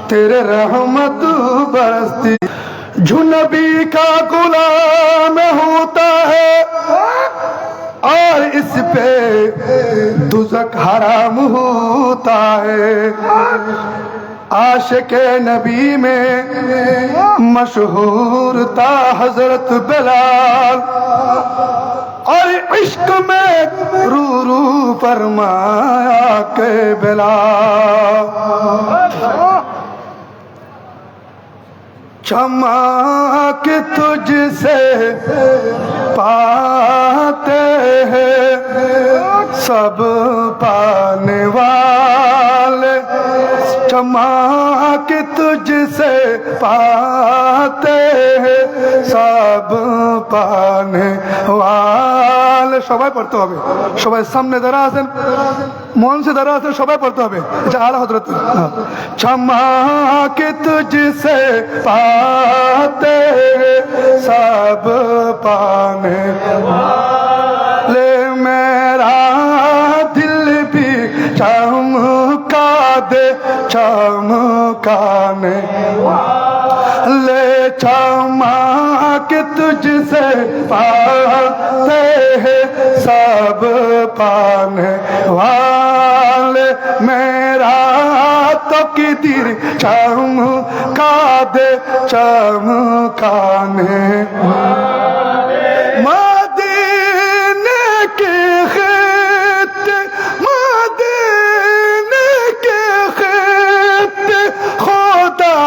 तेरे रहमत बरसती। जो नबी का गुलाम होता है और इस पे दुज़ख हराम होता है। आशिक़ नबी में मशहूर था हज़रत बिलाल और इश्क में रू रू फरमाया के बिलाल चमक तुझसे पाते हैं सब पाने वाले। चमक तुझसे पाते हैं सब पाने वाले। সবাই পড়তে হবে, সবাই সামনে দাঁড়া আছেন, মন সে দাঁড়া আছেন, সবাই পড়তে হবে। এটা আলা হযরত চমক तुझसे पाते सब पाने वाले। मेरा दिल भी चमका दे चमकाने ले। चमक तुझसे पाते हैं सब पाने वाले। मेरा तकदीर चमका दे चमकाने मदीने के खित्ते मदीने के खित्ते खुदा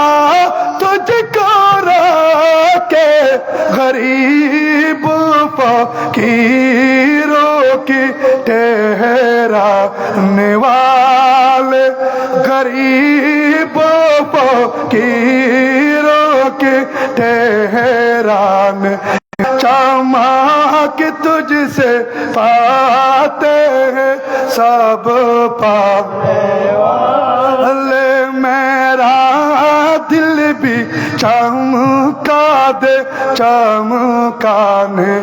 तुझको रखे गरीब फकीरों की ठहराने वाले। गरीब फकीरों के ठहराने। चमक तुझसे पाते हैं सब पाने वाले। मेरा दिल भी चमका दे चमकाने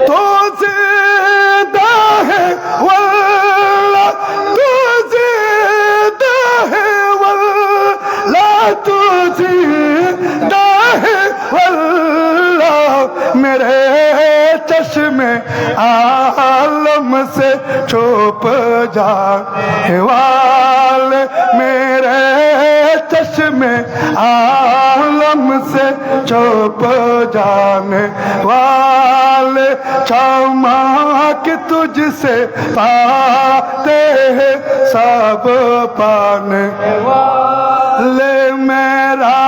तो ज़िंदा है वल्लाह तू ज़िंदा है वल्लाह तू ज़िंदा है वल्लाह। मेरे चश्मे आलम से छुप जाने वाले। मेरे चश्मे आलम से छुप जाने वाले। चमक तुझसे पाते हैं सब पाने वाले। मेरा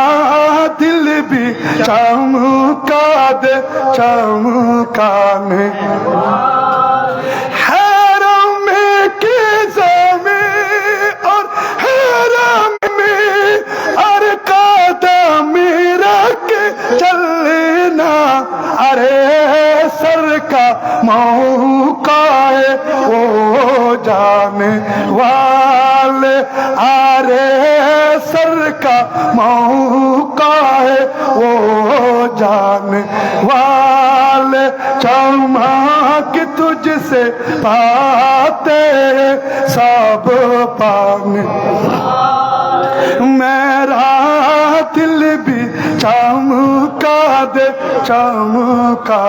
दिल भी चमका दे चमकाने हरम के ज़मीं और हरम में और कदम रख चलना। अरे सर का मौका है वो जाने वाले। अरे सर का मौका है वो जाने वाले। चमक तुझसे पाते सब पाने मेरा दिल भी चमका दे चमका।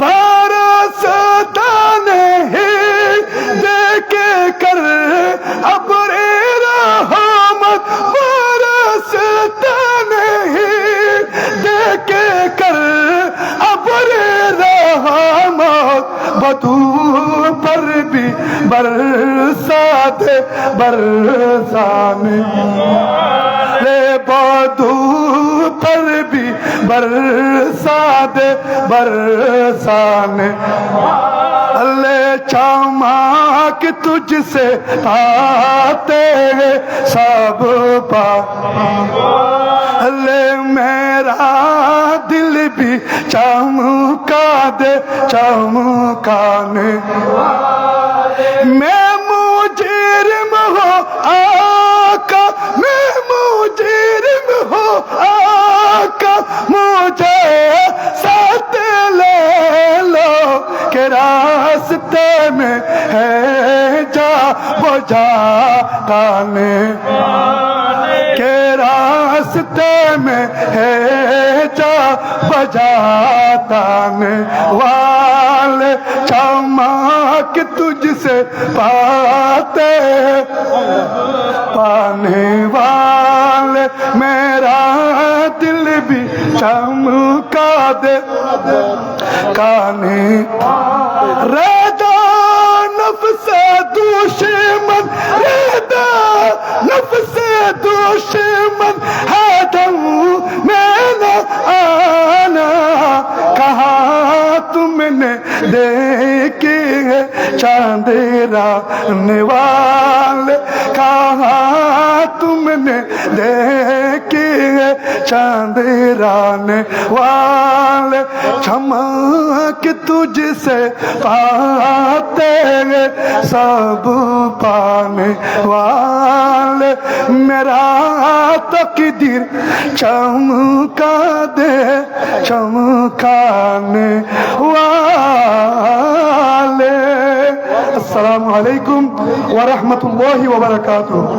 बरसता नहीं देखे कर अब्रे रहमत। बरसता नहीं देखे कर अब्रे रहमत। बदू पर भी बरसा दे बरसाने ले। बदू पर भी बरसा दे बरसाने ले। चमक तुझसे पाते हैं सब पाले। मेरा दिल भी चमका दे चमकाने। मैं मुजरिम हो आका मैं मुजरिम हो आका। मुझे साथ ले लो के रास्ते में है जा वो बजाने के रास्ते में है जा बजाने वाले चमक तुझसे पाते पाने वाले मेरा दिल भी चमका दे काने रेदा नफ्स दुश्मन रेदा नफ्स दुश्मन है दम में न आना कहा तुमने देखे है चांदेरा वाले कहा तुमने देखे है चांदेराने वाले चमक तुझसे पाते सब पाने वाले मेरा तकदीर चमका दे चमकाने वाले। अस्सलामु अलैकुम व रहमतुल्लाहि व बरकातुहू।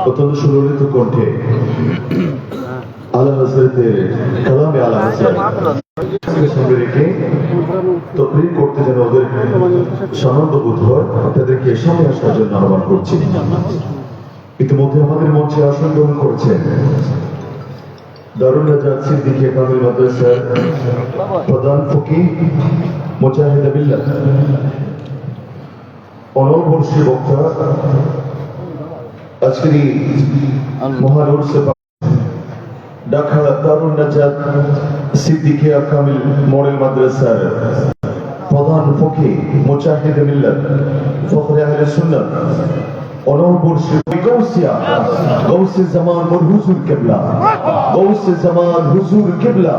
অত্যন্ত সুললিত কণ্ঠে আলা হযরতের কালামে আলা হযরত সঙ্গে রেখে তকরীর করতে যেন ওদের সানন্দ বোধ হয় তাদেরকে সামনে আসার জন্য আহ্বান করছি। ইতিমধ্যে আমাদের মঞ্চে আসন গ্রহণ করেছেন দারুন নাজাত সিদ্দিকিয়া কামিল মাদ্রাসার প্রধান ফকিহ মুজাহিদ বিল্লাহ অনবর্ষী বক্তা আজকের এই মহান উরসে ঢাকা দারুন নাজাত সিদ্দিকিয়া কামিল মডেল মাদ্রাসার প্রধান ফকিহ মুজাহিদ বিল্লাহ ফখরে আহলে সুন্নাহ অনবর্ষী গৌসিয়া গৌসে জামান হুজুর কিবলা গৌসে জামান হুজুর কিবলা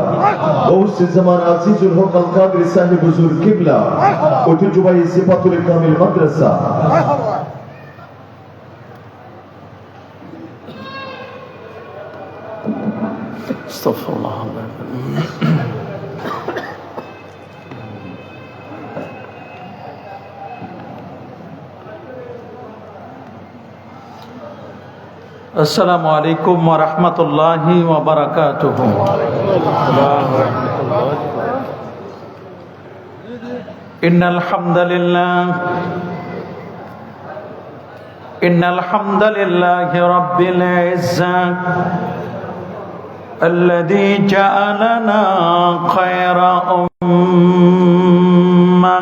গৌসে জামান আজিজুল হক আল কাদরি সাহেব হুজুর কিবলা ঐতিহ্যবাহী সিফাতুল কামিল মাদ্রাসা আস্তাগফিরুল্লাহ। আসসালামু আলাইকুম ওয়া রাহমাতুল্লাহি ওয়া বারাকাতুহু। ইন্নাল হামদালিল্লাহি রাব্বিল ইজ্জাত الذي جعلنا خير أمة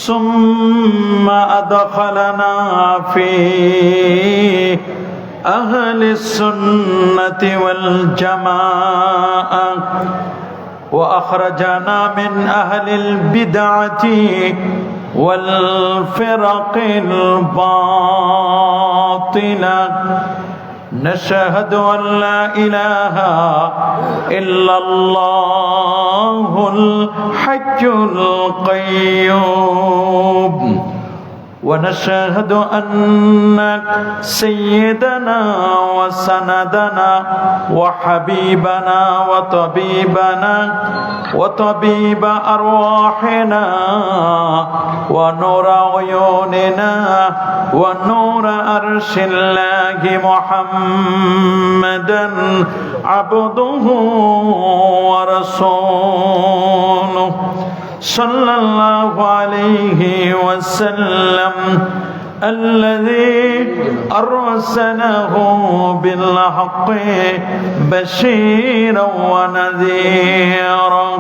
ثم أدخلنا في أهل السنة والجماعة وأخرجنا من أهل البدعة والفرق الباطلة نشهد أن لا إله إلا الله الحي القيوم ونشهد أن سيدنا وسندنا وحبيبنا وطبيب أرواحنا ونور عيوننا ونور عرش الله محمدا عبده ورسوله صلى الله عليه وسلم الذي أرسله بالحق بشيرا ونذيرا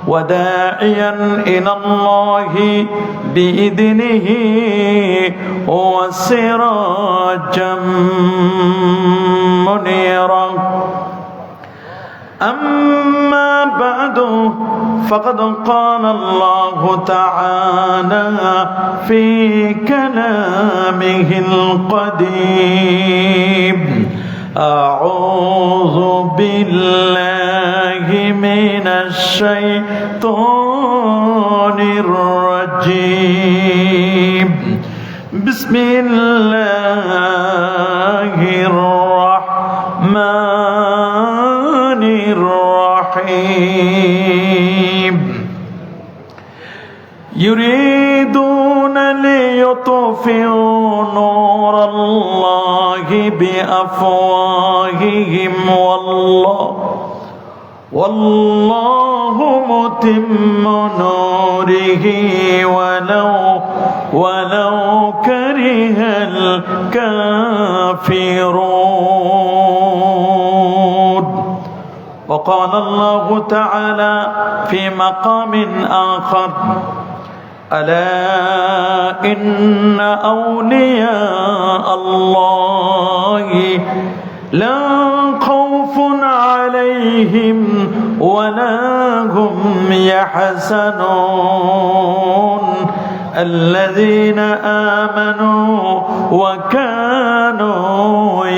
وداعيا إلى الله بإذنه وسراجا منيرا أما بعد فقد قال الله تعالى في كلامه القديم أعوذ بالله من الشيطان الرجيم الرجيم بسم الله الرحمن الرحيم يريدون ليطفئوا نور الله بأفواههم والله متم نوره ولو كره الكافرون. وقال الله تعالى في مقام آخر ألا إن أولياء الله لا خوف عليهم ولا هم يحزنون الذين آمنوا وكانوا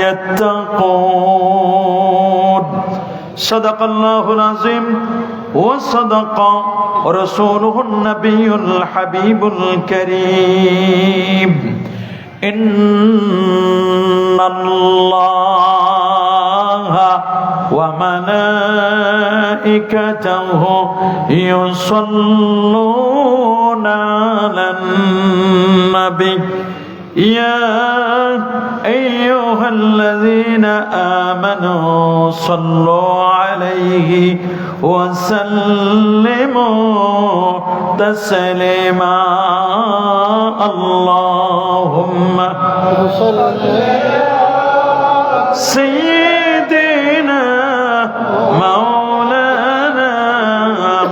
يتقون. صدق الله العظيم وصدق رسوله النبي الحبيب الكريم. إن الله وملائكته يصلون على النبي يا أيها الذين آمنوا صلوا عليه وسلموا تسليما. اللهم صل سيدنا مولانا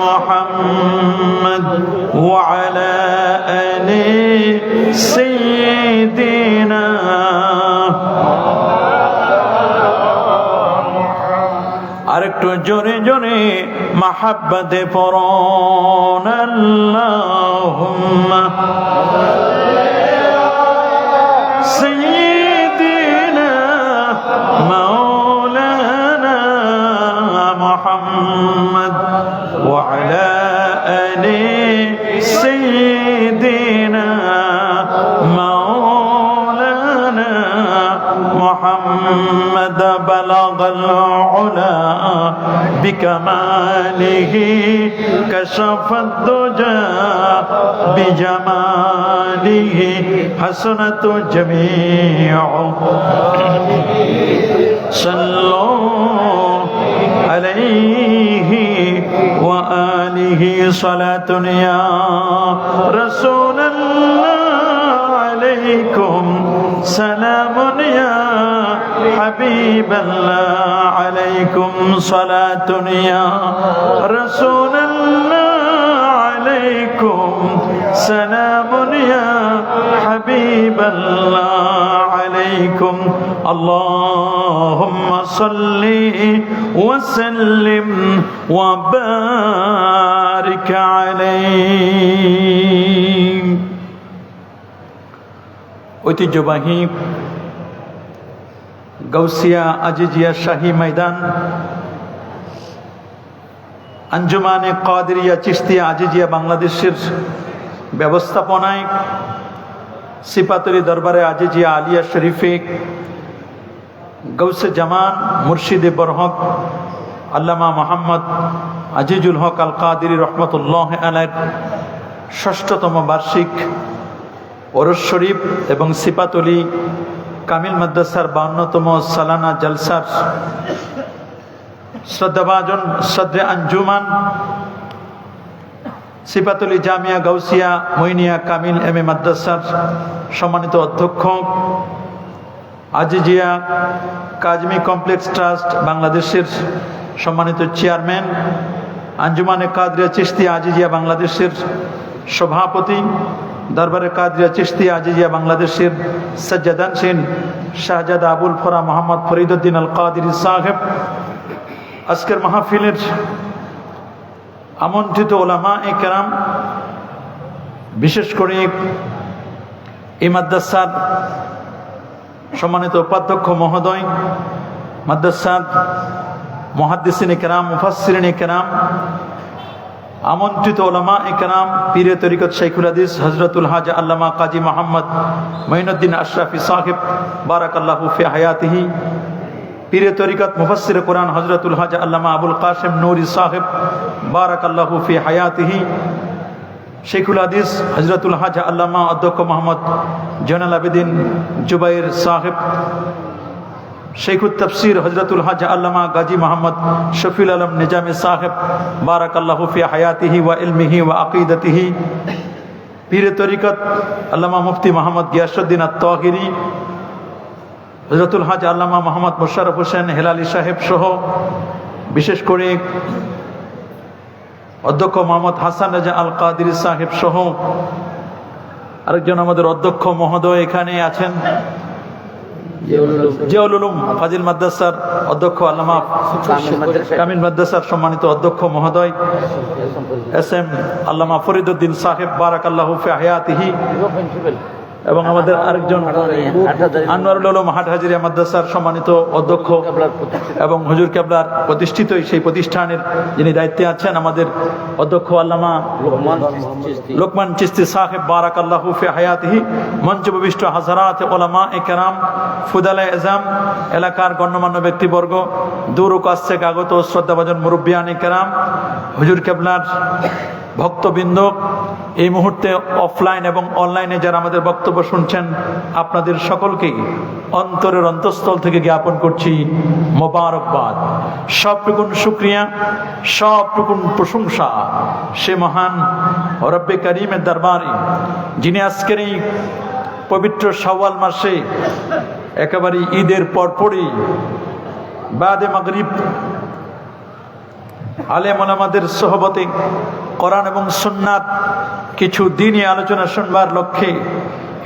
محمد وعلى آل سيدنا আরেকটু জোরে জোরে মাহাব্বতে পড়ুন আল্লাহুম্মা সাইয়্যিদিনা মাওলানা মুহাম্মদ ওয়া আলা আলি সাইয়্যিদিনা মাওলানা মুহাম্মদ বালাগাল উলা بكماله كشف الدجى بجماله حسنة جميع صلوا عليه وآله صلاة يا رسول الله عليكم سلام يا حبيب الله عليكم صلاة يا رسول الله عليكم سلام يا حبيب الله عليكم. اللهم صل وسلم وبارك عليه. ঐতিহ্যবাহী গাউসিয়া আজিজিয়া শাহী ময়দান আঞ্জুমানে কাদেরিয়া চিশতিয়া আজিজিয়া বাংলাদেশের ব্যবস্থাপনায় সিপাতলি দরবারে আজিজিয়া আলিয়া শরীফে গৌসে জামান মুর্শিদে বরহক আল্লামা মোহাম্মদ আজিজুল হক আল কাদেরী রহমতুল্লাহ আলাইহির ৬ষ্ঠতম বার্ষিক ওরস শরীফ এবং সিপাতলি কামিল মাদ্রাসার ৫২তম সালানা জলসার শ্রদ্ধাভাজন সদরে আঞ্জুমান সিপাতলি জামিয়া গাউসিয়া মইনিয়া কামিল এম.এ মাদ্রাসার সম্মানিত অধ্যক্ষ, আজিজিয়া কাজমি কমপ্লেক্স ট্রাস্ট বাংলাদেশের সম্মানিত চেয়ারম্যান, আঞ্জুমানে কাদরিয়া চিশতিয়া আজিজিয়া বাংলাদেশের সভাপতি, দরবারে কাদরিয়া চিশতিয়া আজিজিয়া বাংলাদেশের সজ্জাদানশীন শাহজাদা আবুল ফরা মোহাম্মদ ফরিদউদ্দিন আল কাদেরী সাহেব, আজকের মাহফিলের আমন্ত্রিত ওলামা-এ কেরাম, বিশেষ করে এই মাদ্রাসার সম্মানিত উপাধ্যক্ষ মহোদয়, মাদ্রাসার মুহাদ্দিসিন কেরাম, মুফাসসিরিন কেরাম, আমন্ত্রিত ওলামা একরাম, পীরে তরিকত শাইখুল হাদিস হযরতুল হাজ আল্লামা কাজী মোহাম্মদ মঈনুদ্দিন আশরাফি সাহেব বারাকাল্লাহু ফি হায়াতিহি, পীরে তরিকত মুফাসসির কোরআন হযরতুল হাজ আল্লামা আবুল কাসেম নূরি সাহেব বারাকাল্লাহু ফি হায়াতিহি, শাইখুল হাদিস হযরতুল হাজ আল্লামা অধ্যক্ষ মোহাম্মদ জয়নাল আবেদিন জুবাইর সাহেব, শাইখুত তাফসীর হযরতুল হাজ আল্লামা গাজী মোহাম্মদ শফিউল আলম নিজামী সাহেব বারাকাল্লাহু ফি হায়াতিহি ওয়া ইলমিহি ওয়া আকিদাতিহি, পীরে তরিকত আল্লামা মুফতি মোহাম্মদ গিয়াসউদ্দিন আত-তাহিরি, হযরতুল হাজ আল্লামা মোহাম্মদ মোশাররফ হোসেন হেলালি সাহেব সহ বিশেষ করে অধ্যক্ষ মোহাম্মদ হাসান রাজা আল কাদেরী সাহেব সহ আরেকজন আমাদের অধ্যক্ষ মহোদয় এখানে আছেন, জিয়াউল উলুম ফাজিল মাদ্রাসার অধ্যক্ষ আল্লামা কামিল মাদ্রাসার সম্মানিত অধ্যক্ষ মহোদয় এস.এম. আল্লামা ফরিদউদ্দিন সাহেব বারাকাল্লাহু ফি হায়াতিহি, এবং আমাদের আরেকজন আনোয়ারুল উলুম হাটহাজারিয়া মাদ্রাসার সম্মানিত অধ্যক্ষ এবং হুজুর কেবলার প্রতিষ্ঠিত সেই প্রতিষ্ঠানের যিনি দায়িত্বে আছেন আমাদের অধ্যক্ষ আল্লামা লোকমান চিশতি সাহেব বারাকাল্লাহু ফি হায়াতিহি, মঞ্চবিষ্ট হাজারাত উলামা একরাম, ফুদালা এজাম, এলাকার গণ্যমান্য ব্যক্তিবর্গ, দূর ও কাছ থেকে আগত শ্রদ্ধাভাজন মুরব্বিয়ান একরাম, হুজুর কেবলার ভক্তবৃন্দ, এই মুহূর্তে অফলাইন এবং অনলাইনে যারা আমাদের বক্তব্য শুনছেন, আপনাদের সকলকেই অন্তরের অন্তঃস্থল থেকে জ্ঞাপন করছি মোবারকবাদ। সবটুকুন শুকরিয়া, সবটুকুন প্রশংসা সে মহান রব্বে কারীমের দরবারে, যিনি আজকের এই পবিত্র শাওয়াল মাসে একেবারে ঈদের পরপরই বাদে মাগরিব আলেম ওলামাদের সোহবতে কোরআন এবং সুন্নাত কিছু দিনই আলোচনা শুনবার লক্ষ্যে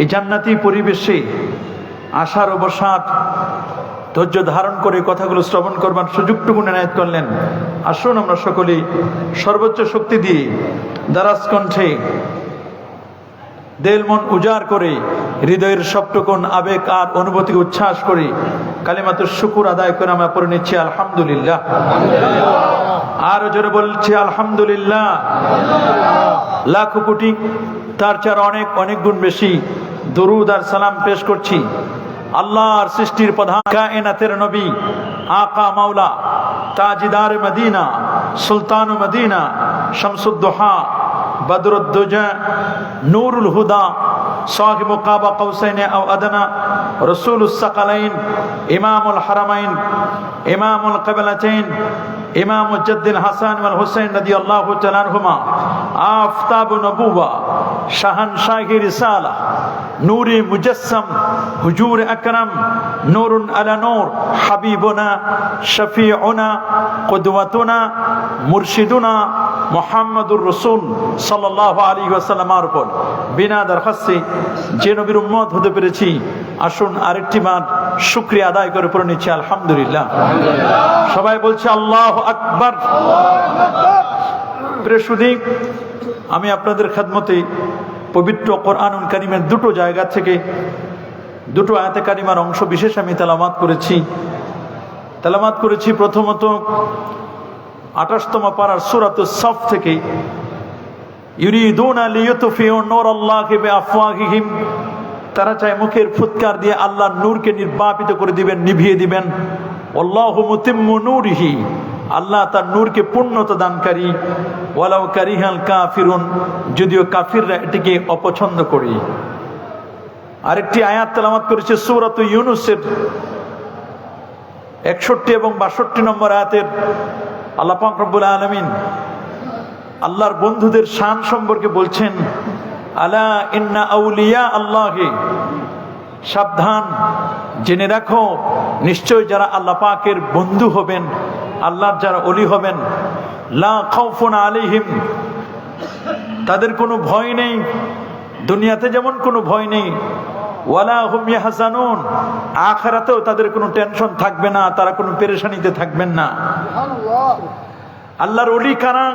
এই জান্নাতি পরিবেশে আশার ও বসার ধৈর্য ধারণ করে কথাগুলো শ্রবণ করবার সুযোগটুকু এনায়েত করলেন। আসুন আমরা সকলেই সর্বোচ্চ শক্তি দিয়ে দারাজ কণ্ঠে দেল মন উজাড় করে হৃদয়ের সবটুকুন আবেগ আর অনুভূতিকে উচ্ছ্বাস করে কালিমাতুশ শুকুর আদায় করে আমরা পড়ে নিচ্ছি আলহামদুলিল্লাহ। আরো জোরে বলছি আলহামদুলিল্লাহ। লাখো কোটি তার চার অনেক অনেক গুণ বেশি দরুদ আর সালাম পেশ করছি আল্লাহর সৃষ্টির প্রধান কায়নাতের নবী আকা মাওলা তাজিদার মদিনা সুলতান মদিনা শামসুদ্দোহা বদরুদ্দুজা নূরুল হুদা সাহিব কাবা কৌসাইন আও আদনা রসুলুস সাকালাইন ইমামুল হারামাইন ইমামুল কিবলাতাইন ইমাম মুজাদ্দিদ হাসান ওয়াল হুসাইন রাদিয়াল্লাহু তাআলা আনহুমা আফতাব নবুওয়া শাহানশাহি রিসালা নূরে মুজাসসাম হুজুর আকরাম নূরুন আলা নূর হাবিবুনা শফিউনা কুদওয়াতুনা মুরশিদুনা মুহাম্মাদুর রাসূল সাল্লাল্লাহু আলাইহি ওয়াসাল্লামের উপর বিনা দরখাস্তে যে নবীর উম্মত হতে পেরেছি, আসুন আরেকটি বার শুকরিয়া আদায় করে পড়ে নিচ্ছি আলহামদুলিল্লাহ। সবাই বলছে আল্লাহু আকবার। প্রিয় সুধী, আমি আপনাদের খেদমতে পবিত্র কোরআনুল কারীমের দুটো জায়গা থেকে দুটো আয়াতে কারিমার অংশ বিশেষ আমি তেলাওয়াত করেছি। প্রথমত 28তম পারার সূরাতুস সাফ থেকে ইউরিদুনা লিইউতফিউ নূরাল্লাহি বিআফওয়াহিহিম, তারা চায় মুখের ফুৎকার দিয়ে আল্লাহর নূরকে নির্বাপিত করে দিবেন, নিভিয়ে দিবেন। আল্লাহু মুতিম্মু নূরিহি, আল্লাহ তার নূরকে পূর্ণতা দানকারী। ওয়ালাউ কারিহাল কাফিরুন, যদিও কাফিররা এটিকে অপছন্দ করে। আরেকটি আয়াত তেলাওয়াত করেছে সূরাতু ইউনূসের 61 এবং 62 নম্বর আয়াতের। আল্লাহ পাক রব্বুল আলামিন আল্লাহর বন্ধুদের শান সম্পর্কে বলছেন, আলা ইন্না আউলিয়া আল্লাহি, সাবধান জেনে রাখো নিশ্চয় যারা আল্লাহ পাকের বন্ধু হবেন, আল্লাহর যারা ওলি হবেন, লা খাউফুন আলাইহিম, তাদের কোনো ভয় নেই, দুনিয়াতে যেমন কোনো ভয় নেই, ওয়ালা হুম ইয়াহজানুন, আখিরাতেও তাদের কোনো টেনশন থাকবে না, তারা কোনো পেরেশানিতে থাকবেন না। আল্লাহর ওলি কারা?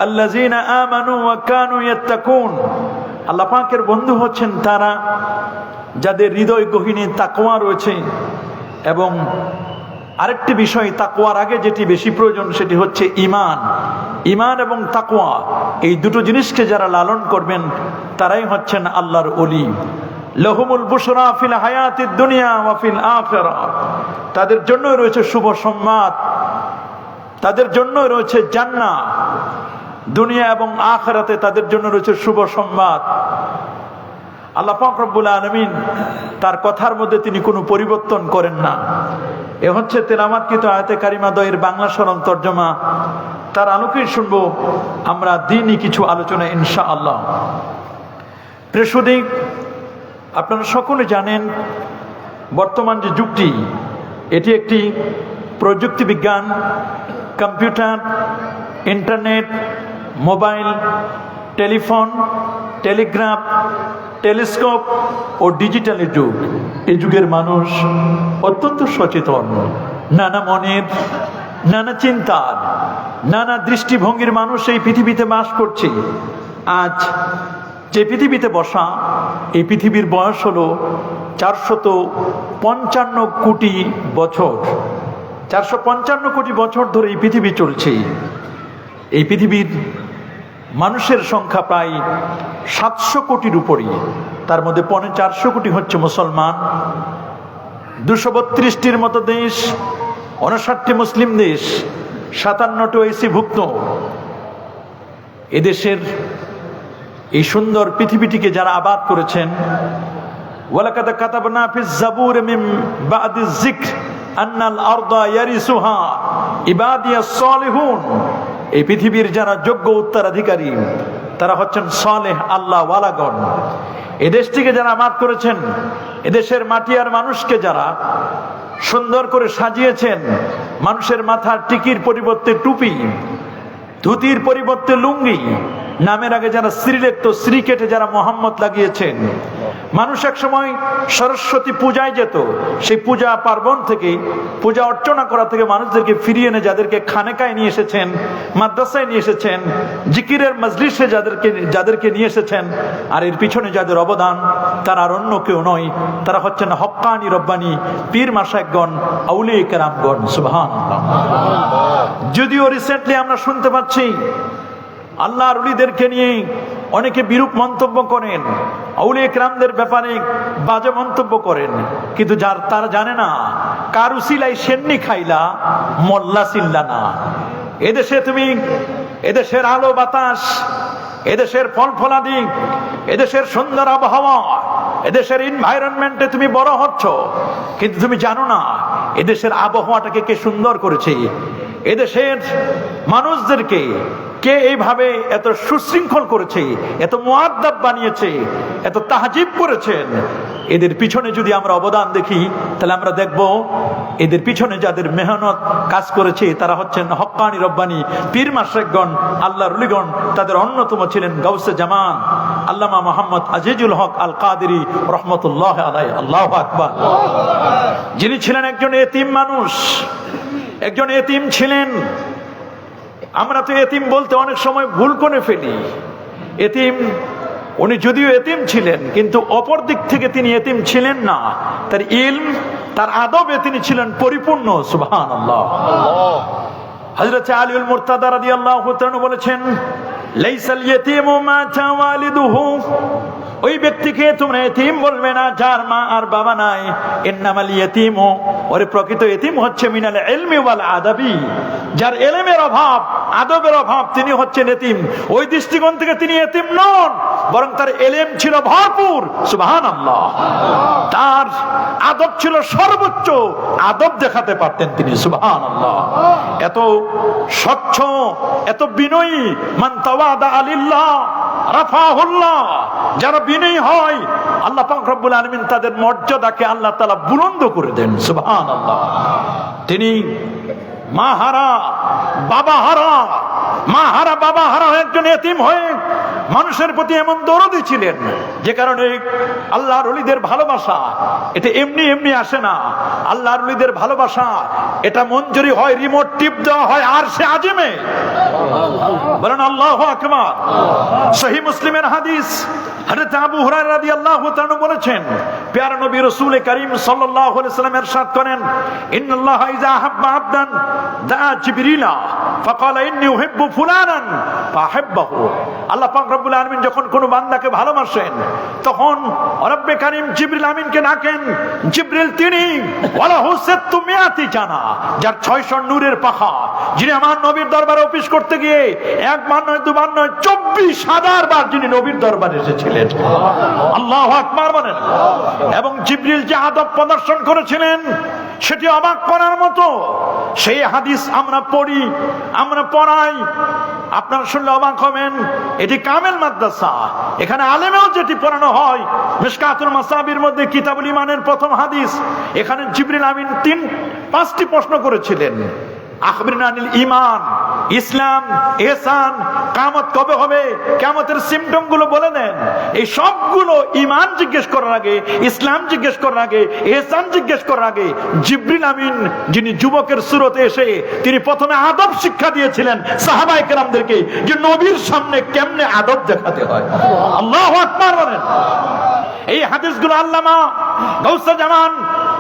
আল্লাযীনা আমানু ওয়া কানু ইয়াত্তাকুন, আল্লাহ পাকের বন্ধু হচ্ছেন তারা যাদের হৃদয় গহীনে তাকওয়া রয়েছে। এবং আরেকটি বিষয়, তাকওয়ার আগে যেটি বেশি প্রয়োজন সেটি হচ্ছে ঈমান। ঈমান এবং তাকওয়া, এই দুটো জিনিসকে যারা লালন করবেন তারাই হচ্ছেন আল্লাহর ওলি। লাহুমুল বুশরা ফিল হায়াতিদ দুনিয়া ওয়া ফিল আখিরাহ, তাদের জন্য রয়েছে শুভ সংবাদ, তাদের জন্য রয়েছে জান্নাত, দুনিয়া এবং আখিরাতে তাদের জন্য রয়েছে শুভ সংবাদ। আল্লাহ পাক রব্বুল আলামিন তার কথার মধ্যে তিনি কোনো পরিবর্তন করেন না। এ হচ্ছে তেলাওয়াতকৃত আয়াতে কারিমা দ্বয়ের বাংলা সরল তর্জমা। তার আলোকেই শুনবো আমরা দ্বীনি কিছু আলোচনা ইনশাআল্লাহ। প্রিয় সুধী, আপনারা সকলে জানেন বর্তমান যে যুগটি, এটি একটি প্রযুক্তি বিজ্ঞান, computer, internet, mobile, telephone, telegraph, telescope ও ডিজিটালের যুগ। এই যুগের মানুষ অত্যন্ত সচেতন, নানা মনের, নানা চিন্তার, নানা দৃষ্টিভঙ্গির মানুষ এই পৃথিবীতে বাস করছে। আজ যে পৃথিবীতে বসা, এই পৃথিবীর বয়স হলো 455 কোটি বছর। 455 কোটি বছর ধরে এই পৃথিবী চলছে। এই পৃথিবীর মানুষের সংখ্যা প্রায় 700 কোটির উপরই। তার মধ্যে 450 কোটি হচ্ছে মুসলমান, 232টির মতো দেশ, 59টি মুসলিম দেশ, 57টি ওআইসি ভুক্ত। এদেশের এই সুন্দর পৃথিবীটিকে যারা আবাদ করেছেন, ওয়ালাকাদ কাতাবনা ফিজ জাবুর মিন বাদিজ যিকর আন্নাল আরদা ইয়ারিসুহা ইবাদিয়াস সালিহুন, এই পৃথিবীর যারা যোগ্য উত্তরাধিকারী তারা হচ্ছেন সালেহ আল্লাহ ওয়ালাগণ। এই দেশটিকে যারা আবাদ করেছেন, এদেশের মাটি আর মানুষকে যারা সুন্দর করে সাজিয়েছেন, মানুষের মাথার টিকির পরিবর্তে টুপি, ধুতির পরিবর্তে লুঙ্গি, নামের আগে যারা শ্রী লিখত শ্রী কেটে যারা মোহাম্মদ লাগিয়েছেন। মানুষ এক সময় সরস্বতী পূজায় যেত, সেই পূজা পার্বণ থেকে, পূজা অর্চনা করা থেকে মানুষদেরকে ফিরিয়ে এনে যাদেরকে খানেকায় নিয়ে এসেছেন, মাদ্রাসায় নিয়ে এসেছেন, জিকিরের মজলিসে যাদেরকে নিয়ে এসেছেন, আর এর পিছনে যাদের অবদান তারা আর অন্য কেউ নয়, তারা হচ্ছেন হক্কানি রব্বানি পীর মাশায়েখগণ, আউলিয়া কেরামগণ। সুবহানাল্লাহ। যদিও রিসেন্টলি আমরা শুনতে পাচ্ছি আল্লাহর ওলিদেরকে নিয়ে অনেকে বিরূপ মন্তব্য করেন, আউলিয়া কেরামদের ব্যাপারে বাজে মন্তব্য করেন, কিন্তু তারা জানে না কার উসিলায় সেন্নি খাইলা মোল্লা চিল্লা না। এদেশে তুমি, এদেশের আলো বাতাস, এদেশের ফল ফলাদি, এদেশের সুন্দর আবহাওয়া, এদেশের এনভায়রনমেন্টে তুমি বড় হচ্ছ, কিন্তু তুমি জানো না এদেশের আবহাওয়াটাকে কে সুন্দর করেছে, এদেশের মানুষদেরকে কে এইভাবে এত সুশৃঙ্খল করেছে, এত মুআদ্দাব বানিয়েছে, এত তাহজিব করেছেন। এদের পিছনে যদি আমরা অবদান দেখি তাহলে আমরা দেখব এদের পিছনে যাদের মেহনত কাজ করেছে তারা হচ্ছেন হক্কানি রব্বানি পীর মাশায়েখগণ, আল্লাহর ওলিগণ। তাদের অন্যতম ছিলেন গাউসে জামান আল্লামা মুহাম্মদ আজিজুল হক আল কাদেরী রহমতুল্লাহ আলাইহি। আল্লাহু আকবার। যিনি ছিলেন একজন এতিম মানুষ, একজন এতিম ছিলেন। আমরা তো এতিম বলতে অনেক সময় ভুল করে ফেলি। এতিম, উনি যদিও এতিম ছিলেন কিন্তু অপর দিক থেকে তিনি এতিম ছিলেন না, তার ইলম, তার আদবে তিনি ছিলেন পরিপূর্ণ। সুবহানাল্লাহ। হযরত আলীউল মুরতাদা রাদিয়াল্লাহু তাআলা বলেছেন, লাইসাল ইয়াতীমু মা তাওয়ালিদুহু, ওই ব্যক্তিকে তোমরা এতিম বলবে না যার মা আর বাবা নাই। ইন্নামাল ইয়াতীমু, ওরে প্রকৃত এতিম হচ্ছে মিনাল ইলমি ওয়াল আদাবি, যার ইলমের অভাব, আদবের অভাব, তিনি হচ্ছেন এতিম। ওই দৃষ্টিকোণ থেকে তিনি এতিম নন, বরং তার ইলম ছিল ভরপুর। সুবহানাল্লাহ। তার আদব ছিল সর্বোচ্চ, আদব দেখাতে পারতেন তিনি। সুবহানাল্লাহ। এত স্বচ্ছ, এত বিনয়ী। মান তাওয়াদা লিল্লাহ রাফাহুল্লাহ, যারা বিনয়ী হয় আল্লাহ পাক রব্বুল আলামিন তাদের মর্যাদাকে আল্লাহ তাআলা বুলন্দ করে দেন। সুবহানাল্লাহ। তিনি মা হারা, বাবা হারা, মা হারা, বাবা হারা একজন এতিম হয়ে মানুষের প্রতি এমন দরদি ছিলেন, যে কারণে আল্লাহর ওলিদের ভালোবাসা এটা এমনি এমনি আসে না। আল্লাহর ওলিদের ভালোবাসা এটা মঞ্জুরি হয়, রিমোট টিপ দেওয়া হয় আরশে আজিমে। বলেন আল্লাহু আকবার। সহিহ মুসলিমের হাদিস, হযরত আবু হুরায়রা রাদিয়াল্লাহু তাআলা বলেছেন, প্যারা নবী রাসূল করিম সাল্লাল্লাহু আলাইহি ওয়াসাল্লাম ইরশাদ করেন, ইন্নাল্লাহা ইযা আহাব্বা আবদান দা জিবরিলা ফাকালা ইন্নী উহিব্বু ফুলানান ফাহাব্বাহু। আল্লাহ পাক রব্বুল আলামিন যখন কোন বান্দাকে ভালোবাসেন তখন রব্বে কারীম জিবরিল আমিনকে ডাকেন। জিবরিল তিনি ওয়ালাহু সিত্তু মিয়াতি জানা, যার 600 নূরের পাখা, যিনি আমার নবীর দরবারে অফিস করতে গিয়ে একবার নয় দুবার নয় 24,000 বার যিনি নবীর দরবারে এসেছিলেন। আল্লাহু আকবার বলেন। এবং জিবরিল যে আদব প্রদর্শন করেছিলেন সেটি অবাক করার মতো। সেই হাদিস আমরা পড়ি, আমরা পড়াই, আপনারা শুনলে অবাক হবেন। এটি কামেল মাদ্রাসা, এখানে আলেমেও যেটি পড়ানো হয়। মিশকাতুল মাসাবির মধ্যে কিতাবুল ঈমানের প্রথম হাদিস, এখানে জিবরিল আমিন 5টি প্রশ্ন করেছিলেন। আখবিরনা আনিল ঈমান, ইসলাম, ইহসান, কিয়ামত কবে হবে, কিয়ামতের সিম্পটম গুলো বলে নেন। এই সবগুলো ঈমান জিজ্ঞেস করার আগে, ইসলাম জিজ্ঞেস করার আগে, ইহসান জিজ্ঞেস করার আগে জিবরিল আমিন যিনি যুবকের সুরতে এসে তিনি প্রথমে আদব শিক্ষা দিয়েছিলেন সাহাবায়ে কেরামদেরকে, যে নবীর সামনে কেমনে আদব দেখাতে হয়। আল্লাহু আকবার বলেন। এই হাদিসগুলো আল্লামা গাউসে জামান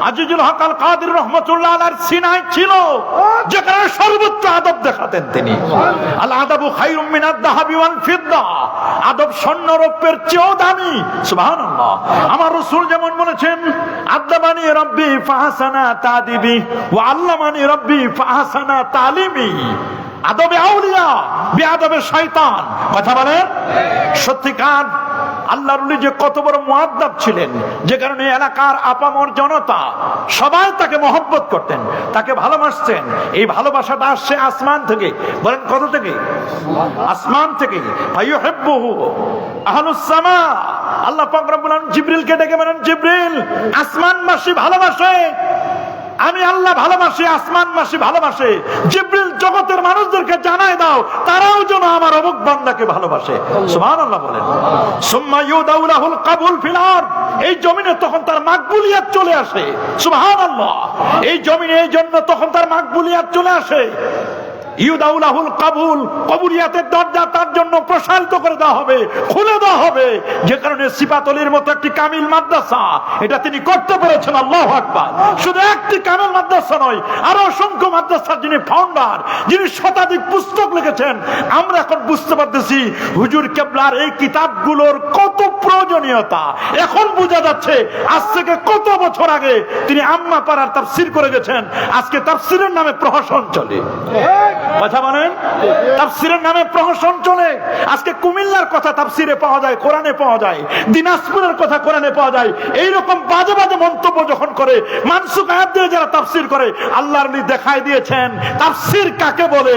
আজিজুল হক আল কাদের রহমাতুল্লাহ আলাইহির সিনায় ছিল, যেখানে সর্বোচ্চ আদব দেখাতেন তিনি। আল আদাবু খায়রুম মিনাদ যাহাবি ওয়াল ফিদ্দা, আদব স্বর্ণ রৌপ্যের চেয়েও দামি। সুবহানাল্লাহ। আমার রাসূল যেমন বলেছেন, আদাবানি রাব্বি ফাহাসানা তাদিবি ওয়া আল্লামানি রাব্বি ফাহাসানা তালিমি। আদবে আউলিয়া বেআদবে শয়তান। কথা বলেন সত্যিকার আল্লাহর ওলি যে কত বড় মুআদ্দাব ছিলেন, যে কারণে এলাকার আপামর জনতা সবাই তাকে মহব্বত করতেন, তাকে ভালোবাসতেন। এই ভালোবাসাটা আসছে আসমান থেকে। বলেন কত থেকে? আসমান থেকে। ফায়ুহিব্বুহু আহলুস সামা। আল্লাহ পাক রব্বুল আলামিন জিবরিলকে ডেকে বলেন, জিবরিল আসমানবাসী ভালোবাসে, আমি আল্লাহ ভালোবাসি, আসমানবাসী ভালোবাসে। জিবরিল জগতের মানুষদেরকে জানায় দাও তারাও যেন আমার অমুক বান্দাকে ভালোবাসে। সুবহানাল্লাহ বলেন। সুম্মা ইউদাউলাহুল কাবুল ফিল আরদ, এই জমিনে তখন তার মাকবুলিয়াত চলে আসে। সুবহানাল্লাহ। এই জমিনে এই জন্য তখন তার মাকবুলিয়াত চলে আসে। ইউদাউলাহুল কাবুল, কবুলিয়াতের দরজা তার জন্য প্রসারিত করে দেওয়া হবে, খুলে দেওয়া হবে। যে কারণে সিফাতলির মতো একটি কামিল মাদ্রাসা এটা তিনি করতে পেরেছেন। আল্লাহু আকবার। শুধু একটি কামিল মাদ্রাসা নয়, আরো অসংখ্য মাদ্রাসার যিনি ফাউন্ডার, যিনি শতাধিক পুস্তক লিখেছেন। আমরা এখন বুঝতে পারতেছি হুজুর কেবলার এই কিতাবগুলোর কত প্রয়োজনীয়তা এখন বোঝা যাচ্ছে। আজ থেকে কত বছর আগে তিনি আম্মা পাড়ার তাফসীর করে গেছেন, আজকে তাফসীরের নামে প্রহসন চলে। কথা বলেন, তাফসীরের নামে প্রহসন চলে। আজকে কুমিল্লার কথা তাফসীরে পাওয়া যায়, কোরআনে পাওয়া যায়। দিনাজপুরের কথা কোরআনে পাওয়া যায়। এইরকম বাজে বাজে মন্তব্য যখন করে, মানসুখ আয়াত দিয়ে যারা তাফসীর করে, আল্লাহর নবী দেখায় দিয়েছেন তাফসীর কাকে বলে,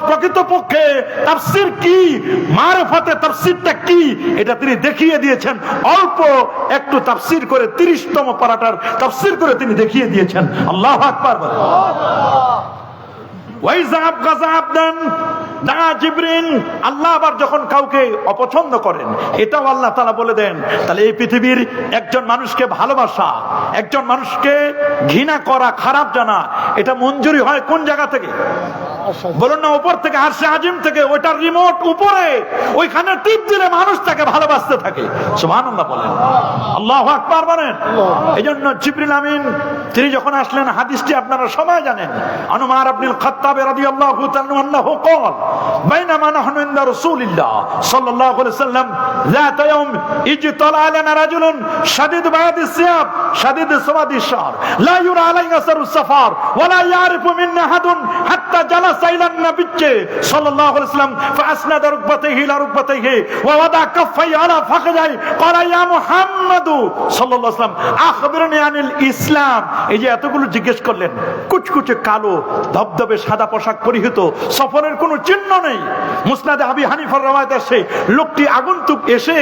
প্রকৃতপক্ষে তাফসীর কি, মারিফাতে তাফসীরটা কি, এটা তিনি দেখিয়ে দিয়েছেন। অল্প একটু তাফসীর করে 30তম পারাটার তাফসীর করে তিনি দেখিয়ে দিয়েছেন। আল্লাহু আকবার বলেন। আল্লাহ আবার যখন কাউকে অপছন্দ করেন, এটাও আল্লাহ তাআলা বলে দেন। তাহলে এই পৃথিবীর একজন মানুষকে ভালোবাসা, একজন মানুষকে ঘৃণা করা, খারাপ জানা, এটা মঞ্জুরি হয় কোন জায়গা থেকে? বলুন না, উপর থেকে, আরশে আজিম থেকে। ওইটার রিমোট উপরে, ওইখানে টিপ দিলে মানুষ তাকে ভালোবাসতে থাকে। সুবহানাল্লাহ বলেন। আল্লাহু আকবার বলেন। এইজন্য জিবরিল আমিন তিনি যখন আসলেন, হাদিসটি আপনারা সবাই জানেন। উমর ইবনুল খাত্তাব রাদিয়াল্লাহু তাআলা আনহু قال بينما نحن عند رسول الله صلى الله عليه وسلم ذات يوم اجتلى علينا رجل شديد بياض الثياب شديد سواد الشعر لا يرى عليه اثر السفر ولا يعرف منا احد حتى جلس الى النبي صلى الله عليه وسلم فاسند ركبتيه الى ركبتيه ووضع كفيه على فخذيه قال يا محمد صلى الله عليه وسلم اخبرني عن الاسلام। এই যে এতগুলো জিজ্ঞেস করলেন, কুচকুচে কালো ধবধবে সাদা পোশাক পরিহিত, সফরের কোনো চিহ্ন নেই। মুসনাদে আবি হানিফার রওয়ায়াতে আছে, লোকটি আগন্তুক এসে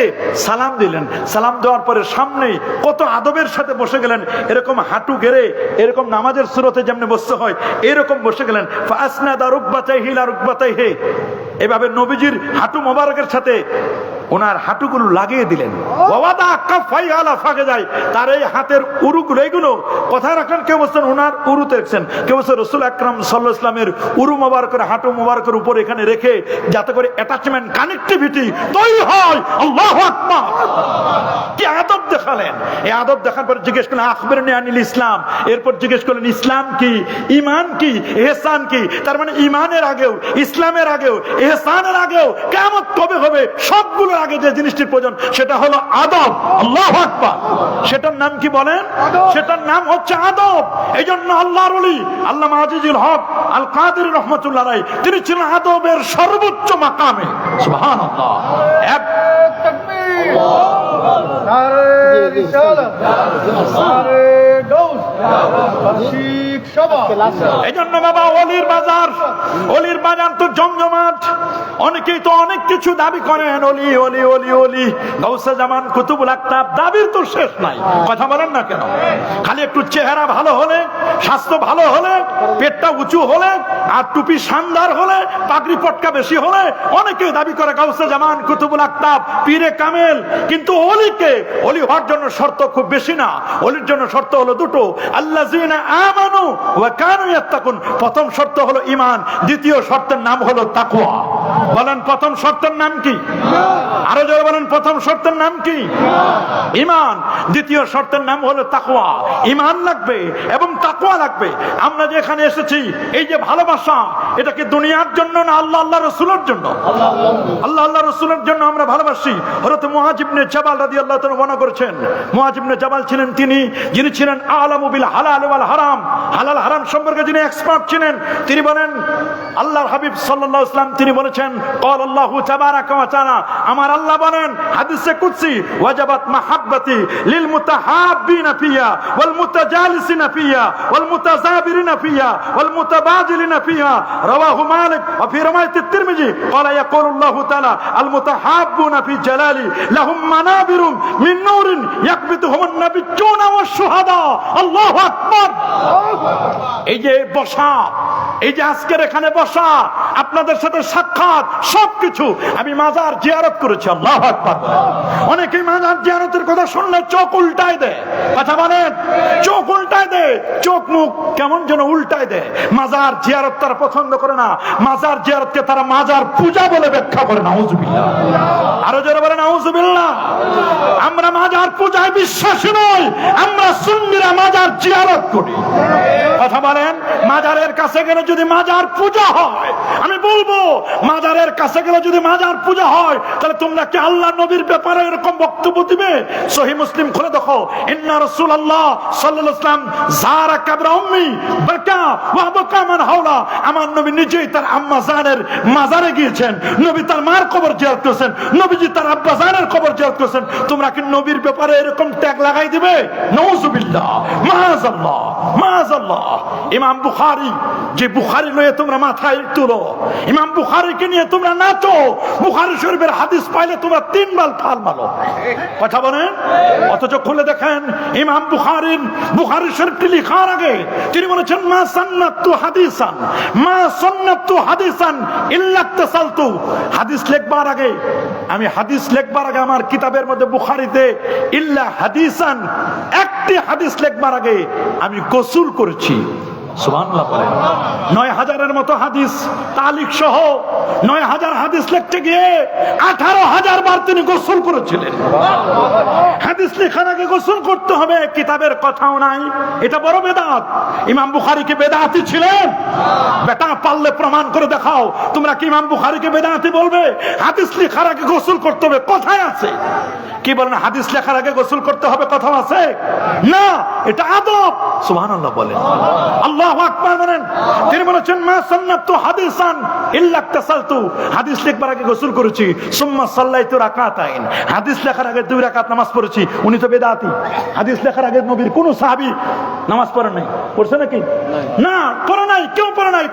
সালাম দিলেন। সালাম দেওয়ার পরে সামনে কত আদবের সাথে বসে গেলেন, এরকম হাঁটু গেড়ে, এরকম নামাজের সুরতে যেমনি বসতে হয় এরকম বসে গেলেন। আসনাদা রুকবাতাইহি ইলা রুকবাতাইহি, এভাবে নবীজির হাঁটু মোবারকের সাথে ওনার হাঁটুগুলো লাগিয়ে দিলেন। ওয়াদা কাফাই আলা ফাগিদাই, তার এই হাতের উরুগুলো, এইগুলো কথা রাখেন, কেউ বলছেন ওনার উরুতে রেখেছেন, কেউ বলছেন রাসূল আকরাম সাল্লাল্লাহু আলাইহি ওয়াসাল্লামের উরু মোবারকের, হাঁটু মোবারকের উপর এখানে রেখে, যাতে করে অ্যাটাচমেন্ট, কানেক্টিভিটি তৈরি হয়। আল্লাহু আকবার! কি আদব দেখালেন! এই আদব দেখার পর জিজ্ঞেস করলেন আখবিরনি আনিল ইসলাম, এরপর জিজ্ঞেস করলেন ইসলাম কি, ঈমান কি, ইহসান কি। তার মানে ঈমানের আগেও, ইসলামের আগেও, ইহসানের আগেও কিয়ামত কবে হবে, সবগুলোর আগে যে জিনিসটির প্রয়োজন সেটা হলো আদব। আল্লাহু আকবার! সেটার নাম কি বলেন? সেটার নাম হচ্ছে আদব। এই জন্য আল্লাহর ওলি আল্লামা আজিজুল হক আল কাদেরী রাহমাতুল্লাহ আলাইহি, তিনি ছিলেন আদবের সর্বোচ্চ মাকামে। সুবহানাল্লাহ! এক তাকবীর! নারে রিসালাত, নারে গাউস, বার্ষিক সভা। এই জন্য বাবা, ওলির বাজার, ওলির বাজার তো জমজমাট। অনেকেই তো অনেক কিছু দাবি করেন, ওলি ওলি ওলি ওলি, গাউসে জামান, কুতুবুল আকতাব, দাবির তো শেষ নাই। কথা বলেন না কেন? খালি একটু চেহারা ভালো হলে, স্বাস্থ্য ভালো হলে, পেটটা উঁচু হলে, আর টুপি শানদার হলে, পাগড়ি পটকা বেশি হলে অনেকে দাবি করে গাউসে জামান, কুতুবুল আকতাব, পীরে কামেল। কিন্তু ওলিকে, ওলি হওয়ার জন্য শর্ত খুব বেশি না। ওলির জন্য শর্ত হলো দুটো, আল্লাযীনা আমানু ওয়া কানু ইয়াত্তাকুন। প্রথম শর্ত হলো ঈমান, দ্বিতীয় শর্তের নাম হলো তাকওয়া। বলেন প্রথম শর্তের নাম কি? আরো জোরে বলেন, প্রথম শর্তের নাম কি? ঈমান। দ্বিতীয় শর্তের নাম হলো তাকওয়া। ঈমান লাগবে এবং তাকওয়া লাগবে। আমরা যে এখানে এসেছি, এই যে ভালোবাসা, এটা কি দুনিয়ার জন্য না আল্লাহ আল্লাহ রাসূলের জন্য? আল্লাহ আল্লাহ রাসূলের জন্য আমরা ভালোবাসি। হযরত মুআয ইবনে জাবাল রাদিয়াল্লাহু তাআলা বর্ণনা করেছেন, মুআয ইবনে জাবাল ছিলেন যিনি ছিলেন আলামু বিল হালাল ওয়াল হারাম, হালাল হারাম সম্পর্কে যিনি এক্সপার্ট ছিলেন। তিনি বলেন, আল্লাহর হাবিব সাল্লাল্লাহু আলাইহি ওয়াসাল্লাম তিনি বলেছেন, ক্বাল আল্লাহু তাবারাকা ওয়া তাআলা, আমার আল্লাহ বলেন হাদিসে কুদসি, ওয়াজাবাত মাহাব্বতি লিল মুতাহাব্বিনা ফিয়া ওয়াল মুতাজালিসিনা ফিয়া ওয়াল মুতাযাবিরিনা ফিয়া ওয়াল মুতাবাদিলিনা ফিয়া। রাওয়াহু মালিক ওয়া ফি রাওয়ায়াত তিরমিজি ক্বালা ইয়াকুলুল্লাহু তাআলা আল মুতাহাব্বুনা ফি জালালি লাহুম মানাবিরুম মিন নূরিন ইয়াকবিতুহুমুন নাবিয়্যুনা ওয়াশ শুহাদা। আল্লাহু আকবার! এই যে বসা, এই যে আজকের এখানে বসা, আপনাদের সাথে সাক্ষাৎ, সবকিছু, আমি মাজার জিয়ারত করেছি। আল্লাহু আকবার! অনেকেই মাজার জিয়ারতের কথা শুনলে চোখ উল্টায় দেয়। কথা বলেন, চোখ উল্টায় দেয়, চোখ মুখ কেমন যেন উল্টায় দেয়। মাজার জিয়ারত তারা পছন্দ করে না। মাজার জিয়ারতকে তারা মাজার পূজা বলে ব্যাখ্যা করে। নাউজুবিল্লাহ! আরো যারা বলে নাউজুবিল্লাহ! আমরা মাজার পূজায় বিশ্বাসী নই, আমরা সুন্নিরা মাজার জিয়ারত করি। কথা বলেন, মাজারের কাছে গেলে যদি মাজার পূজা হয়, আমি বলবো মাজারের কাছে গেলে যদি মাজার পূজা হয়, তাহলে তোমরা কি আল্লাহ নবীর ব্যাপারে এরকম বক্তব্য দিবে? সহিহ মুসলিম খুলে দেখো, ইন্না রাসূলুল্লাহ সাল্লাল্লাহু আলাইহি ওয়াসাল্লাম যারা কবর উম্মি বাকা ওয়া বাকা মান হাওলা। আমার নবী নিজেই তার আম্মা জানের মাজারে গিয়েছেন, নবী তার মার কবর জিয়ারত করেছেন, নবীজি তার আব্বা জানের কবর জিয়ারত করেছেন। তোমরা কি নবীর ব্যাপারে এরকম ট্যাগ লাগাই দিবে? নাউজুবিল্লাহ, মাআযাল্লাহ, মাআযাল্লাহ। ইমাম বুখারী, যে বুখারী লয়ে তোমরা মাথায় তুলো, ইমাম বুখারীকে নিয়ে তোমরা নাচো, বুখারী শরীফের হাদিস পাইলে তোমরা তিন বাল ফাল মারো। কথা বলেন, অথচ খুলে দেখেন ইমাম বুখারী শরীফটি লেখার আগে তিনি বলেছেন, মা সান্নাতু হাদিসান, মা সান্নাতু হাদিসান ইল্লা তাসালতু। হাদিস লেখবার আগে, আমি হাদিস লেখবার আগে আমার কিতাবের মধ্যে বুখারীতে ইল্লা হাদিসান, একটি হাদিস লেখবার আগে আমি গোসল করেছি। সুবহানাল্লাহ বলেন। ৯,০০০-এর মতো হাদিস তালিক সহ ৯,০০০ হাদিস লিখতে গিয়ে ১৮,০০০ বার তিনি গোসল করেছিলেন। হাদিস লেখার আগে গোসল করতে হবে, কিতাবের কথাও নাই। এটা বড় বেদাত। ইমাম বুখারী কি বেদাতি ছিলেন? বেটা পারলে প্রমাণ করে দেখাও। তোমরা কি ইমাম বুখারীকে বেদাতি বলবে? হাদিস লেখার আগে গোসল করতে হবে, কোথায় আছে? কি বলেন, হাদিস লেখার আগে গোসল করতে হবে, কোথাও আছে? না, এটা আদব। সুবহানাল্লাহ বলেন, আল্লাহু আকবার বলেন। তিনি বলেছেন, মা সান্নাতু হাদিসান ইল্লা তাসালতু, হাদিস লেখবার আগে গোসল করেছি। সুম্মা সাল্লাইতু রাকাতাইন, হাদিস লেখার আগে 2 রাকাত নামাজ পড়েছি। উনি তো বেদাতি। হাদিস লেখার আগে নবীর কোন সাহাবী নামাজ পড়েন নাই? পড়ছে নাকি? না, পড়ে নাই। কেউ পড়ে নাই।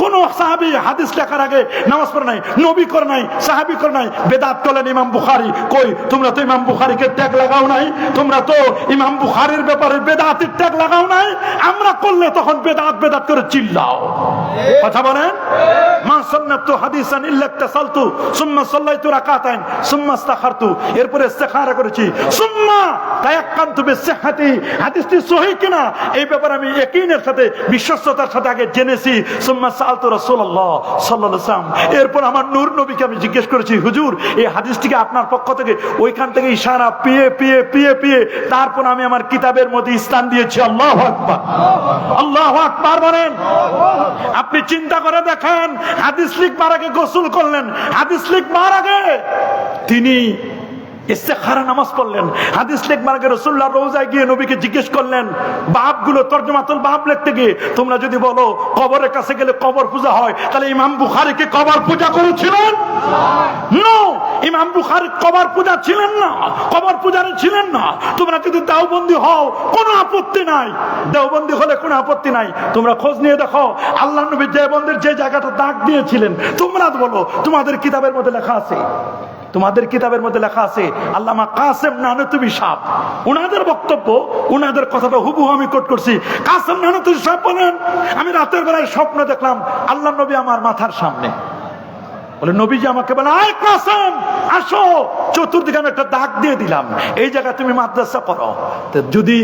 কোন সাহাবী হাদিস লেখার আগে নামাজ পড়ে নাই। নবী করে নাই, সাহাবী করে নাই। বেদাত করলেন ইমাম বুখারী। কই, তোমরা তো ইমাম বুখারীকে ট্যাগ লাগাও নাই। তোমরা তো ইমাম বুখারীর ব্যাপারে বেদাতের ট্যাগ লাগাও নাই। আমরা করলে তখন বেদাত বেদাত করে চিল্লাও। কথা বলেন? মা সুন্নাতু হাদিসান ইল্লা তাসালতু সুম্মা সাল্লাইতু রাকাতাইন সুম্মা ইস্তাখারতু, এরপরে ইস্তিখারা করেছি, সুম্মা তায়াক্কানতু বিসিহহাতি, হাদিসটি সহিহ কিনা এই ব্যাপারে আমি ইয়াকিনের সাথে বিশ্বস্ততার সাথে আগে জেনেছি। সুম্মা সাআলতু রাসূলুল্লাহ সাল্লাল্লাহু আলাইহি ওয়াসাল্লাম, এরপর আমার নূর নবীকে আমি জিজ্ঞেস করেছি, হুজুর এই হাদিসটিকে আপনার পক্ষ থেকে ওইখান থেকে ইশারা পেয়ে পেয়ে পেয়ে পেয়ে তারপর আমি আমার কিতাবের মধ্যে স্থান দিয়েছি। আল্লাহু আকবার, আল্লাহু আকবার বলেন। আপনি চিন্তা করে দেখেন, হাদিস লিখবার আগে গোসল করলেন, হাদিস লিখবার আগে তিনি ইস্তেখারা নামাজ পড়লেন, হাদিস লিখবার আগে রাসূলুল্লাহর রওজায় গিয়ে নবীকে জিজ্ঞেস করলেন। বাপগুলো তরজমাতুল বাপ লিখতে গিয়ে তোমরা যদি বলো কবরের কাছে গেলে কবর পূজা হয়, তাহলে ইমাম বুখারী কি কবর পূজা করেছিলেন? নো, ইমাম বুখারী কবর পূজা ছিলেন না, কবর পূজারী ছিলেন না। তোমরা যদি দেওবন্দি হও কোনো আপত্তি নাই, দেওবন্দি হলে কোনো আপত্তি নাই। তোমরা খোঁজ নিয়ে দেখো আল্লাহর নবী দেওবন্দের যে জায়গাটা দাগ দিয়েছিলেন, তোমরা বলো তোমাদের কিতাবের মধ্যে লেখা আছে, তোমাদের কিতাবের মধ্যে লেখা আছে। আল্লামা কাসেম নানতুবি সাহেব, ওনাদের বক্তব্য, ওনাদের কথাটা হুবহু আমি কোট করছি। কাসেম নানতুবি সাহেব বলেন, আমি রাতের বেলায় স্বপ্ন দেখলাম আল্লাহ নবী আমার মাথার সামনে। বলে নবীজি আমাকে বলে, আয় কাসেম আসো, চতুর্দিকে আমি একটা দাগ দিয়ে দিলাম, এই জায়গায় তুমি মাদ্রাসা করো। তো যদি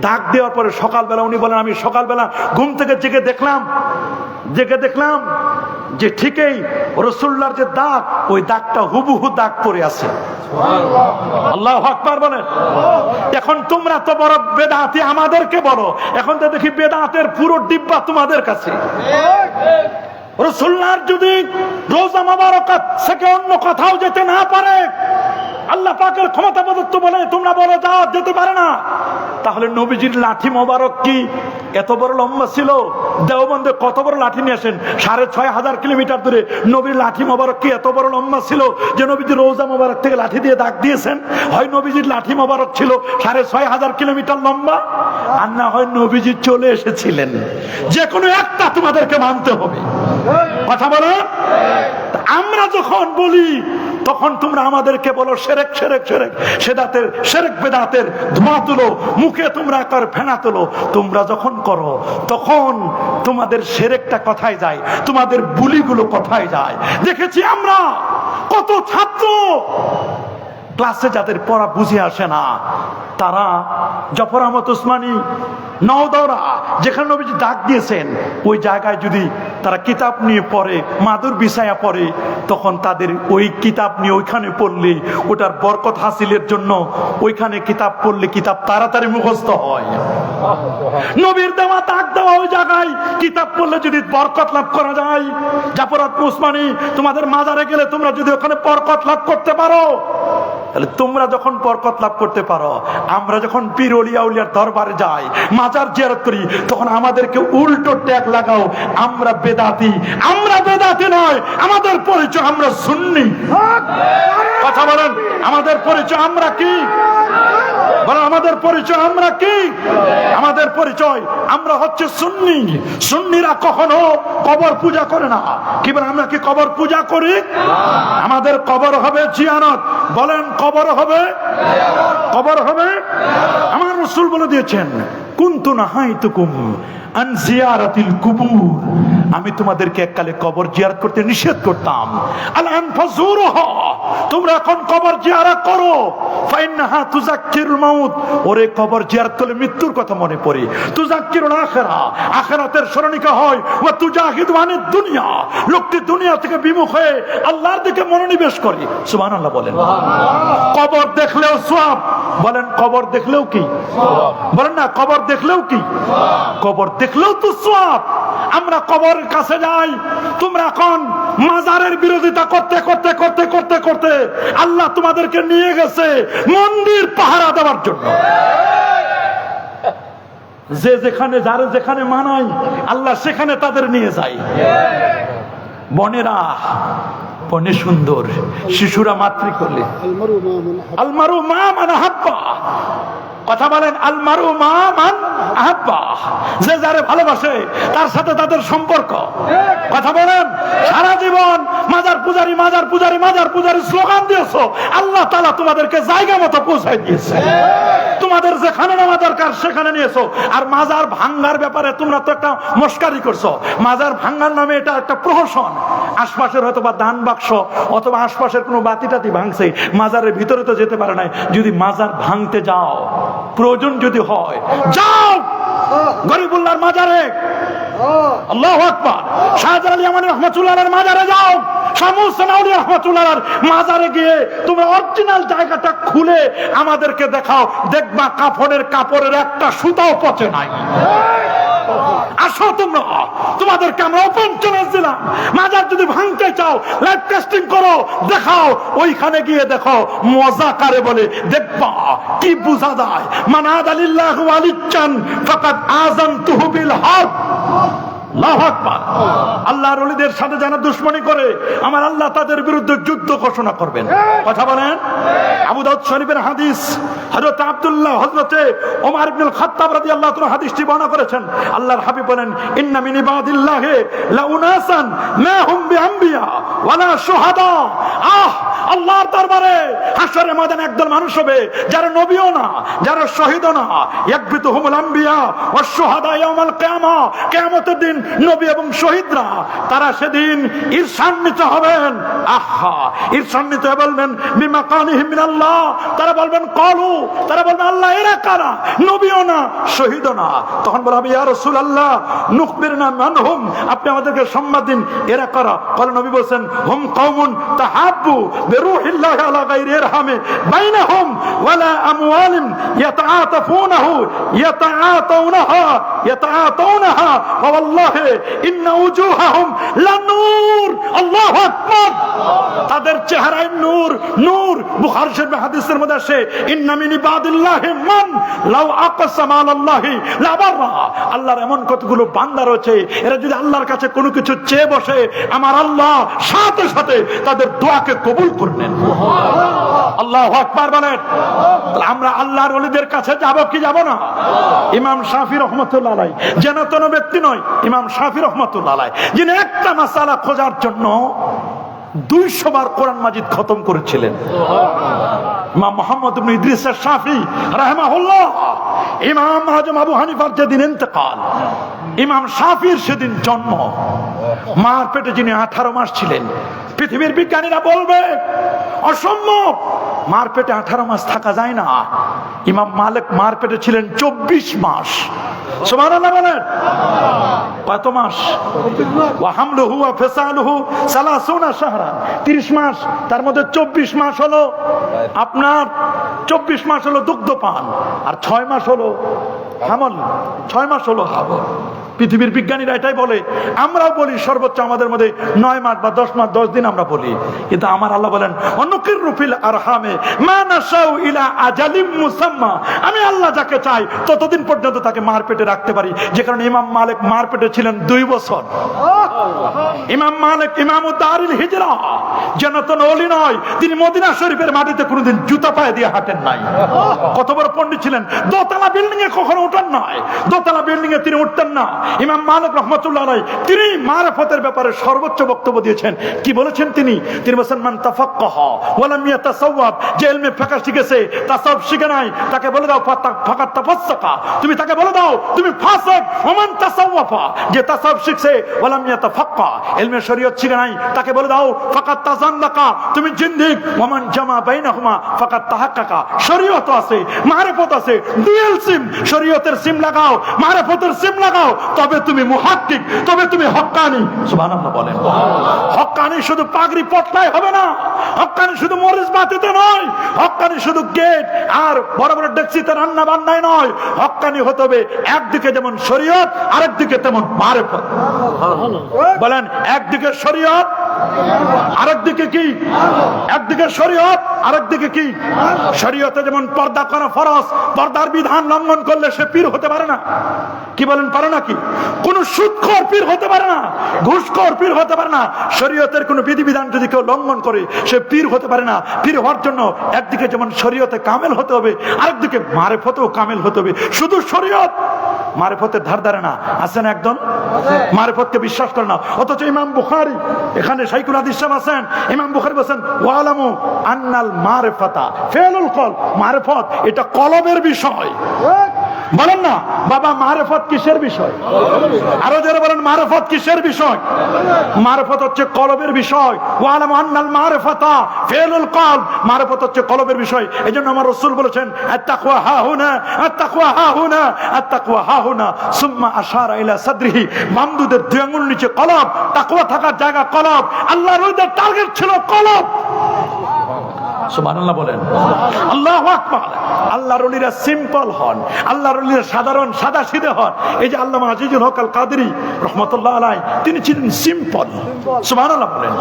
দাগ দেওয়ার পরে সকালবেলা উনি বলেন আমি সকালবেলা ঘুম থেকে জেগে দেখলাম যে ঠিকই রাসূলুল্লাহর যে দাগ, ওই দাগটা হুবহু দাগ পড়ে আছে। আল্লাহু আকবার বলেন। এখন তোমরা তো বড় বেদাতি, আমাদেরকে বলো, এখন তো দেখি বেদাতের পুরো ডিব্বা তোমাদের কাছে। রাসূলুল্লাহর যদি রোজা মোবারকাত থেকে অন্য কোথাও যেতে না পারে, আল্লাহ পাকের ক্ষমতা প্রদত্ত বলে তোমরা বলো যাও যেতে পারে না, তাহলে নবীজির লাঠি মোবারক কি এত বড় লম্বা ছিল? দেওবন্দে কত বড় লাঠি নিয়ে আসেন, 6500 কিলোমিটার দূরে নবীর লাঠি মোবারক কি এত বড় লম্বা ছিল যে নবীজির রোজা মোবারক থেকে লাঠি দিয়ে দাগ দিয়েছেন? হয় নবীজির লাঠি মোবারক ছিল 6500 কিলোমিটার লম্বা, আর না হয় নবীজি চলে এসেছিলেন। যে কোনো একটা তোমাদেরকে মানতে হবে। কথা বলো। আমরা যখন বলি তখন তোমরা আমাদেরকে বলো শিরক শিরক শিরক, সেদাতের শিরক বেদাতের ধোঁয়া তুলো, মুখে তোমরা কর ফেনা তুলো। তোমরা যখন করো তখন তোমাদের শিরকটা কোথায় যায়, তোমাদের বুলিগুলো কোথায় যায়? দেখেছি আমরা কত ছাত্র ক্লাসে যাদের পড়া বুঝে আসে না, তারা জাফর আহমদ উসমানী নওদরা যেখানে নবীজি দাগ দিয়েছেন ওই জায়গায় যদি তারা কিতাব নিয়ে পড়ে, মাদুর বিছায়া পড়ে, তখন তাদের ওই কিতাব নিয়ে ওইখানে পড়লে ওটার বরকত হাসিলের জন্য ওইখানে কিতাব পড়লে কিতাব তাড়াতাড়ি মুখস্থ হয়। নবীর দেওয়া দাগ দেওয়া ওই জায়গায় কিতাব পড়লে যদি বরকত লাভ করা যায়, জাফর আহমদ উসমানী তোমাদের মাজারে গেলে তোমরা যদি ওখানে বরকত লাভ করতে পারো, তাহলে তোমরা যখন বরকত লাভ করতে পারো, আমরা যখন পীর ওলিয়া উলিয়ার দরবারে যাই, মাজার জিয়ারত করি, তখন আমাদেরকে উল্টো ট্যাগ লাগাও আমরা বেদাতি। আমরা বেদাতি নয়, আমাদের পরিচয় আমরা সুন্নি। কথা বলেন, আমাদের পরিচয় আমরা কি? বলেন আমাদের পরিচয় আমরা কি? আমাদের পরিচয় আমরা হচ্ছে সুন্নি। সুন্নিরা কখনো কবর পূজা করে না। কি বলেন, আমরা কি কবর পূজা করি? আমাদের কবর হবে জিয়ারত। বলেন কবর হবে, কবর হবে। আমার রাসূল বলে দিয়েছেন, কুনতু নাহাইতুকুম আন জিয়ারাতিল কুবুর, আমি তোমাদেরকে এককালে কবর জিয়ারত করতে নিষেধ করতাম। আলান ফাজুরুহা, তোমরা এখন কবর জিয়ারত করো। ফাইন্নাহা তুযাক্কিরুল মাউত, ওরে কবর জিয়ারত করলে মৃত্যুর কথা মনে পড়ে। তুযাক্কিরুল আখিরা, আখিরাতের স্মরণিকা হয়। ওয়া তুজাহিদু আনিদ দুনিয়া, লোকটি দুনিয়া থেকে বিমুখ হয়ে আল্লাহর দিকে মনোনিবেশ করে। সুবহানাল্লাহ বলেন। কবর দেখলেও সওয়াব। বলেন কবর দেখলেও কি? বলেন না কবর দেখলেও কি? কবর দেখলেও তো সওয়াব। আমরা কবরের কাছে যাই, তোমরা এখন মাজারের বিরোধিতা করতে করতে করতে করতে করতে আল্লাহ তোমাদেরকে নিয়ে গেছে মন্দির পাহারা দেওয়ার জন্য। যে যেখানে যারা যেখানে মানাই আল্লাহ সেখানে তাদের নিয়ে যায়। বনেরা বনে সুন্দর, শিশুরা মাতৃ করলে আলমারু মা মান আহাব্বা। কথা বলেন আলমারু মা মান আহাব্বা, যে যারে ভালোবাসে তার সাথে তাদের সম্পর্ক। কথা বলেন, সারা জীবন মাজার পূজারি মাজার পূজারি মাজার পূজারি স্লোগান দিয়েছো, আল্লাহ তাআলা তোমাদেরকে জায়গা মতো পৌঁছায় দিয়েছে। তোমাদের যেখানে নেওয়া দরকার সেখানে নিয়েছো। আর মাজার ভাঙ্গার ব্যাপারে তোমরা তো একটা মস্কারি করছো। মাজার ভাঙ্গার নামে এটা একটা প্রহসন। আশপাশের হয়তো বা দান বাক্স অথবা আশপাশের কোনো বাতি টাতি ভাঙছে, মাজারের ভিতরে তো যেতে পারে নাই। যদি মাজার ভাঙতে যাও, প্রয়োজন যদি হয়, যাও গরিবুল্লাহর মাজারে, আল্লাহু আকবার, শাহজালাল ইয়ামানী রাহমাতুল্লাহর মাজারে যাও, শামসুল আউলিয়া রাহমাতুল্লাহর মাজারে গিয়ে তুমি অরিজিনাল জায়গাটা খুলে আমাদেরকে দেখাও, দেখবা কাপড়ের একটা সুতাও পচে নাই। আসো তোমরা, তোমাদেরকে আমরা ওপেন চ্যালেঞ্জ দিলাম। মাজার যদি ভাঙতে চাও, লাইভ টেস্টিং করো, দেখাও, ওইখানে গিয়ে দেখো মজা কারে বলে, দেখবা কি বুঝা যায়। মানাদ আলিল্লাহু ওয়ালিচ্চান ফাকাদ আযানতুহু বিল হক। আল্লাহু আকবার। আল্লাহর ওলিদের সাথে যারা দুশমনি করে, আমার আল্লাহ তাদের বিরুদ্ধে যুদ্ধ ঘোষণা করবেন। কথা বলেন। আবু দাউদ শরীফের হাদিস, হযরত আব্দুল্লাহ হযরতে ওমর ইবনে খাত্তাব রাদিয়াল্লাহু তাআলা হাদিসটি বর্ণনা করেছেন। আল্লাহর হাবিব বলেন, ইন্না মিন ইবাদিল্লাহি লাউনাসান মা হুম বিআম্বিয়া ওয়ালা শুহাদা। আল্লাহর দরবারে হাশরের ময়দানে একদল মানুষ হবে যারা নবীও না, যারা শহীদও না। ইয়াকবিতুহুমুল আম্বিয়া ওয়াশ শুহাদা ইয়াউমাল কিয়ামা। কিয়ামতের দিন নবী এবং শহীদরা তারা সেদিন ঈর্ষান্বিত হবেন। ঈর্ষান্বিত হয়ে বলবেন বিমাকানিহিম মিনাল্লাহ। তারা বলবেন কলু, তারা বলবেন আল্লাহ এরা কারা, নবীও না শহীদও না। তখন বলা হবে ইয়া রাসূলুল্লাহ নুখবিরনা মানহুম, আপনি আমাদেরকে সংবাদ দিন এরা কারা। বলে নবী বলেন হুম কওমুন তাহাব্বু বিরূহিল্লাহি আলা গায়রি ইরহামি বাইনাহুম ওয়ালা আমওয়ালিন ইয়াতাআতাউনাহা ওয়াল্লাহি ইন্না উজুহাহুম লানূর। আল্লাহু আকবার। তাদের চেহারায় নূর, নূর। বুখারী শরীফের হাদিসের মধ্যে আসে ইন্না মিন ইবাদিল্লাহি মান লাউ আকসামা আলাল্লাহি লাবাররা। আল্লাহর এমন কতগুলো বান্দা রয়েছে, এরা যদি আল্লাহর কাছে কোনো কিছু চেয়ে বসে, আমার আল্লাহ সাথে সাথে তাদের দোয়াকে কবুল করবেন। আল্লাহু আকবার বলেন। আমরা আল্লাহর ওলিদের কাছে যাব কি যাব না? ইমাম শাফি রহমাতুল্লাহ আলাইহি যেন কোনো ব্যক্তি নয়, ইমাম শাফি রহমাতুল্লাহ আলাইহি যিনি একটা মাসালা খোঁজার জন্য 200 বার কোরআন মাজিদ খতম করেছিলেন। ইমাম মুহাম্মদ ইবনে ইদ্রিস শাফি রাহিমাহুল্লাহ, ইমাম আজম আবু হানিফার যেদিন ইন্তেকাল, ইমাম শাফির সেদিন জন্ম। মার পেটে যিনি 18 মাস ছিলেন, পৃথিবীর বিজ্ঞানীরা বলবে অসম্ভব, মার পেটে 18 মাস থাকা যায় না। ইমাম মালিক মার পেটে ছিলেন 24 মাস। সুবহানাল্লাহ বলেন। কত মাস? ওয়া হামলুহু ওয়া ফিসালুহু 30 শাহরান, 30 মাস। তার মধ্যে 24 মাস হলো আপনার 24 মাস হলো দুগ্ধপান, আর 6 মাস হলো হামল, 6 মাস হলো হামল। পৃথিবীর বিজ্ঞানীরা এটাই বলে, আমরাও বলি সর্বোচ্চ আমাদের মধ্যে 9 মাস বা 10 মাস 10 দিন আমরা বলি, কিন্তু আমার আল্লাহ বলেন অনুকিরু ফিল আরহামে মা নাশাউ ইলা আজালিম মুসাম্মা। আমি আল্লাহ যাকে চাই ততদিন পর্যন্ত তাকে মার পেটে রাখতে পারি। যে কারণে ইমাম মালিক মার পেটে ছিলেন 2 বছর। ইমাম মালিক ইমামুদ দারিল হিজরা, জান্নাতুল ওলি নয়, তিনি মদিনা শরীফের মাটিতে কোনোদিন জুতা পায়ে দিয়ে হাঁটেন নাই। কত বড় পণ্ডিত ছিলেন। দোতলা বিল্ডিং এ কখনো উঠেন নাই, দোতলা বিল্ডিং এ তিনি উঠতেন না। ইমাম মালিক রাহমাতুল্লাহ আলাইহি তিনি মারিফতের ব্যাপারে সর্বোচ্চ বক্তব্য দিয়েছেন। কি বলেছেন তিনি? তিনি বলেছেন মান তাফাক্কাহা ওয়া লাম ইয়াতাসাওয়াব, যে ইলমে ফিকহ শিখেছে তাসাউফ শিখে নাই, তাকে বলে দাও ফাকাত তাফাসসাকা, তুমি তাকে বলে দাও তুমি ফাসিক। ওমান তাসাওয়াফা, যে তাসাউফ শিখছে ওয়া লাম ইয়াতাফাক্কা, ইলমে শরীয়ত শিখে নাই, তাকে বলে দাও ফাকাত তাজান্নাকা, তুমি জিন্দিক। ওমান জামা বাইনাহুমা ফাকাত তাহাক্কাকা। শরীয়ত আছে, মারিফত আছে, ডুয়াল সিম, শরীয়তের সিম লাগাও, মারিফতের সিম লাগাও, তবে তুমি মুহাক্কিক, তবে তুমি হক্কানি। সুবহানাল্লাহ বলেন। হক্কানি শুধু পাগড়ি পটলাই হবে না, হক্কানি শুধু মরিচ বাতিতে নয়, হক্কানি শুধু গেট আর বড় বড় ডেকচিতে রান্না বান্নায় নয়। হক্কানি হতে হবে একদিকে যেমন শরীয়ত, আরেকদিকে তেমন মারিফত। বলেন একদিকে শরীয়ত, আরেকদিকে কি? একদিকে শরীয়ত, আরেকদিকে কি? শরীয়তে যেমন পর্দা করা ফরজ, পর্দার বিধান লঙ্ঘন করলে সে পীর হতে পারে না। কি বলেন, পারে নাকি? কোন সুদখোর পীর হতে পারে না, ঘুষখোর পীর হতে পারে না। শরীয়তের কোন বিধিবিধান যদি কেউ লঙ্ঘন করে সে পীর হতে পারে না। পীর হওয়ার জন্য একদিকে যেমন শরীয়তে কামেল হতে হবে, আরেকদিকে মারিফতেও কামেল হতে হবে। শুধু শরীয়ত মারিফতের ধার ধারে না, আছে না একদল মারিফতকে বিশ্বাস করে না। অথচ ইমাম বুখারী, এখানে শাইখুল হাদিস সাহেব আছেন, ইমাম বুখারী বলেন ওয়ালামু আন্নাল মারিফাতা ফি'লুল কলব, মারিফত এটা কলবের বিষয়। বলেন না বাবা, মারিফত কিসের বিষয়? আরো যারা বলেন মারিফত কিসের বিষয়? মারিফত হচ্ছে কলবের বিষয়। ওয়ালামু আন্নাল মারিফাতা ফি'লুল কলব, মারিফত হচ্ছে কলবের বিষয়। এজন্য আমার রাসূল বলেছেন আত-তাকওয়া হাহুনা, আত-তাকওয়া হাহুনা, আত-তাকওয়া হাহুনা, সুম্মা আশারা ইলা সাদরিহি, মামদুদের দুই আঙ্গুল নিচে কলব, তাকওয়া থাকার জায়গা কলব। আল্লাহর ওদের টার্গেট ছিল কলব। সুবহানাল্লাহ বলেন, আল্লাহু আকবার। আল্লাহর ওলিরা সিম্পল হন, আল্লাহর ওলিরা সাধারণ সাদা সিধে হন। এই যে আল্লামা আজিজুল হক আল কাদেরী রহমাতুল্লাহ আলাইহি, তিনি ছিলেন সিম্পল। সুবহানাল্লাহ বলেন,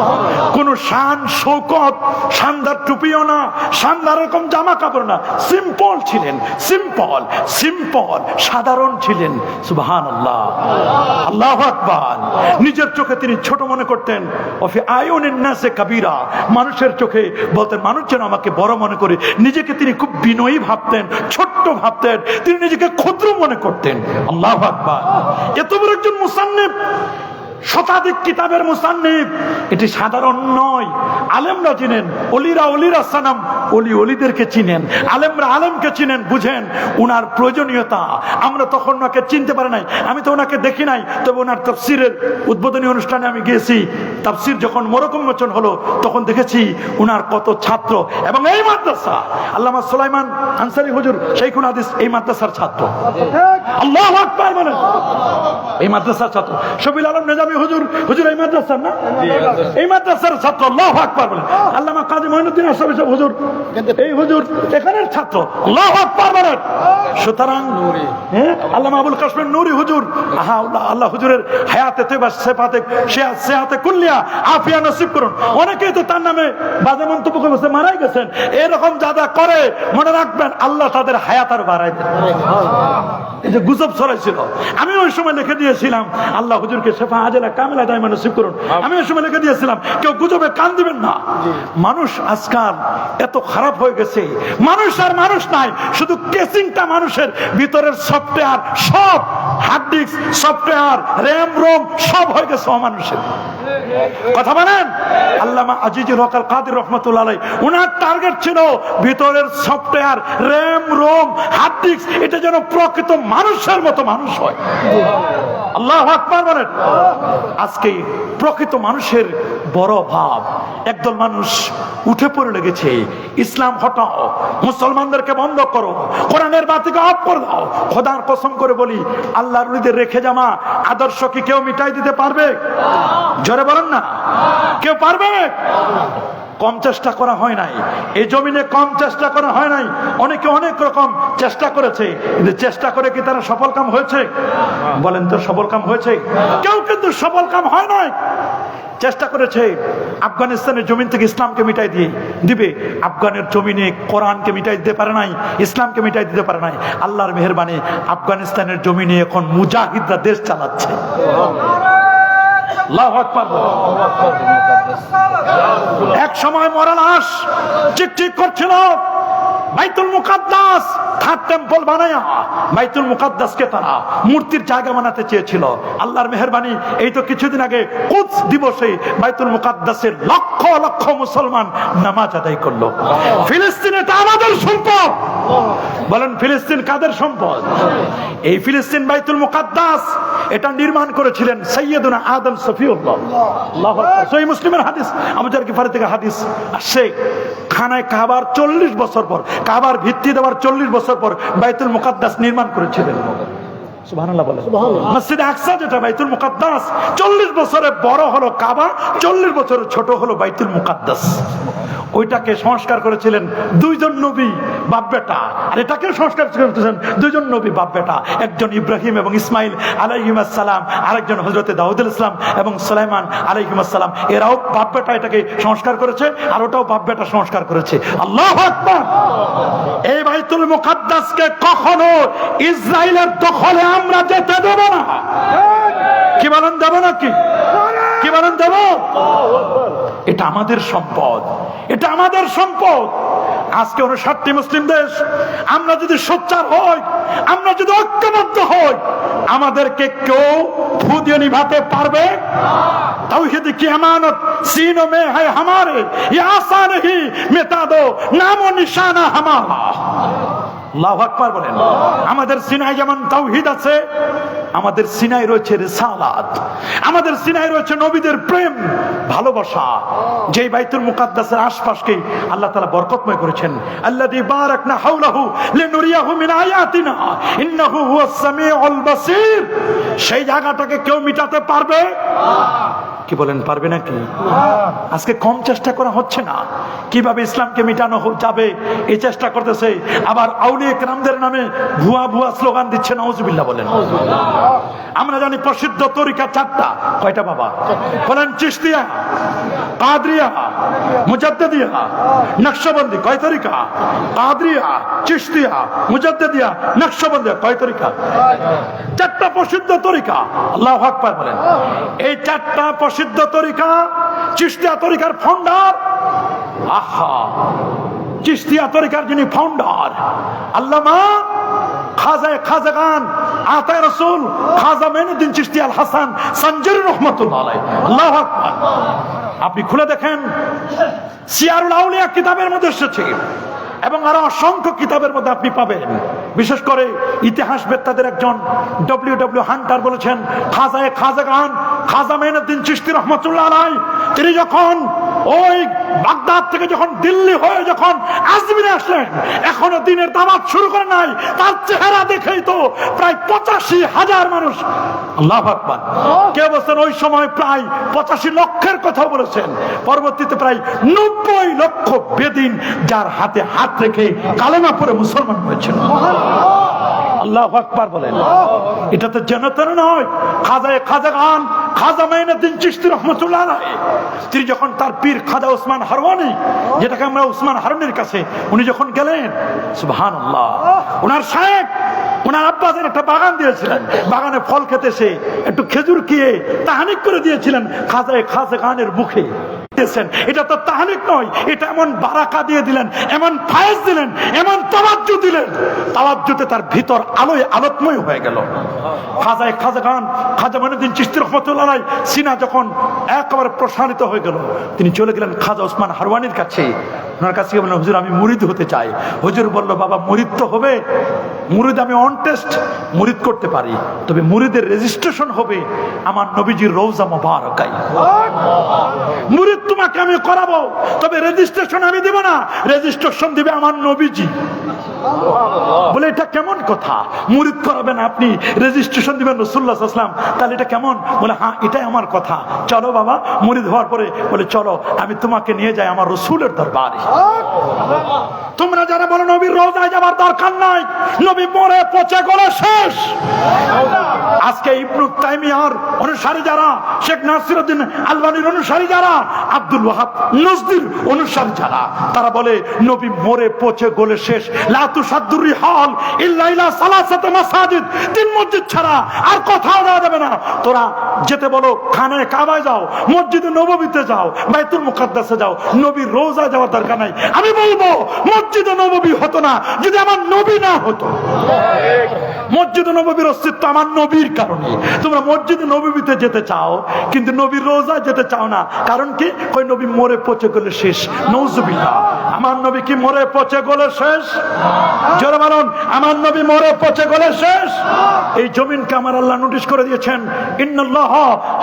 কোন শান শৌকত, শানদার টুপিও না, শানদার রকম জামা কাপড় না, সিম্পল ছিলেন, সিম্পল সিম্পল সাধারণ ছিলেন। সুবহানাল্লাহ, আল্লাহু আকবার। নিজের চোখে তিনি ছোট মনে করতেন। ওফি আয়ুনিন নাসে কাবীরা, মানুষের চোখে বলতেন মানুষ যেন আমাকে বড় মনে করে। নিজেকে তিনি খুব বিনয়ী ভাবতেন, ছোট্ট ভাবতেন, তিনি নিজেকে ক্ষুদ্র মনে করতেন। আল্লাহু আকবার। এত বড় একজন মুসান্নিফ, শতাধিক কিতাবের মুসান্নিফ, এটি সাধারণ নয়। আলেমরা চিনেন, অলিরা অলিরা সানাম, অলি অলিদেরকে চিনেন, আলেমরা আলেমকে চিনেন, বুঝেন উনার প্রয়োজনীয়তা। আমরা তখন ওনাকে চিনতে পারি নাই, আমি তো ওনাকে দেখি নাই, তবে ওনার তাফসিরের উদ্বোধনী অনুষ্ঠানে আমি গিয়েছি। তাফসির যখন মোরকম মোচন হলো তখন দেখেছি উনার কত ছাত্র। এবং এই মাদ্রাসা আল্লামা সুলাইমান আনসারী হুজুর শাইখুল হাদিস এই মাদ্রাসার ছাত্র। আল্লাহু আকবার বলেন, এই মাদ্রাসার ছাত্র। শফিউল আলম নেজামী হুজুর, হুজুর এই মাদ্রাসার না, এই মাদ্রাসার ছাত্র। আল্লাহু আকবার বলেন। আল্লামা কাজী মঈনুদ্দিন আশরাফী সাহেব হুজুর, এই হুজুর এখানের ছাত্র। আল্লাহু আকবার বলেন। সুতরাং আল্লামা আবুল কাসেম নূরী হুজুর, আল্লাহ হুজুরের হায়াতে তয়্যিবা সিফাতে সিহাতে কুল্লিয়া আফিয়া নসিব করুন। অনেকেই তো তার নামে বাজে মন্তব্য করে বসে মারাই গেছেন। এরকম যারা করে মনে রাখবেন আল্লাহ তাদের হায়াত আর বাড়াই দেন। এই যে গুজব ছড়াইছিল, আমি ওই সময় লিখে দিয়েছিলাম আল্লাহ হুজুরকে শেফা আজেলা কামিলা দাইমা নসিব করুন। আমি ওই সময় লিখে দিয়েছিলাম কেউ গুজবে কান দিবেন না। মানুষ আজকাল এত খারাপ হয়ে গেছে, মানুষ আর মানুষ নাই, শুধু কেসিংটা মানুষের ভিতরের সফটওয়্যার, সব hard disk software, RAM ROM সব হয়ে গেছে অমানুষের। কথা বলেন। আল্লামা আজিজুল হক আল কাদেরী রহমাতুল্লাহ আলাইহি, ওনার টার্গেট ছিল ভিতরের software, RAM ROM, hard disk এটা যেন প্রকৃত মানুষের মতো মানুষ হয়। আল্লাহু আকবার বলেন। আজকে প্রকৃত মানুষের বড় ভাব, একদল মানুষ উঠে পড়ে লেগেছে, ইসলাম হটাও, মুসলমানদেরকে বন্ধ করো, কোরআনের বাতিকে অফ করে দাও। খোদার কসম করে বলি, আল্লাহর ওলিদের রেখে যাওয়া আদর্শ কি কেউ মিটাই দিতে পারবে? জোরে বলেন না, কেউ পারবে? কম চেষ্টা করা হয় নাই, এই জমিনে কম চেষ্টা করা হয় নাই। অনেকে অনেক রকম চেষ্টা করেছে, কিন্তু চেষ্টা করে কি তারা সফল কাম হয়েছে? বলেন তো, সফল কাম হয়েছে? কেউ কিন্তু সফল কাম হয় নাই। চেষ্টা করেছে আফগানিস্তানের জমিন থেকে ইসলামকে মিটাই দিয়ে দিবে, আফগানের জমিনে কোরআনকে মিটাই দিতে পারে নাই, ইসলামকে মিটাই দিতে পারে নাই। আল্লাহর মেহেরবানি আফগানিস্তানের জমিনে এখন মুজাহিদরা দেশ চালাচ্ছে। আল্লাহু আকবার। এক সময় মরা লাশ চিকচিক করছিল, বাইতুল মুকাদ্দাস থার্ড টেম্পল বানায়া বাইতুল মুকাদ্দাসকে তারা মূর্তির জায়গা বানাতে চেয়েছিল। আল্লাহর মেহেরবানি এই তো কিছুদিন আগে কুদস দিবসে বাইতুল মুকাদ্দাসের লক্ষ লক্ষ মুসলমান নামাজ আদায় করলো। ফিলিস্তিন এটা আমাদের সম্পদ। বলেন, ফিলিস্তিন কাদের সম্পদ? এই ফিলিস্তিন বাইতুল মুকাদ্দাস এটা নির্মাণ করেছিলেন সাইয়্যিদুনা আদম সফিউল্লাহ। আল্লাহু আকবার। সহিহ মুসলিমের হাদিস, আবু জার গিফারি থেকে হাদিস আসছে, খানায় কাবার 40 বছর পর, কাবার ভিত্তি দেওয়ার 40 বছর পর বাইতুল মুকাদ্দাস নির্মাণ করেছিলেন। সুবহানাল্লাহ বলেন। মসজিদ আকসা যেটা বাইতুল মুকাদ্দাস, 40 বছরে বড় হলো কাবা, 40 বছরে ছোট হলো বাইতুল মুকাদ্দাস। ওইটাকে সংস্কার করেছিলেন দুইজন নবী বাপ বেটা, আর এটাকে সংস্কার করেছেন দুইজন নবী বাপ বেটা, একজন ইব্রাহিম এবং ইসমাইল আলাইহিস সালাম, আরেকজন হযরত দাউদ আলাইহিস সালাম এবং সুলাইমান আলাইহিস সালাম। এরাও বাপ বেটা এটাকে সংস্কার করেছে, আর ওটাও বাপ বেটা সংস্কার করেছে। আল্লাহু আকবার। এই বাইতুল মুকাদ্দাসকে কখনো ইসরায়েলের দখলে আমরা যেতে দেব না। কি বলেন, দেব নাকি? কি বলেন, দেব? এটা আমাদের সম্পদ, এটা আমাদের সম্পদ। আজকে 59টি মুসলিম দেশ, আমরা যদি সোচ্চার হই, আমরা যদি ঐক্যবদ্ধ হই, আমাদেরকে কেউ ফু দিয়ে নিভাতে পারবে? तौहीद की अमानत सीनों में है हमारे, ये आसान ही मिटा दो नामो निशाना हमारा। আল্লাহু আকবার বলেন। আমাদের সিনায় যেমন তাওহীদ আছে, আমাদের সিনায় রয়েছে রিসালাত, আমাদের সিনায় রয়েছে নবীদের প্রেম ভালোবাসা। যেই বাইতুল মুকাদ্দাসের আশপাশকে আল্লাহ তাআলা বরকতময় করেছেন, আল্লাযী বারাকনা হাওলাহু লিনুরিয়াহু মিন আয়াতিনা ইন্নাহু হুয়াস সামিউল বাসীর। সেই জায়গাটাকে কেউ মিটাতে পারবে? কি বলেন, পারবে নাকি? আজকে কম চেষ্টা করা হচ্ছে না। কিভাবে ইসলামকে মিটানো যাবে এই চেষ্টা করতেছে, আবার আউলিয়া কেরামদের নামে ভুয়া ভুয়া স্লোগান দিচ্ছে। নাউজুবিল্লাহ বলেন। আমরা জানি প্রসিদ্ধ তরিকা 4টা। কয়টা বাবা বলেন? চিশতিয়া, কাদরিয়া, মুজাদ্দিদিয়া, নকশবন্দি। কয় তরিকা? কাদরিয়া, চিশতিয়া, মুজাদ্দিদিয়া, নকশবন্দিয়া। কয় তরিকা? 4টা প্রসিদ্ধ তরিকা। আল্লাহু আকবার বলেন। এই 4টা প্রসিদ্ধ তরিকা, চিশতিয়া তরিকার ফাউন্ডার, আহা, চিশতিয়া তরিকার যিনি ফাউন্ডার আল্লামা খাজাগান আতায়ে রাসূল খাজা মাইনুদ্দিন চিশতি আল হাসান সানজারি রাহমাতুল্লাহ আলাইহি। আল্লাহু আকবার। আপনি খুলে দেখেন, সিয়ারুল আউলিয়া কিতাবের মধ্যে এসেছে এবং আরো অসংখ্য কিতাবের মধ্যে আপনি পাবেন। বিশেষ করে ইতিহাসবেত্তাদের একজন ডব্লিউ হান্টার বলেছেন, খাজাগান খাজা মাইনুদ্দিন চিশতি রাহমাতুল্লাহ আলাইহি তিনি যখন ওই বাগদাদ থেকে যখন দিল্লি হয়ে যখন আজমিরে আসলেন, এখনো দিনের দাওয়াত শুরু করে নাই, তার চেহারা দেখেই তো প্রায় 85,000 মানুষ। আল্লাহু আকবার। কে বলেছেন ওই সময় প্রায় 85 লক্ষের কথা বলেছেন। পরবর্তীতে প্রায় 90 লক্ষ বেদিন যার হাতে হাত রেখে কালেমা পড়ে মুসলমান হয়েছিল। আল্লাহু আকবার বলেন। এটা তো জনতন নয়। খাজাগান খাজা মাইনুদ্দিন চিশতি রাহমাতুল্লাহ আলাইহি তিনি যখন তার পীর খাজা ওসমান হারওয়ানি, যেটাকে আমরা ওসমান হারুনির কাছে, উনি যখন গেলেন, সুবহানাল্লাহ, ওনার শায়েখ ওনার আব্বাসের একটা বাগান দিয়েছিলেন, বাগানে ফল খেতে সে একটু খেজুর খেয়ে তাহানিক করে দিয়েছিলেন খাজাগানের মুখে। এটা তো তাহানিক নয়, এটা এমন বারাকা দিয়ে দিলেন, এমন ফায়েজ দিলেন, এমন তাওয়াজ্জু দিলেন, তাওয়াজ্জুতে তার ভিতর আলোয় আলোকময় হয়ে গেল। খাজাগান খাজা মাইনুদ্দিন চিশতি রাহমাতুল্লাহ আলাইহি সিনা যখন একেবারে প্রসারিত হয়ে গেল, তিনি চলে গেলেন খাজা ওসমান হারওয়ানির কাছে। ওনার কাছে বললেন, হুজুর আমি মুরিদ হতে চাই। হুজুর বলল, বাবা মুরিদ তো হবে, মুরিদ আমি অন টেস্ট মুরিদ করতে পারি, তবে মুরিদের রেজিস্ট্রেশন হবে আমার নবীজির রওজা মুবারাকায়। মুরিদ তোমাকে আমি করাবো, তবে রেজিস্ট্রেশন আমি দেব না, রেজিস্ট্রেশন দিবে আমার নবীজি। বলে এটা কেমন কথা? মুরিদ করাবেন আপনি, রেজিস্ট্রেশন দিবেন রাসূলুল্লাহ সাল্লাল্লাহু আলাইহি ওয়াসাল্লাম, তাহলে এটা কেমন? বলে হ্যাঁ এটাই আমার কথা। চলো বাবা। মুরিদ হওয়ার পরে বলে, চলো আমি তোমাকে নিয়ে যাই আমার রাসূলের দরবারে। তোমরা যারা বলো নবীর রওজায় যাবার দরকার নাই, নবী মরে পচে গলে শেষ। আজকে ইবনে তাইমিয়ার অনুসারী যারা, শেখ নাসিরউদ্দিন আলবানীর অনুসারী যারা, আব্দুল ওয়াহাব নজদীর অনুসারী যারা, তারা বলে নবী মরে পচে গলে শেষ। লা তুসাদ্দুর রিহাল ইল্লা ইলা সালাসাতি মাসাজিদ, 3 মসজিদ ছাড়া আর কোথাও যাওয়া যাবে না। তোরা যেতে বলো খানায়ে কাবায় যাও, মসজিদে নববীতে যাও, বাইতুল মুকাদ্দাসে যাও, নবীর রওজায় যাওয়ার দরকার নাই। আমি বলবো মসজিদে নববী হতো না যদি আমার নবী না হতো। মসজিদে নববীর অস্তিত্ব আমার নবীর কারণে। তোমরা মসজিদে নববীতে যেতে চাও কিন্তু নবীর রওজায় যেতে চাও না, কারণ কি? কই নবী মরে পচে গেলে শেষ। নাউজুবিল্লাহ। আমার নবী কি মরে পচে গেলে শেষ? জোরে বলুন, আমার নবী মরে পচে গেলে শেষ। এই জমিনকে আমার আল্লাহ নোটিশ করে দিয়েছেন, ইন্নাল্লাহ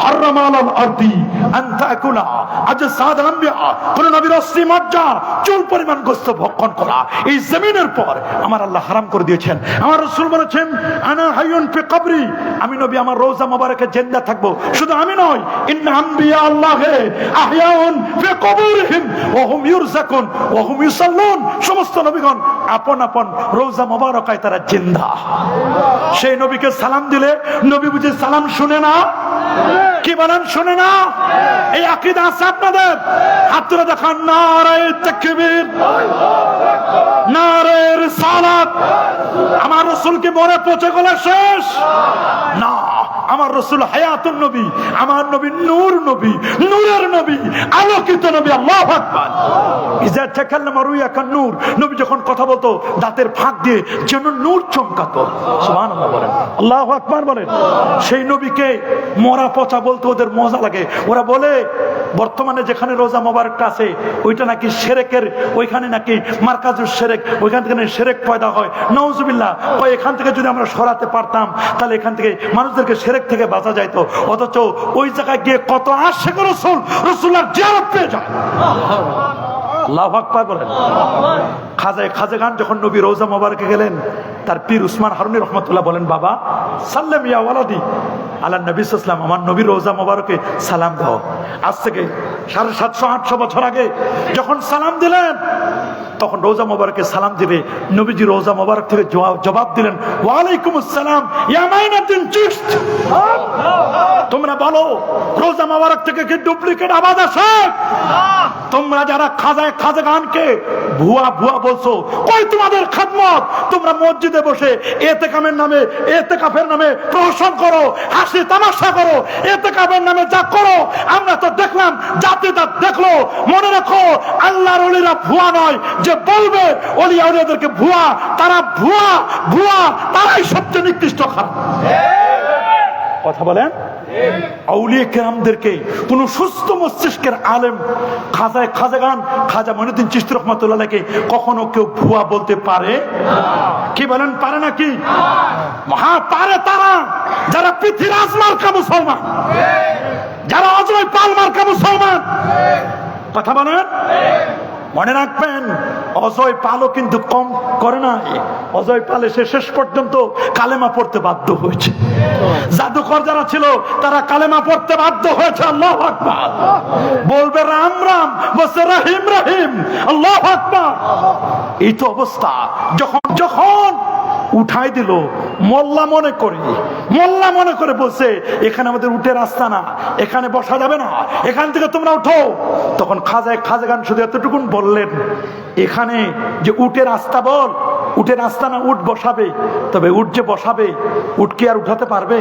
হারামা আলাল আরদি আন তাকুলা আজসাদুল আম্বিয়া, কোন নবীর অস্থি মজ্জা চুল পরিমাণ গোশত ভক্ষণ করা এই জমিনের পর আমার আল্লাহ হারাম করে দিয়েছেন। আমার রাসূল বলেছেন, আনা হাইয়ুন ফি কবরি, আমি নবী আমার রওজা মোবারকে জিন্দা থাকব। শুধু আমি নয়, ইন্না আম্বিয়া আল্লাহে আহয়াউন ফি কবরিহিম ওয়া হুম ইউরযাকুন ওয়া হুম ইউসাল্লুন, সমস্ত নবীগণ আপন আপন রওজা মোবারকায় তারা জিন্দা। সেই নবীকে সালাম দিলে নবী বুঝি সালাম শুনে না? কি বলেন, শুনে না? এই আকীদা আছে আপনাদের? হাত তুলে দেখান, নারে তাকবীর, নারে রিসালাত। আমার রাসূল কি মরে পচে গেলে শেষ? না, আমার রাসূল হায়াতুন নবী, আমার নবী নূর নবী, নূরের নবী, আলোকিত নবী। আল্লাহু আকবার। ইজা তাকাল্লামা রুয়া কান-নূর, নবী যখন কথা বলতো দাঁতের ফাঁক দিয়ে যেন নূর চমকাতো। সুবহানাল্লাহ বলেন, আল্লাহু আকবার বলেন। সেই নবীকে মরা পচা বলতে ওদের মজা লাগে। ওরা বলে বর্তমানে যেখানে রোজা মোবারকটা আছে ওইটা নাকি শিরকের, ওইখানে নাকি মারকাজুস শিরক, ওইখান থেকে শিরক পয়দা হয়। নাউজুবিল্লাহ। কয় এখান থেকে যদি আমরা সরাতে পারতাম তাহলে এখান থেকে মানুষদেরকে শিরক থেকে বাঁচা যাইত। অথচ ওই জায়গায় গিয়ে কত আশিক রাসূল রাসূলুল্লাহর জিয়ারত পেয়ে যায়। আল্লাহু আকবার বলেন। খাজেগান যখন নবী রওজা মোবারকে গেলেন, তার পীর উসমান হারুনী রহমতুল্লাহ বলেন, বাবা সাল্লাম ইয়া ওয়ালাদি আলা নবী সাল্লাল্লাহু আলাইহি ওয়াসাল্লাম, আমার নবীর রওজা মোবারকে সালাম দাও। আজ থেকে 750-800 বছর আগে যখন সালাম দিলেন, তখন রওজা মোবারকে সালাম দিবে, নবীজি রওজা মোবারক থেকে জবাব দিলেন, ওয়া আলাইকুমুস সালাম ইয়া মাইনুদ্দিন চিশত। তোমরা বলো রওজা মোবারক থেকে কি ডুপ্লিকেট আওয়াজ আসে? তোমরা যারা খাজেগানকে ভুয়া ভুয়া বলছো, কই তোমাদের খিদমত? তোমরা মসজিদে বসে এতেকাফের নামে প্রহসন করো, হাসি তামাশা করো, এতেকাফের নামে যা করো আমরা তো দেখলাম, জাতি তা দেখলো। মনে রাখো আল্লাহর ওলিরা ভুয়া নয়। যে বলবে ওলিয়া ওলিয়াদেরকে ভুয়া, তারা ভুয়া, তারাই সবচেয়ে নিকৃষ্ট খারাপ। কথা বলেন। আউলিয়া কেরামদেরকে কোন সুস্থ মস্তিষ্কের আলেম খাজেগান খাজা মঈনুদ্দিন চিশতি রহমাতুল্লাহকে কখনো কেউ ভুয়া বলতে পারে? কি বলেন, পারে নাকি? মহা পারে তারা যারা পৃথিবীরাজ মার্কা মুসলমান, যারা অজয় পাল মার্কা মুসলমান। কথা বলেন। মনে রাখবেন, অজয় পালও কিন্তু কম করে নাই। অজয় পালে সে শেষ পর্যন্ত কালেমা পড়তে বাধ্য হয়েছে। জাদুকর যারা ছিল তারা কালেমা পড়তে বাধ্য হয়েছে। আল্লাহু আকবার। বলবে রাম রাম, বলছে রহিম রহিম। আল্লাহু আকবার। এই তো অবস্থা। যখন উঠাই দিল, মোল্লা মনে করে বলছে এখানে আমাদের উঠে রাস্তা না, এখানে বসা যাবে না, এখান থেকে তোমরা উঠো। তখন খাজেগান শুধু এতটুকুন বললেন, এখানে যে উঠে রাস্তা বল, উঠে রাস্তা না, উঠ বসাবে। তবে উঠ যে বসাবে, উঠ কি আর উঠাতে পারবে?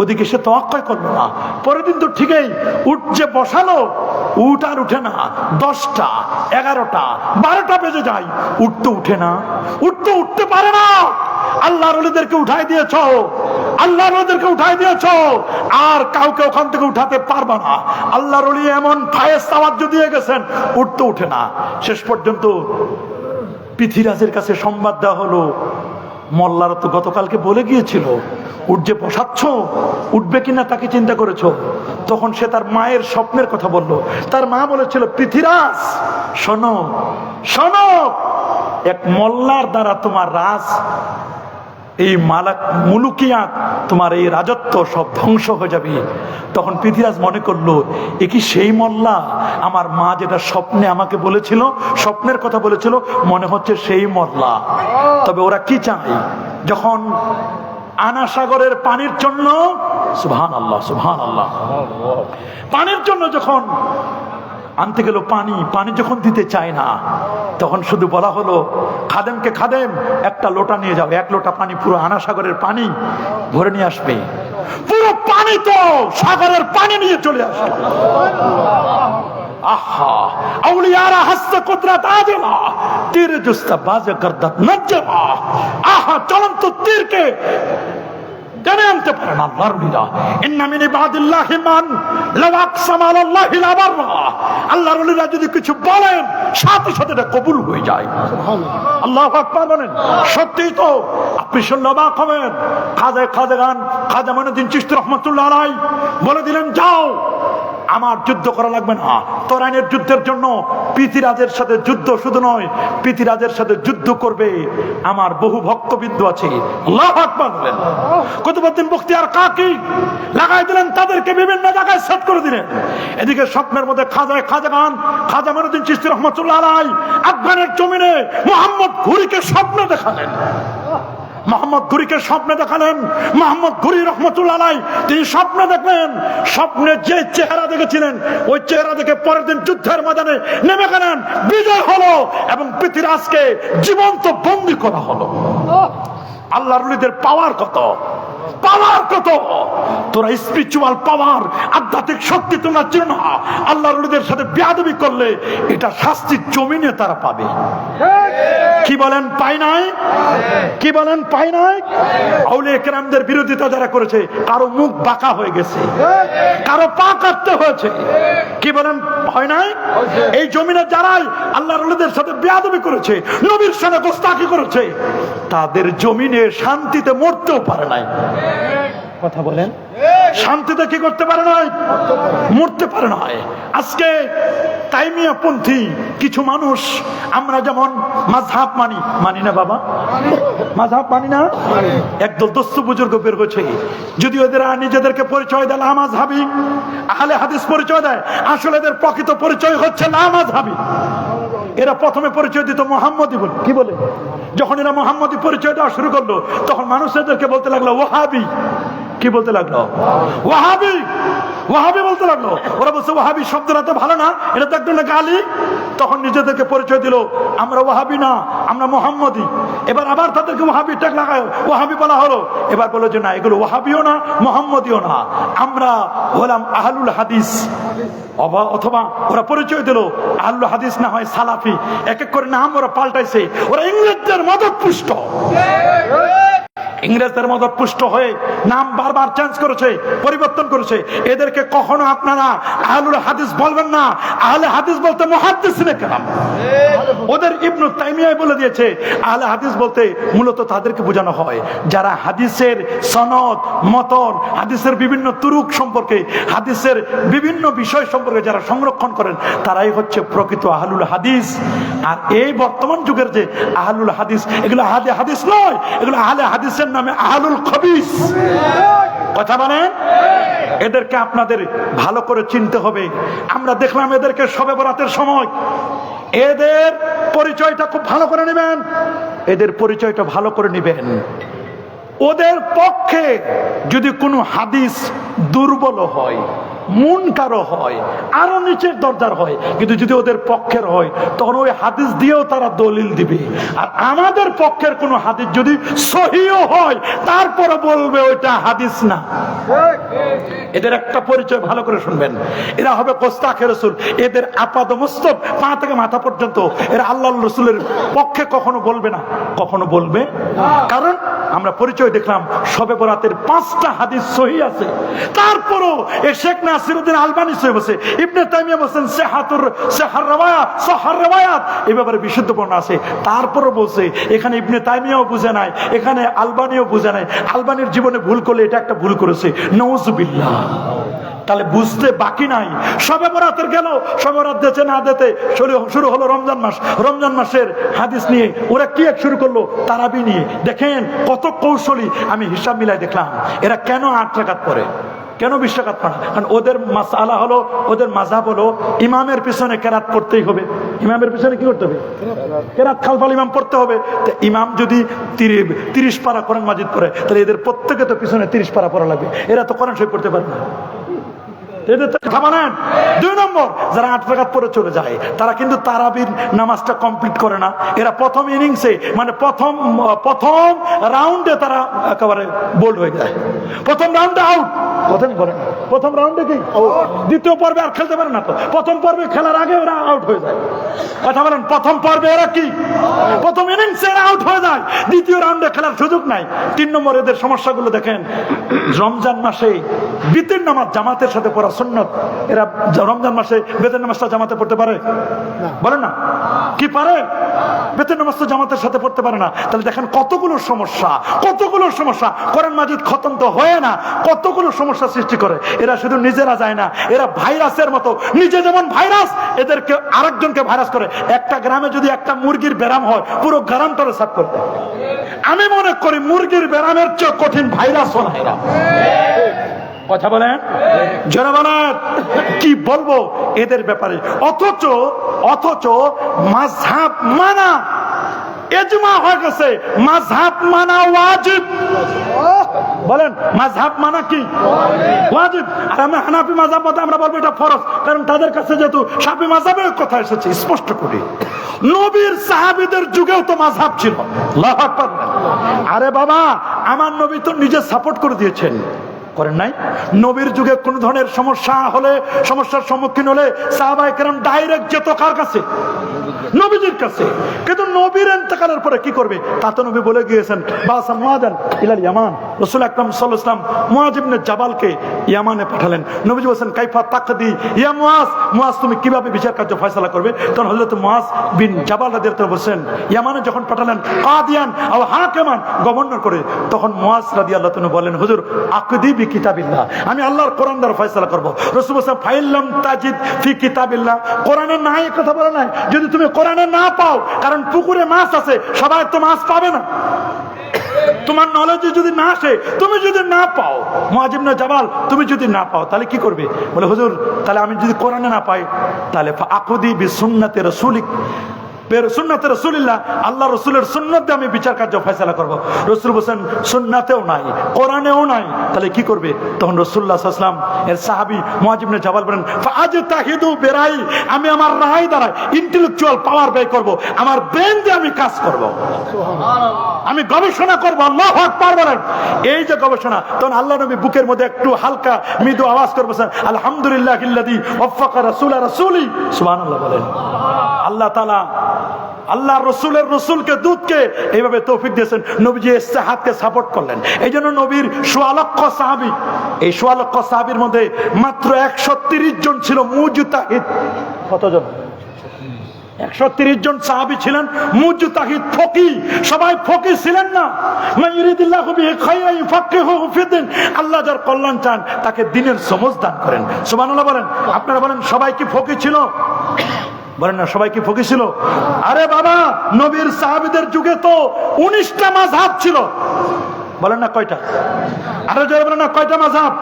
ওদিকে সে তোয়াক্কা করলো না। পরের দিন তো ঠিকই উঠ যে বসালো, উঠ আর উঠে না। 10টা 11টা 12টা বেজে যায়, উঠ তো উঠে না, উঠ তো উঠতে পারে না। আল্লাহর ওলিদেরকে উঠাই দিয়েছো, আর কাউকে ওখান থেকে উঠাতে পারবা না। আল্লাহর ওলি এমন ফায়েজ তাওয়াজ্জু দিয়ে গেছেন, উঠতে উঠে না। শেষ পর্যন্ত পৃথিবীরাজের কাছে সংবাদ দেওয়া হলো, মোল্লারা তো গতকালকে বলে গিয়েছিল উঠ যে বসাচ্ছ, উঠবে কিনা তাকে চিন্তা করেছো। তখন সে তার মায়ের স্বপ্নের কথা বলল। তার মা বলেছিল, পৃথিবীরাজ শোনো, এক মোল্লার দ্বারা তোমার রাজ, এই মুলুকিয়াত, তোমার এই রাজত্ব সব ধ্বংস হয়ে যাবে। তখন পৃথিবীরাজ মনে করলো, এ কি সেই মোল্লা? আমার মা যেটা স্বপ্নে আমাকে বলেছিল, স্বপ্নের কথা বলেছিল, মনে হচ্ছে সেই মোল্লা। তবে ওরা কি চায়? যখন আনা সাগরের পানির জন্য, সুবহানাল্লাহ, পানির জন্য যখন আনতে গেল, পানি যখন দিতে চায় না, তখন শুধু বলা হলো খাদেমকে, খাদেম একটা লোটা নিয়ে যাও, 1 লোটা পানি, পুরো আনা সাগরের পানি ভরে নিয়ে আসবে। পুরো পানি তো সাগরের পানি নিয়ে চলে আসবে। আহা, আউলিয়ারা হাসতে কুদরত আজলা, তীর জুস্তা বাজে গর্দত নজ্জমা। আহা, চলন্ত তীরকে টেনে আনতে পারে না আল্লাহর ওলিরা। ইন্না মিন ইবাদিল্লাহি মান লাউ আকসামা আলাল্লাহি লাবাররা। আল্লাহর ওলিরা যদি কিছু বলেন, সাথে সাথে এটা কবুল হয়ে যায়। সুবহানাল্লাহ, আল্লাহু আকবার বলেন। সত্যি তো, আপনি শুনলে অবাক হবেন। খাজা মঈনুদ্দিন চিশতি রহমাতুল্লাহ আলাইহি বলে দিলেন, যাও, আমার যুদ্ধ করা লাগবে না। তরাইনের যুদ্ধের জন্য পৃথিবীরাজের সাথে যুদ্ধ শুধু নয়, পৃথিবীরাজের সাথে যুদ্ধ করবে আমার বহু ভক্তবৃন্দ আছে। আল্লাহু আকবার বলেন। কুতুবউদ্দিন বখতিয়ার কাকি লাগাই দিলেন, তাদেরকে বিভিন্ন জায়গায় সেট করে দিলেন। এদিকে স্বপ্নের মধ্যে খাজা মঈনুদ্দিন চিশতি রহমাতুল্লাহ আলাইহি আফগানের জমিনে মোহাম্মদ ঘুরিকে স্বপ্ন দেখালেন। মোহাম্মদ ঘুরি রহমতুল্লাহ আলাইহি তিনি স্বপ্ন দেখলেন। স্বপ্নে যে চেহারা দেখেছিলেন, ওই চেহারা দেখে পরের দিন যুদ্ধের ময়দানে নেমে গেলেন, বিজয় হলো এবং পৃথিবীরাজকে জীবন্ত বন্দী করা হলো। আল্লাহর ওলিদের পাওয়ার কত! পাওয়ার কত, তোরা স্পিরিচুয়াল পাওয়ার, আধ্যাত্মিক শক্তি তোমরা চিনো না। আল্লাহর ওলিদের সাথে বেয়াদবি করলে এটা শাস্তির জমিনে তারা পাবে। কি বলেন পাই নাই? কি বলেন পাই নাই? আউলিয়া কেরামদের বিরোধিতা যারা করেছে, কারো মুখ বাঁকা হয়ে গেছে, কারো পা কাটতে হয়েছে। কি বলেন হয় নাই? এই জমিনে যারাই আল্লাহর ওলিদের সাথে বেয়াদবি করেছে, নবীর সাথে গোস্তাকি করেছে, তাদের জমিনে শান্তিতে মরতেও পারে নাই। কথা বলেন, শান্তিতে কি করতে পারে নাই? মরতে পারে নাই। আজকে তাইমিয়া পন্থী কিছু মানুষ, আমরা যেমন মাযহাব মানি না বাবা, মাযহাব মানি না, একদল দোস্ত বুজুর্গ বের হয়েছে, যদি ওদের নিজেদেরকে পরিচয় দেয় লামাযহাবী, আহলে হাদিস পরিচয় দেয়, আসলে এদের প্রকৃত পরিচয় হচ্ছে লামাযহাবী। এরা প্রথমে পরিচয় দিত মুহাম্মদী বলে। কি বলে? যখন এরা মুহাম্মদী পরিচয় দেওয়া শুরু করলো, তখন মানুষ এদেরকে বলতে লাগলো ওয়াহাবি। কি বলতে লাগলো? ওয়াহাবি, ওয়াহাবি বলতে লাগলো। ওরা বলছে ওয়াহাবি শব্দটা তো ভালো না, এটা তো একদম গালি। তখন নিজেদেরকে পরিচয় দিল, আমরা ওয়াহাবি না, আমরা মুহাম্মদী। এবার আবার তাদেরকে ওয়াহাবি ট্যাগ লাগায়, ওয়াহাবি বলা হলো। এবার বললো যে না, এগুলো ওয়াহাবিও না, মুহাম্মদীও না, আমরা হলাম আহলুল হাদিস। অথবা ওরা পরিচয় দিল আহলুল হাদিস না হয় সালাফি। এক এক করে নাম ওরা পাল্টাইছে। ওরা ইংরেজদের মদত পুষ্ট, ইংরেজদের মদত পুষ্ট হয়ে নাম বারবার চেঞ্জ করেছে, পরিবর্তন করেছে। এদেরকে কখনো আপনারা আহলুল হাদিস বলবেন না, আহলে হাদিস বলতে মুহাদ্দিসিনে কেরাম। ওদের ইবনু তাইমিয়া বলে দিয়েছে, আহলে হাদিস বলতে মূলত তাদেরকে বোঝানো হয় যারা হাদিসের সনদ, মতন, হাদিসের বিভিন্ন তুরুক সম্পর্কে, হাদিসের বিভিন্ন বিষয় সম্পর্কে যারা সংরক্ষণ করেন, তারাই হচ্ছে প্রকৃত আহলুল হাদিস। আর এই বর্তমান যুগের যে আহলুল হাদিস, এগুলো আহলে হাদিস নয়, এগুলো আহলে হাদিসের নামে আহলুল খবিস। কথা বলেন, এদেরকে আপনাদের ভালো করে চিনতে হবে। আমরা দেখলাম এদেরকে শবে বরাতের সময়, এদের পরিচয়টা খুব ভালো করে নেবেন, এদের পরিচয়টা ভালো করে নেবেন। ওদের পক্ষে যদি কোনো হাদিস দুর্বল হয়, মুনকারও হয়, আরো নিচের দরজার হয়, কিন্তু যদি ওদের পক্ষের হয়, তখন ওই হাদিস দিয়েও তারা দলিল দিবে। আর আমাদের পক্ষের কোনো হাদিস যদি সহিও হয়, তারপরে বলবে ওইটা হাদিস না। এদের একটা পরিচয় ভালো করে শুনবেন, এরা হবে গোস্তাখে রাসূল। এদের আপাদমস্তক পা থেকে মাথা পর্যন্ত এরা আল্লাহর রাসূলের পক্ষে কখনো বলবে না, কখনো বলবে। কারণ আমরা পরিচয় দেখলাম শবে বরাতের 5টা হাদিস সহি আছে, তারপরও এই শেখ নাসিরউদ্দিন আলবানী সহি বলছে, ইবনে তাইমিয়া বলছেন সাহার রাওয়ায়াত, এই ব্যাপারে বিশুদ্ধ বর্ণনা আছে। তারপরও বলছে এখানে ইবনে তাইমিয়াও বুঝে নাই, এখানে আলবানীও বুঝে নাই। আলবানীর জীবনে ভুল করলে এটা একটা ভুল করেছে, নাউযুবিল্লাহ। তাহলে বুঝতে বাকি নাই। শবে বরাতের গেল, শবে বরাত দিতে না দিতে শুরু হলো রমজান মাস। রমজান মাসের হাদিস নিয়ে ওরা কি এক শুরু করলো, তারাবি নিয়ে। দেখেন কত কৌশলী। আমি হিসাব মিলাই দেখলাম এরা কেন 8 রাকাত পড়ে, কেন 20 রাকাত পড়ে। কারণ ওদের মাসআলা হলো, ওদের মাযহাব হলো ইমামের পিছনে কেরাত পড়তেই হবে। ইমামের পিছনে কি করতে হবে? কেরাত খালফাল ইমাম পড়তে হবে। তো ইমাম যদি 30 পারা কোরআন মাজিদ পড়ে, তাহলে এদের প্রত্যেকে তো পিছনে 30 পারা পড়া লাগবে। এরা তো কোরআন শরীফ পড়তে পারবে না। দুই নম্বর, যারা 8 রাকাত পরে চলে যায়, তারা কিন্তু তারাবির নামাজটা কমপ্লিট করে না। এরা প্রথম ইনিংসে, মানে প্রথম রাউন্ডে তারা একেবারে বোল্ড হয়ে যায়। প্রথম রাউন্ডে আউট, প্রথম রাউন্ডে কি দ্বিতীয় পর্বে আর খেলতে পারে না। তো প্রথম পর্বে খেলার আগে ওরা আউট হয়ে যায়। কথা বলেন, প্রথম পর্বে এরা কি, প্রথম ইনিংসে এরা আউট হয়ে যায়, দ্বিতীয় রাউন্ডে খেলার সুযোগ নাই। 3 নম্বর, এদের সমস্যাগুলো দেখেন। রমজান মাসে বিতির নামাজ জামাতের সাথে পড়া সুন্নাত। এরা রমজান মাসে বেতের নামাজটা জামাতে পড়তে পারে? বলেন না, কি পারে? বেতের নামাজটা জামাতের সাথে পড়তে পারে না। তাহলে দেখেন কতগুলো সমস্যা, কতগুলো সমস্যা। কোরআন মাজিদ খতম তো হয় না, কতগুলো সমস্যা সৃষ্টি করে। এরা শুধু নিজেরা যায় না, এরা ভাইরাসের মতো। নিজে যেমন ভাইরাস, এদেরকে আরেকজনকে ভাইরাস করে। একটা গ্রামে যদি একটা মুরগির ব্যারাম হয়, পুরো গ্রামটারে সাফ করে দেয়। আমি মনে করি মুরগির ব্যারামের চেয়ে কঠিন ভাইরাস হল এরা। কথা বলেন, যারা বলেন, কি বলবো এদের ব্যাপারে। অথচ মাযহাব মানা ইজমা হয়ে গেছে, মাযহাব মানা ওয়াজিব। বলেন, মাযহাব মানা কি ওয়াজিব। আর আমরা হানাফি মাযহাব মতে আমরা বলবো এটা ফরজ, কারণ তাদের কাছে যেহেতু শাফি মাযহাবের কথা এসেছে স্পষ্ট করে। নবীর সাহাবীদের যুগেও তো মাযহাব ছিল। আল্লাহু আকবার। আরে বাবা, আমার নবী তো নিজে সাপোর্ট করে দিয়েছেন, করেন নাই? নবীর যুগে কোন ধরনের সমস্যা হলে, সমস্যার সম্মুখীন হলে সাহাবায়ে কেরাম ডাইরেক্ট যেত কার কাছে? নবীজির কাছে। কিন্তু নবীর ইন্তেকালের পরে কি করবে? তা তো নবী বলে গিয়েছেন, বাসা মুআযান ইলাল ইয়ামান। রাসূল আকরাম সাল্লাল্লাহু আলাইহি ওয়াসাল্লাম মুআয ইবনে জাবালকে ইয়ামানে পাঠালেন। নবীজি বলেন, কাইফা তাকদি ইয়া মুআয, মুআয তুমি কিভাবে বিচার কার্য ফয়সালা করবে? তখন হযরত মুআয বিন জাবাল রাদিয়াল্লাহু আনহু বলেন, ইয়ামানে যখন পাঠালেন কাদিয়ান আও হাকিমান, গভর্নর করে, তখন মুআয রাদিয়াল্লাহু আনহু বলেন, হুজুর আকদি বি কিতাবিল্লাহ, আমি আল্লাহর কোরআন দ্বারা ফয়সালা করব। রাসূল বলেন, ফাইল্লাম তাজিদ ফি কিতাবিল্লাহ, কোরআনে নাই কথা বলে নাই, যদি তুমি কোরআনে না পাও, কারণ পুকুরে মাছ আছে, সবাই তো মাছ পাবে না, তোমার নলেজে যদি না আসে, তুমি যদি না পাও, মুআয ইবনে জাবাল তুমি যদি না পাও, তাহলে কি করবে? বলে, হুজুর তাহলে আমি যদি কোরআনে না পাই, তাহলে আকুদি বি সুন্নতি রাসূলিক, সুন্নাতে রাসূলিল্লাহ, আল্লাহ রাসূলের সুন্নাত দিয়ে আমি বিচার কার্য ফয়সালা করব। রাসূল বলেন, সুন্নাতেও নাই, কোরআনেও নাই, তাহলে কি করবে? তখন রাসূলুল্লাহ সাল্লাল্লাহু আলাইহি ওয়াসাল্লাম এর সাহাবী মুআয ইবনে জাবাল বলেন, ফাআজতাহিদু বিরাই, আমি আমার রায় দ্বারা ইন্টেলেকচুয়াল পাওয়ার ব্যয় করব, আমার ব্রেন দিয়ে আমি কাজ করব, আমি গবেষণা করব। আল্লাহু আকবার বলেন। এই যে গবেষণা, তখন আল্লাহ নবী বুকের মধ্যে একটু হালকা মৃদু আওয়াজ করবেন, আলহামদুলিল্লাহিল্লাযী ওয়াফাকা রাসূলা রাসূলি, সুবহানাল্লাহ বলেন। আল্লাহ তাআলা আল্লাহ রসুলের রসুলকে দূতকে এইভাবে তৌফিক দিয়েছেন, নবীজি ইস্তেহাদকে সাপোর্ট করলেন। এই জন্য নবীর ১৬ লক্ষ সাহাবী, এই ১৬ লক্ষ সাহাবীর মধ্যে মাত্র ১৩০ জন ছিল মুজতাহিদ। কতজন? ১৩০ জন সাহাবী ছিলেন মুজতাহিদ, ফকিহ। সবাই ফকিহ ছিলেন না। মান ইউরিদিল্লাহু বিহি খায়রান ইউফাক্কিহুহু ফিদ্দিন, আল্লাহ যার কল্যাণ চান তাকে দ্বীনের সমঝ দান করেন। সুবহানাল্লাহ বলেন। আপনারা বলেন, সবাই কি ফকিহ ছিল? বলেন না, সবাই কি ফকিহ ছিল? আরে বাবা, নবীর সাহাবীদের যুগে তো 19টা মাযহাব ছিল। বলেন না কয়টা? আরে জোরে বলেন না, কয়টা মাযহাব?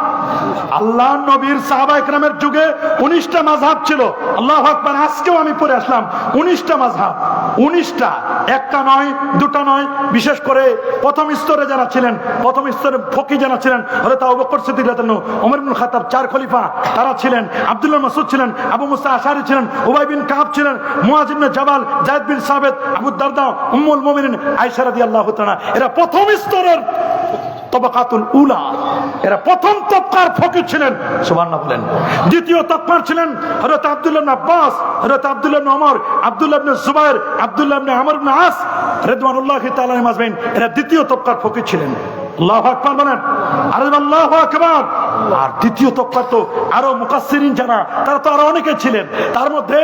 আল্লাহ নবীর সাহাবায়ে কেরামের যুগে 19টা মাযহাব ছিল। আল্লাহু আকবার। আজকেও আমি পড়ে আসলাম 19টা মাযহাব। 19টা, একটা নয়, দুটা নয়। বিশেষ করে প্রথম স্তরে যারা ছিলেন, প্রথম স্তরে ফকিহ যারা ছিলেন, হযরত আবু বকর সিদ্দিক রাদিয়াল্লাহু আনহু, ওমর ইবনে খাত্তাব, 4 খলিফা তারা ছিলেন। আব্দুল্লাহ মাসউদ ছিলেন, আবু মুসা আশআরী ছিলেন, উবাই বিন কাব ছিলেন, মুআয ইবনে জাবাল, যায়েদ বিন সাবিত, আবু দারদা, উম্মুল মুমিনিন আয়েশা রাদিয়াল্লাহু তাআলা, এরা প্রথম স্তরের তবাকাতুল উলা, এরা প্রথম তবকার ফকিহ ছিলেন। সুবহানাল্লাহ বলেন। দ্বিতীয় তবকার ছিলেন হযরত আব্দুল্লাহ ইবনে আব্বাস, হযরত আব্দুল্লাহ ইবনে ওমর, আব্দুল্লাহ ইবনে জুবাইর, আব্দুল্লাহ ইবনে আমর ইবনে আস রাদিয়াল্লাহু তাআলা আজমাইন, এরা দ্বিতীয় তবকার ফকিহ ছিলেন। আল্লাহু আকবার বলেন। আরে আল্লাহু আকবার। আর দ্বিতীয় তবকা তো আরো মুকাসসিরিন যারা, তারা তো আরো অনেকে ছিলেন। তার মধ্যে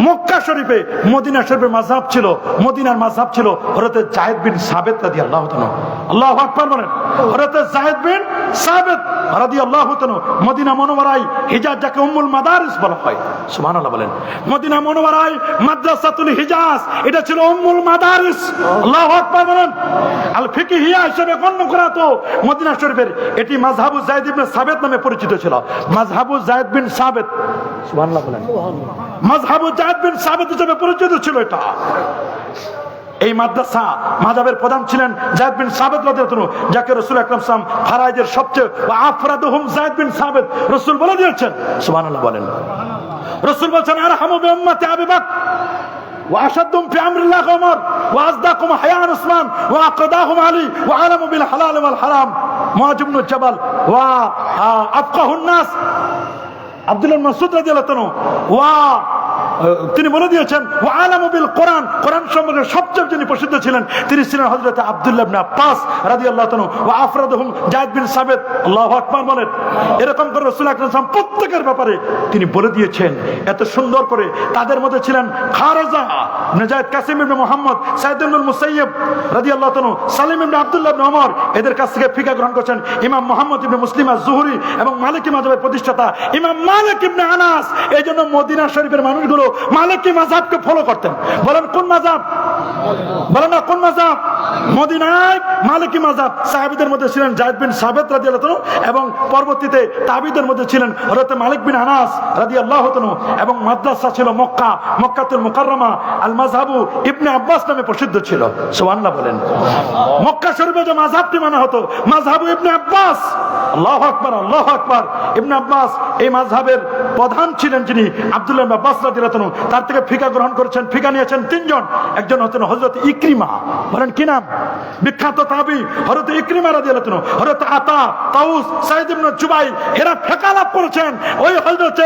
মক্কা শরীফে, মদিনা শরীফে মাযহাব ছিল, মদিনার মাযহাব ছিল হযরত যায়েদ বিন সাবিত রাদিয়াল্লাহু তাআলা। আল্লাহু আকবার বলেন। হযরত যায়েদ বিন সাবিত রাদিয়াল্লাহু তাআলা মদিনা মুনাওয়ারায়, হিজাজ যাকে উম্মুল মাদারিস বলা হয়, সুবহানাল্লাহ বলেন। মদিনা মুনাওয়ারায় মাদ্রাসাতুল হিজাজ, এটা ছিল উম্মুল মাদারিস। আল্লাহু আকবার বলেন। আল ফিকহিয়া হিসেবে গণ্য করা তো মদিনা শরীফের, এটি মাযহাবু যায়েদ ইবনে সাবিত নামে পরিচিত ছিল। মাযহাবু যায়েদ বিন সাবিত, সুবহানাল্লাহ বলেন। মাযহাবু যায়েদ বিন সাবিত হিসেবে পরিচিত ছিল এটা। এই মাদ্রাসা মাযহাবের প্রধান ছিলেন যায়েদ বিন সাবিত রাদিয়াল্লাহু আনহু, যাকে রাসূল আকরাম সাল্লাল্লাহু আলাইহি ওয়াসাল্লাম ফারাইজের সবচেয়ে আফরাদুহুম যায়েদ বিন সাবিত, রাসূল বলে দিয়েছেন। সুবহানাল্লাহ বলেন। রাসূল বলেছেন, আরহামু বিউম্মতি আবি বকর وأشدهم في أمر الله عمر وأصدقهم حياء عثمان وأقداهم علي وأعلموا بالحلال والحرام معاذ بن جبل وأفقه الناس عبد الله بن مسعود رضي الله عنه তিনি বলে দিয়েছেন, ওয়া আলামু বিল কোরআন, কোরআন সম্পর্কে সবচেয়ে যিনি প্রসিদ্ধ ছিলেন তিনি ছিলেন হযরত আব্দুল্লাহ ইবনে আব্বাস রাদিয়াল্লাহু তাআলা, ওয়া আফরাদুহুম যায়েদ বিন সাবিত। আল্লাহু আকবার বলেন। এরকম করে রাসূল আকরাম সাল্লাল্লাহু আলাইহি ওয়াসাল্লাম প্রত্যেকের ব্যাপারে তিনি বলে দিয়েছেন এত সুন্দর করে। তাদের মধ্যে ছিলেন খারজা ইবনে যায়েদ, কাসিম ইবনে মুহাম্মদ, সাঈদ ইবনে মুসাইয়্যিব রাদিয়াল্লাহু তাআলা, সালিম ইবনে আব্দুল্লাহ ইবনে ওমর, এদের কাছ থেকে ফিকহ গ্রহণ করেছেন ইমাম মুহাম্মদ ইবনে মুসলিম আজ-জুহরি এবং মালিকি মাযহাবের প্রতিষ্ঠাতা ইমাম মালিক ইবনে আনাস। এইজন্য মদিনা শরীফের মানুষগুলো মালিকি মাযহাবকে ফলো করতেন। বলেন কোন মাযহাব? বলেন না কোন মাযহাব? মদিনায় মালিকি মাযহাব। সাহাবীদের মধ্যে ছিলেন যায়েদ বিন সাবিত রাদিয়াল্লাহু তাআলা এবং পরবর্তীতে তাবিঈদের মধ্যে ছিলেন হযরত মালিক বিন আনাস রাদিয়াল্লাহু তাআলা এবং মাদ্রাসা ছিল মক্কা, মক্কাতুল মুকাররমা, আল মাযহাবু ইবনে আব্বাস নামে প্রসিদ্ধ ছিল। সুবহানাল্লাহ বলেন। মক্কা শরীফে যে মাযহাবটি মানা হতো মাযহাবু ইবনে আব্বাস। আল্লাহু আকবার, আল্লাহু আকবার। ইবনে আব্বাস এই মাযহাবের প্রধান ছিলেন, যিনি আব্দুল্লাহ ইবনে আব্বাস রাদিয়াল্লাহু রাদিয়াল্লাহু আনহু তার থেকে ফিকা গ্রহণ করেছেন, ফিকা নিয়েছেন তিনজন। একজন হচ্ছেন হযরত ইকরিমা, বলেন কি নাম? বিখ্যাত তাবী হযরত ইকরিমা রাদিয়াল্লাহু আনহু, হযরত আতা, তাউস, সাঈদ ইবনে জুবাইর, এরা ফিকা লাভ করেছেন ওই হযরত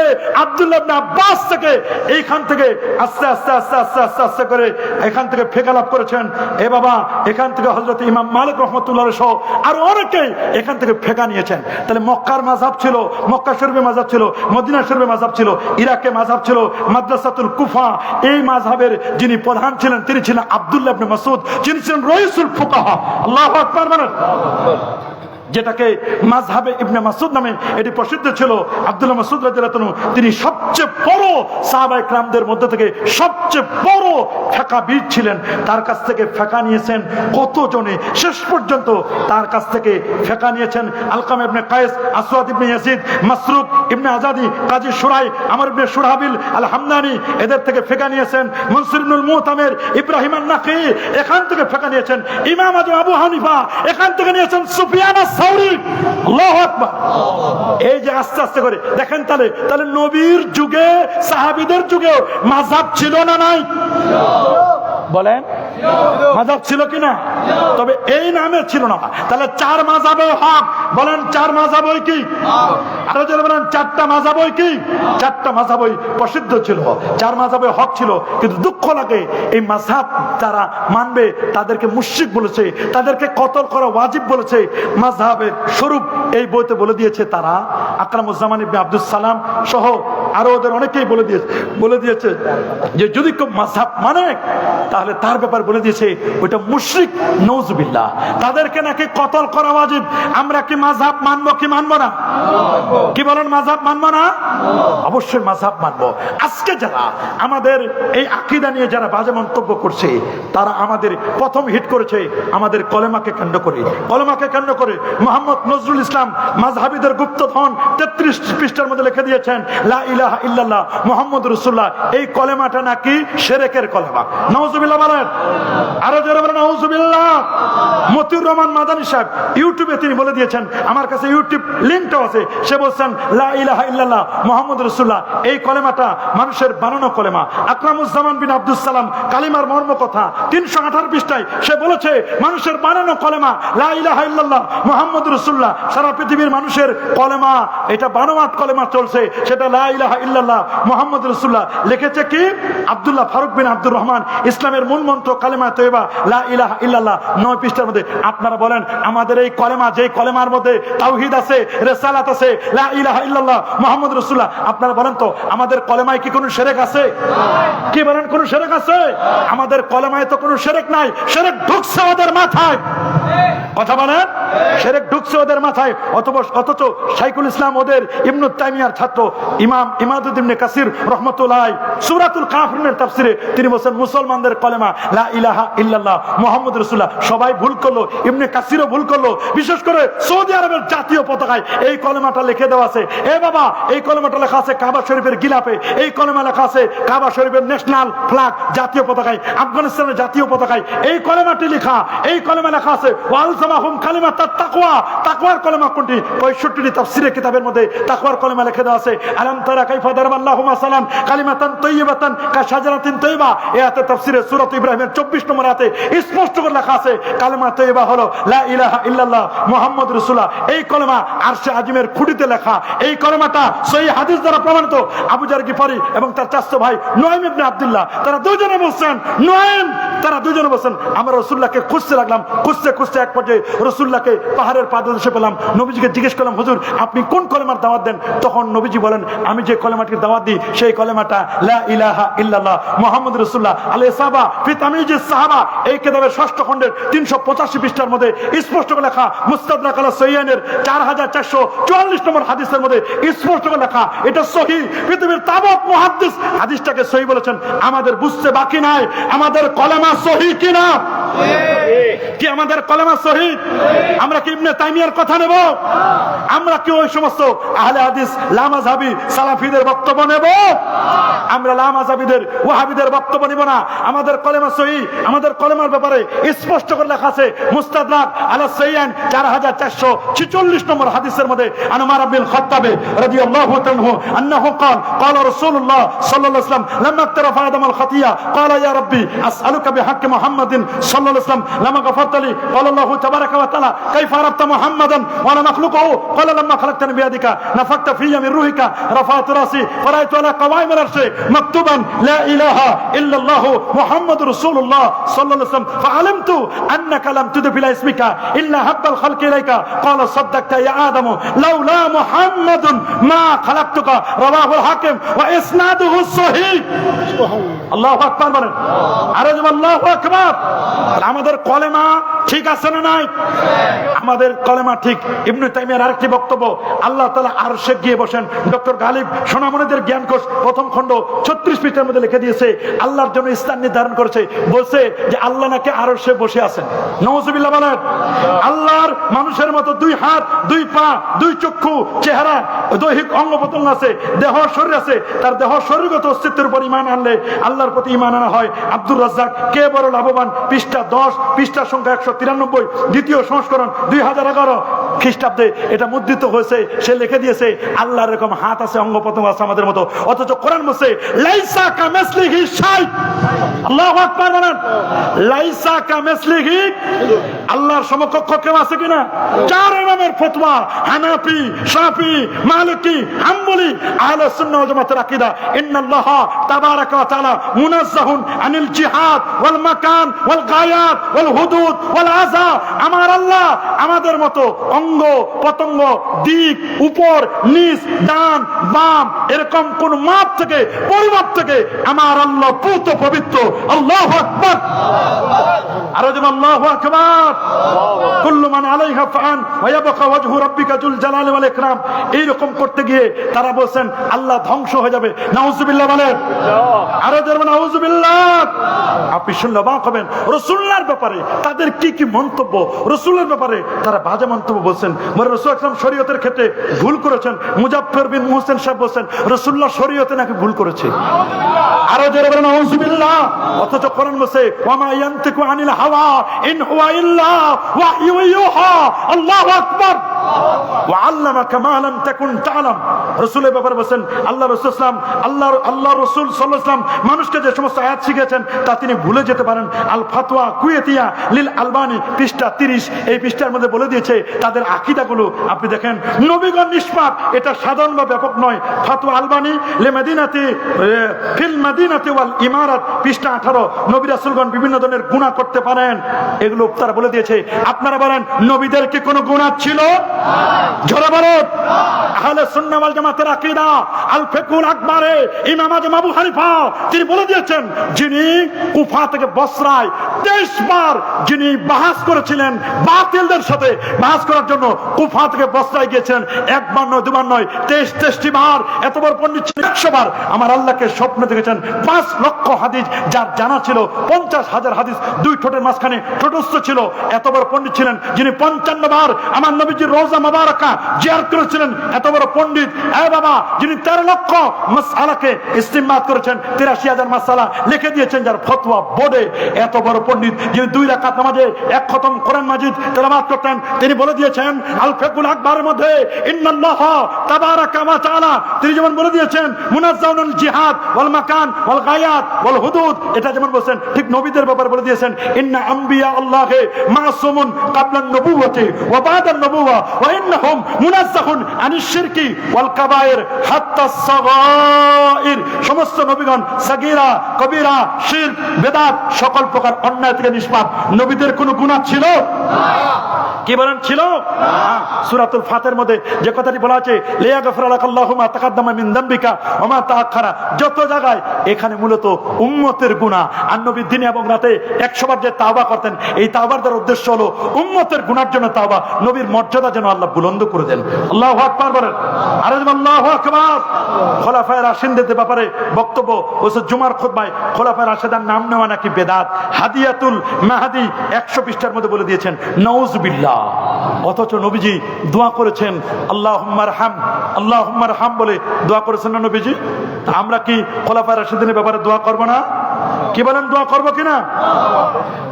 আব্দুল্লাহ ইবনে আব্বাস থেকে। এইখান থেকে আস্তে আস্তে আস্তে আস্তে আস্তে আস্তে করে এখান থেকে ফিকা লাভ করেছেন। এ বাবা, এখান থেকে হযরত ইমাম মালিক রাহমাতুল্লাহ আলাইহি সহ আর অনেকেই এখান থেকে ফিকা নিয়েছেন। তাহলে মক্কার মাযহাব ছিল, মক্কা শরীফে মাযহাব ছিল, মদিনা শরীফে মাযহাব ছিল, ইরাকে মাযহাব ছিল মাদ্রাসাতুল কুফা। এই মাযহাবের যিনি প্রধান ছিলেন তিনি ছিলেন আব্দুল্লাহ ইবনে মাসউদ, যিনি ছিলেন রাইসুল ফুকাহা। আল্লাহু আকবার বলেন। যেটাকে মাযহাবে ইবনে মাসউদ নামে এটি প্রসিদ্ধ ছিল। আব্দুল্লাহ মাসউদ রাদিয়াল্লাহু আনহু তিনি সবচেয়ে বড় সাহাবায়ে কেরামদের মধ্যে থেকে সবচেয়ে বড় ফিকাহবিদ ছিলেন। তার কাছ থেকে ফিকা নিয়েছেন কতজনে, শেষ পর্যন্ত তার কাছ থেকে ফিকা নিয়েছেন আলকামা ইবনে কায়েস, আসওয়াদ ইবনে ইয়াজিদ, মাসরুক ইবনে আজাদি, কাজী শুরাই, আমর ইবনে শুরহাবিল আল হামদানি, এদের থেকে ফিকা নিয়েছেন মুনসির ইবনুল মুতামির, ইব্রাহিম আন-নাখি, এখান থেকে ফিকা নিয়েছেন ইমাম আজম আবু হানিফা, এখান থেকে নিয়েছেন সুফিয়ান আস-সাউরি। আল্লাহু আকবার। এই যে আস্তে আস্তে করে দেখেন, তাহলে নবীর যুগে সাহাবীদের যুগেও মাযহাব ছিল না নাই? বলেন মাযহাব ছিল কিনা? তবে এই নামে ছিল না। তাহলে চার মাযহাবে হক, বলেন চার মাযহাবই কি? আরো যারা বলেন চারটা মাযহাবই কি? চারটা মাযহাবই প্রসিদ্ধ ছিল, চার মাযহাবে হক ছিল। কিন্তু দুঃখ লাগে এই মাযহাব যারা মানবে তাদেরকে মুশরিক বলেছে, তাদেরকে কতল করা ওয়াজিব বলেছে। মাযহাবের স্বরূপ এই বইতে বলে দিয়েছে তারা, আকরামুজ্জামান ইবনে আব্দুস সালাম সহ আরো ওদের অনেকেই বলে দিয়েছে যে যদি কেউ মাযহাব মানে তাহলে তার ব্যাপার বলে দিয়েছে ওইটা মুশরিক, নাউজুবিল্লাহ। তাদেরকে নাকি কতল করা ওয়াজিব। আমরা কি মাযহাব মানবো কি মানবো না? কি বলেন, মাযহাব মানবো না? অবশ্যই মাযহাব মানবো। আজকে যারা আমাদের এই আকীদা নিয়ে যারা বাজে মন্তব্য করছে, তারা আমাদের প্রথম হিট করেছে আমাদের কলেমাকে কেন্দ্র করে। কলেমাকে কেন্দ্র করে মোহাম্মদ নজরুল ইসলাম মাযহাবীদের গুপ্তধন 33 পৃষ্ঠার মধ্যে লিখে দিয়েছেন লা ইলাহা ইল্লাল্লাহ মুহাম্মাদুর রাসূলুল্লাহ। এই কলেমাটা নাকি শিরকের কলেমা। নাউজুবিল্লাহ বলেন, আরো জোরে বলেন নাউজুবিল্লাহ। মতিউর রহমান মাদানী সাহেব ইউটিউবে তিনি বলে দিয়েছেন, আমার কাছে ইউটিউব লিংকটাও আছে। সে বলছেন লা ইলাহা ইল্লাল্লাহ মুহাম্মাদুর রাসূলুল্লাহ এই কলেমাটা মানুষের বানানো কলেমা। আকরামুজ্জামান বিন আব্দুস সালাম কালিমার মর্ম কথা 318 পৃষ্ঠায় সে বলেছে মানুষের বানানো কলেমা লা ইলাহা ইল্লাল্লাহ মুহাম্মাদুর রাসূলুল্লাহ। সারা পৃথিবীর মানুষের কলেমা, এটা বানোয়াট কলেমা চলছে, সেটা লা ইলাহা ইল্লাল্লাহ মুহাম্মাদুর রাসূলুল্লাহ। লিখেছে কি আব্দুল্লাহ ফারুক বিন আব্দুর রহমান, ইসলামের মূল মন্ত্র কালেমা তয়্যিবা লা ইলাহা ইল্লাল্লাহ 9 পৃষ্ঠার মধ্যে। আপনারা বলেন আমাদের এই কলেমা, যে কলেমার মধ্যে তাওহীদ আছে, রিসালাত আছে, লা ইলাহা ইল্লাল্লাহ মুহাম্মাদুর রাসূলুল্লাহ, আপনারা বলেন তো আমাদের কলেমায় কি কোনো শিরক আছে? কি বলেন, কোনো শিরক আছে? আমাদের কলেমায় তো কোনো শিরক নাই। শিরক ঢুকছে ওদের মাথায়, কথা বলেন, শিরক ঢুকছে ওদের মাথায়। অথচ শাইখুল ইসলাম ওদের ইবনে তাইমিয়ার ছাত্র ইমাম ইমাদুদ্দিন ইবনে কাসির রাহমাতুল্লাহ সূরাতুল কাফিরুনের তাফসিরে তিনি বলেন মুসলমানদের কলেমা লা ইলাহা ইল্লাল্লাহ মুহাম্মাদুর রাসূলুল্লাহ। সবাই ভুল করলো, ইবনে কাসিরও ভুল করলো। বিশেষ করে সৌদি আরবের জাতীয় পতাকায় এই কলেমাটা লিখে দেওয়া আছে। এ বাবা, এই কলেমাটা লেখা আছে কাবা শরীফের গিলাফে, এই কলেমা লেখা আছে কাবা শরীফের ন্যাশনাল ফ্ল্যাগ, জাতীয় পতাকায়, আফগানিস্তানের জাতীয় পতাকায় এই কলেমাটি লেখা। এই কলেমা লেখা আছে ওয়ালজামাহুম কালিমাতাত তাকওয়া। তাকওয়ার কলেমা কোনটি? 65টি তাফসীরের কিতাবের মধ্যে তাকওয়ার কলেমা লিখে দেওয়া আছে। আলাম তারা কাইফা দারাবাল্লাহু মাসালান কালিমাতান তাইয়্যিবাতান কাশাজারাতিন তাইয়্যিবা। এই আয়াতে তাফসীরে সূরাত ইব্রাহিমের 24 নম্বর আয়াতে স্পষ্ট করে লেখা আছে কালিমা তাইয়্যিবা হলো লা ইলাহা ইল্লাল্লাহ মুহাম্মাদুর রাসূলুল্লাহ। এই কলেমা আরশে আজিমের খুঁটিতে লেখা। এই কলেমাটা সহিহ হাদিস দ্বারা প্রমাণিত। আবু জার গিফারি এবং তার চাচা ভাই নুয়াইম ইবনে আব্দুল্লাহ, তারা দুজনে বলছেন, আমরা রাসূলুল্লাহকে খুঁজতে লাগলাম। খুঁজতে এক পর্যায়ে রাসূলুল্লাহকে পাহাড়ের পাদদেশে পেলাম। নবীজিকে জিজ্ঞেস করলাম, হুজুর আপনি কোন কলেমার দাওয়াত দেন? তখন নবীজি বলেন, আমি যে কলেমাটির দাওয়াত দিই সেই কলেমাটা লা ইলাহা ইল্লাল্লাহ মুহাম্মাদুর রাসূলুল্লাহ। আল ইসাবা ফি তামিজিস সাহাবা এই কিতাবের 6ষ্ঠ খণ্ডের 385 পৃষ্ঠার মধ্যে স্পষ্ট করে লেখা। মুস্তাদরাক আলা সহিহাইনের 4444 নম্বর হাদিসের মধ্যে স্পষ্ট করে লেখা এটা সহিহ। পৃথিবীর তাবৎ মুহাদ্দিস হাদিসটাকে সহিহ বলেছেন। আমাদের বুঝতে বাকি নাই আমাদের কলেমা সহিহ কিনা। কি আমাদের কলেমা শহীদ? আমরা কি ইবনে তাইমিয়ার কথা নেব? আমরা কি ওই সমস্ত আহলে হাদিস লামাযহাবী সালাফিদের বক্তব্য নেব? আমরা লামাযহাবীদের ওয়াহাবীদের বক্তব্য নিব না। আমাদের কলেমা সহিহ, আমাদের কলেমার ব্যাপারে স্পষ্ট করে লেখা আছে মুস্তাদরাক আলা সাইয়ান 4446 নম্বর হাদিসের মধ্যে আন উমর ইবনে খাত্তাব রাদিয়াল্লাহু তাআলা আন্নাহু قال قال رسول الله صلى الله عليه وسلم لما اقترف آدم الخطيئة قال يا ربي أسألك بحق محمد صلى الله عليه وسلم لما غفرت لي قال الله تبارك وتعالى كيف عرفت محمدا وانا مخلوقه قال لما خلقتني بيدك نفخت في من روحك رفعت راسي فرأيت على قوائم العرش مكتوبا لا إله إلا الله محمد رسول الله صلى الله عليه وسلم فعلمت أنك لم تضف إلى اسمك إلا حب الخلق إليك قال صدقت يا آدم لولا محمد ما خلقتك رواه الحاكم وإسناده صحيح الله أكبر বলেন আরে আল্লাহু আকবার। আমাদের কলেমা ঠিক আছে না নাই? আমাদের কলেমা ঠিক। ইবনে তাইমিয়ার আরেকটি বক্তব্য, আল্লাহ তাআলা আরশে গিয়ে বসেন। ডক্টর গালিব সোনামণিদের জ্ঞান কোষ প্রথম খণ্ড 36 পৃষ্ঠার মধ্যে লিখে দিয়েছে আল্লাহর জন্য স্থান নির্ধারণ করেছে। বলছে যে আল্লাহ নাকি আরশে বসে আছেন। নাউজুবিল্লাহ বলেন। আল্লাহর মানুষের মতো 2 হাত 2 পা 2 চক্ষু চেহারা দৈহিক অঙ্গ প্রত্যঙ্গ আছে, দেহ শরীর আছে। তার দেহ শরীরগত অস্তিত্বের উপর ঈমান আনলে আল্লাহর প্রতি ঈমান আনা হয়। আব্দুর রাজ্জাক কে বড় লাভবান, পৃষ্ঠা 10, পৃষ্ঠা সংখ্যা 193, দ্বিতীয় সংস্করণ 2011 খ্রিস্টাব্দে এটা মুদ্রিত হয়েছে। সে লিখে দিয়েছে আল্লাহর এরকম হাত আছে, অঙ্গ প্রত্যঙ্গ আছে আমাদের মতো, অথচ কোরআন বলছে লাইসা কামিসলিহি শাই। আল্লাহু আকবার বলেন। লাইসা কামিসলিহি, আল্লাহর সমকক্ষ কেউ আছে কিনা? 4 ইমামের ফতোয়া, হানাফি, শাফি, মালিকি, হাম্বলি, আহলে সুন্নাহ ওয়াল জামাতের আকীদা ইন্নাল্লাহ তাবারাকা ওয়া তাআলা মুনাজ্জাহুন আনিল জিহাদ ওয়াল মাকান ওয়াল গায়াত ওয়াল হুদুদ ওয়াল আযা। আমার আল্লাহ আমাদের মতো অঙ্গ পতঙ্গ, দিক, উপর নিচ, ডান বাম এরকম কোন মাপ থেকে পরিমাপ থেকে আমার আল্লাহ পুত পবিত্র। আল্লাহু আকবার। আর আল্লাহু আকবার। কুল্লু মান আলাইহা ফান ওয়া ইয়াবকা ওয়াজহু রাব্বিকা যুল জালালি ওয়াল ইকরাম। এই রকম করতে গিয়ে তারা বলেন আল্লাহ ধ্বংস হয়ে যাবে। নাউজুবিল্লাহ বলেন। আর নাউজুবিল্লাহ। আপনি শুনলে অবাক হবেন রাসূলুল্লাহর ব্যাপারে তাদের কি কি মন্তব্য। রাসূলের ব্যাপারে তারা বাজে মন্তব্য বলছেন। রাসূল আকরাম শরীয়তের ক্ষেত্রে ভুল করেছেন। মুজাফফর বিন মুহসিন সাহেব বলছেন রাসূলুল্লাহ শরীয়তে নাকি ভুল করেছে। আরো জোরে বলেন নাউজুবিল্লাহ। অথচ কোরআন বলছে ওয়া মা ইয়ানতিকু আনিল হাওয়া ইন হুয়া ইল্লা ওয়াহয়ু ইউহা। আল্লাহু আকবার। ওয়া আল্লামাকা মা লাম তাকুন তা'লাম। রাসূলের ব্যাপারে বলেন আল্লাহ রাসূল আল্লাহ রাসূল সাল্লাল্লাহু আলাইহি ওয়াসাল্লাম মানুষকে যে সমস্ত আয়াত শিখিয়েছেন তা তিনি ভুলে যেতে পারেন। আল ফাতওয়া কুয়েতিয়া লিল আলবানি পৃষ্ঠা 30, এই পৃষ্ঠার মধ্যে বলে দিয়েছে তাদের আকীদাগুলো আপনি দেখেন। নবীগণ নিষ্পাপ, এটা সাধারণ বা ব্যাপক নয়। ফাতওয়া আলবানি লে মদিনাতি ফিল মদিনাতি ওয়াল ইমারাত পৃষ্ঠা 18, নবী রাসূলগণ বিভিন্ন ধরনের গুনাহ করতে পারেন, এগুলো তারা বলে দিয়েছে। আপনারা বলেন নবীদের কি কোনো গুনাহ ছিল? জোরে বলুন। আহলে সুন্নাহ ওয়াল জামাতের আকীদা আল ফিকহুল আকবারে ইমাম আযম আবু হানিফা তিনি বলে দিয়েছেন যিনি কুফা থেকে বসরায় 23 বার যিনি বাহাস করেছিলেন বাতিলদের সাথে বাহাস করার জন্য কুফা থেকে বসরায় গিয়েছিলেন, 1 বার নয় 2 বার নয় 23 বার। এত বড় পণ্ডিত ছিলেন। 100 বার আমার আল্লাহকে স্বপ্নে দেখেছেন। 5 লক্ষ হাদিস যার জানা ছিল, 50,000 হাদিস 2 ঠোঁটের মাঝখানে ঠোঁটস্থ ছিল। এত বড় পণ্ডিত ছিলেন যিনি 55 বার আমার নবীজির রওজা মুবারাকা জিয়ারত করেছিলেন। এত বড় পণ্ডিত বাবা যিনি 13 লক্ষ মাসআলাকে ইস্তিমবাত করেছেন, 83,000 মাসআলা লিখে দিয়েছেন যার ফতোয়া বোর্ডে। এত বড় পণ্ডিত যিনি 2 রাকাত নামাজে 1 খতম কোরআন মাজিদ তেলাওয়াত করতেন, তিনি বলে দিয়েছেন আল ফিকহুল আকবারের মধ্যে ইন্নাল্লাহ তাবারাকা ওয়া তাআলা তিনি যেমন বলে দিয়েছেন মুনাজ্জাহুল জিহাদ ওয়াল মাকান ওয়াল গায়াত ওয়াল হুদুদ, এটা যেমন বলেছেন ঠিক নবীদের ব্যাপারে বলে দিয়েছেন ইন্না আম্বিয়া আল্লাহি মাসুমুন ক্বাবলান নবুওয়াতি ওয়া বাদান নবুওয়া ওয়া ইন্নাহুম মুনাজ্জাহুন আনিশ শিরকি ওয়াল কাবায়ের হাত্তা সাগাইর। সমস্ত নবীগণ সাগীরা কবিরা শিরক বেদাত সকল প্রকার অন্যায় থেকে নিষ্পাপ। নবীদের কোনো গুনাহ ছিল না। কি বলেন ছিল? সূরাতুল ফাতিহার মধ্যে যে কথাটি বলা আছে, লিয়াগফিরা লাকাল্লাহু মা তাকাদ্দামা মিন যামবিকা ওয়া মা তাআখারা, যত জায়গায় এখানে মূলত উম্মতের গুনাহ। আর নবী দিনে এবং রাতে 100 বার যে তাওবা করতেন, এই তাওবার দ্বারা উদ্দেশ্য হলো উম্মতের গুনার জন্য তাওবা, নবীর মর্যাদা যেন আল্লাহ বুলন্দ করে দেন। আল্লাহু আকবার বলেন, আর আল্লাহু আকবার। খোলাফায়ে রাশিদদের ব্যাপারে বক্তব্য ওসব জুমার খুতবায় খোলাফায়ে রাশিদার নাম নেওয়া নাকি বেদাত। হাদিয়াতুল মাহদি 100 পৃষ্ঠার মধ্যে বলে দিয়েছেন নাউজুবিল্লাহ। অথচ নবীজি দোয়া করেছেন আল্লাহুম্মা আরহাম, আল্লাহুম্মা আরহাম বলে দোয়া করেছেন না নবীজি? আমরা কি খোলাফায়ে রাশিদিনের ব্যাপারে দোয়া করব না? কি বলেন, দোয়া করব কিনা?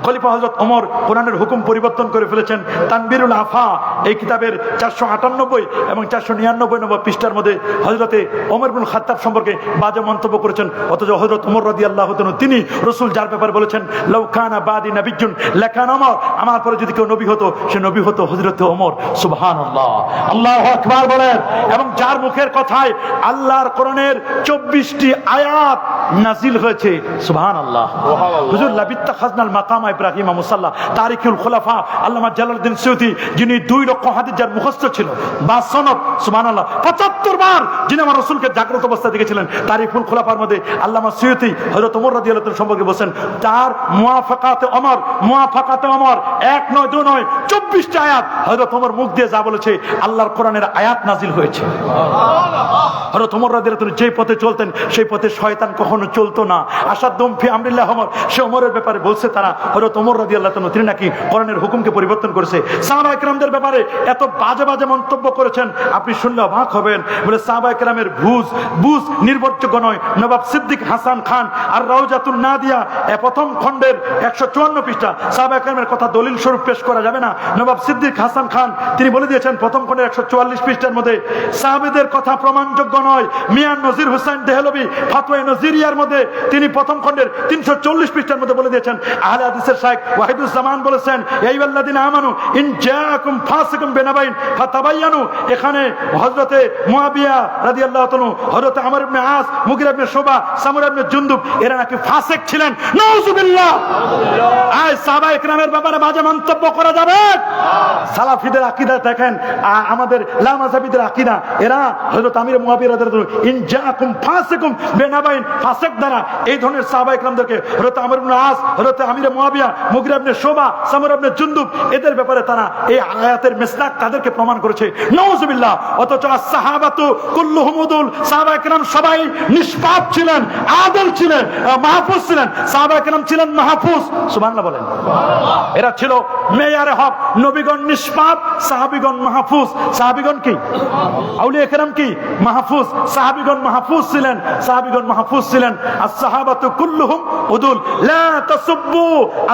খলিফা হযরত ওমর কোরআনের হুকুম পরিবর্তন করে ফেলেছেন। তানবীরুল আফা এই কিতাবের 498 এবং 499 পৃষ্ঠার মধ্যে হযরতে ওমর ইবনে খাত্তাব সম্পর্কে বাজে মন্তব্য করেছেন। অথচ হযরত ওমর রাদিয়াল্লাহু তাআলা তিনি রাসূল যার ব্যাপারে বলেছেন লাউ কানা বাদি নাবিয়্যুন লাকানা ওমর, আমার পরে যদি কেউ নবী হতো সে নবী হতো হযরত ওমর। সুবহানাল্লাহ, আল্লাহু আকবার বলেন। এবং যার মুখের কথায় আল্লাহর কোরআনের 24টি আয়াত নাজিল হয়েছে। সুবহানাল্লাহ। হুজুর লাবিত্তা খাজনাল মাকাম ইব্রাহিম মুসাল্লা তারিকুল খুলাফা আল্লামা জালালউদ্দিন সৈয়দী, যিনি 2 লক্ষ হাদিস যার মুখস্থ ছিল বা সনদ, সুবহানাল্লাহ, 75 বার যিনি আমার রাসূলকে জাগ্রত অবস্থায় দেখেছিলেন, তারিকুল খুলাফার মধ্যে আল্লামা সৈয়দী হযরত ওমর রাদিয়াল্লাহু তাআলা সম্পর্কে বলেন তার মুওয়াফাকাতে ওমর, মুওয়াফাকাতে ওমর 1 নয় 2 নয় 24টা আয়াত হযরত ওমর মুখ দিয়ে যা বলেছে আল্লাহর কোরআনের আয়াত নাজিল হয়েছে। হযরত ওমর রাদিয়াল্লাহু তাআলা যে পথে চলতেন সেই পথে শয়তান কখনো চলতো না। আসাদুম ফি আমরিল্লাহ ওমর, সে ওমরের ব্যাপারে বলছে তারা হযরত ওমর রাদিয়াল্লাহু তাআলা তিনি নাকি কোরআনের হুকুমকে পরিবর্তন করেছে। সাহাবা ইকরামদের ব্যাপারে এত বাজে বাজে মন্তব্য করেছেন, আপনি শুনলে অবাক হবেন। বলে সাহাবা ইকরামের বুঝ নির্ভরযোগ্য নয়। নবাব সিদ্দিক হাসান খান আর রাউজাতুন নাদিয়া প্রথম খণ্ডের 154 পৃষ্ঠা, সাহাবা ইকরামের কথা দলিল স্বরূপ পেশ করা যাবে না। নবাব সিদ্দিক হাসান খান তিনি বলে দিয়েছেন প্রথম খণ্ডের 144 পৃষ্ঠার মধ্যে সাহাবীদের কথা প্রমাণযোগ্য নয়। মিয়াঁ নজির হুসাইন দেহলভী ফাতওয়ায়ে নজিরিয়ার মধ্যে তিনি প্রথম খণ্ডের 340 পৃষ্ঠার মধ্যে বলে দিয়েছেন। আহলে হাদিসের শাইখ ওয়াহিদুজ জামান বলেছেন ইয়া আইয়ুহাল্লাযিনা আমানু ইন জাআকুম ফাসিকুম বিনাবাইন ফাতাবায়ানু, এখানে হযরতে মুয়াবিয়া রাদিয়াল্লাহু তাআলা, হযরতে আমর ইবনে আস, মুগিরা ইবনে শুবা, সামুরা ইবনে জুনদুব এরা নাকি ফাসিক ছিলেন। নাউজুবিল্লাহ। আয় সাহাবা ইকরামের ব্যাপারে বাজে মন্তব্য করা যাবে? সালাফিদের আকীদা দেখেন, আমাদের লামাযাবিদের আকীদা, এরা হযরত আমির মুয়াবিয়া রাদিয়াল্লাহু তাআলা ইন জাআকুম ফাসিকুম বিনাবাইন, ফাসিক দ্বারা এই ধরনের সাহাবা ইকরামদেরকে হযরত আমর ইবনে আস, হযরত আমির মুয়াবিয়া, মুগিরা ইবনে শুবা, সামুরা ইবনে জুনদুব এদের ব্যাপারে তারা এই আয়াতের মিসদাক তাদেরকে প্রমাণ করেছে। নাউজুবিল্লাহ। অথচ as-সাহাবাতু কুল্লুহুম উদুল, সাহাবা ইকরাম সবাই নিষ্পাপ ছিলেন, আদল ছিলেন, মাহফুজ ছিলেন। সাহাবা ইকরাম ছিলেন মাহফুজ। সুবহানাল্লাহ বলেন। এরা ছিল মেয়ারে হক। নবীগণ নিষ্পাপ, সাহাবীগণ মাহফুজ। সাহাবীগণ কি? আউলিয়া ইকরাম কি? মাহফুজ। সাহাবীগণ মাহফুজ ছিলেন, সাহাবীগণ মাহফুজ ছিলেন। as-সাহাবাতু কুল্লুহুম উদুল লা তাসুব্বু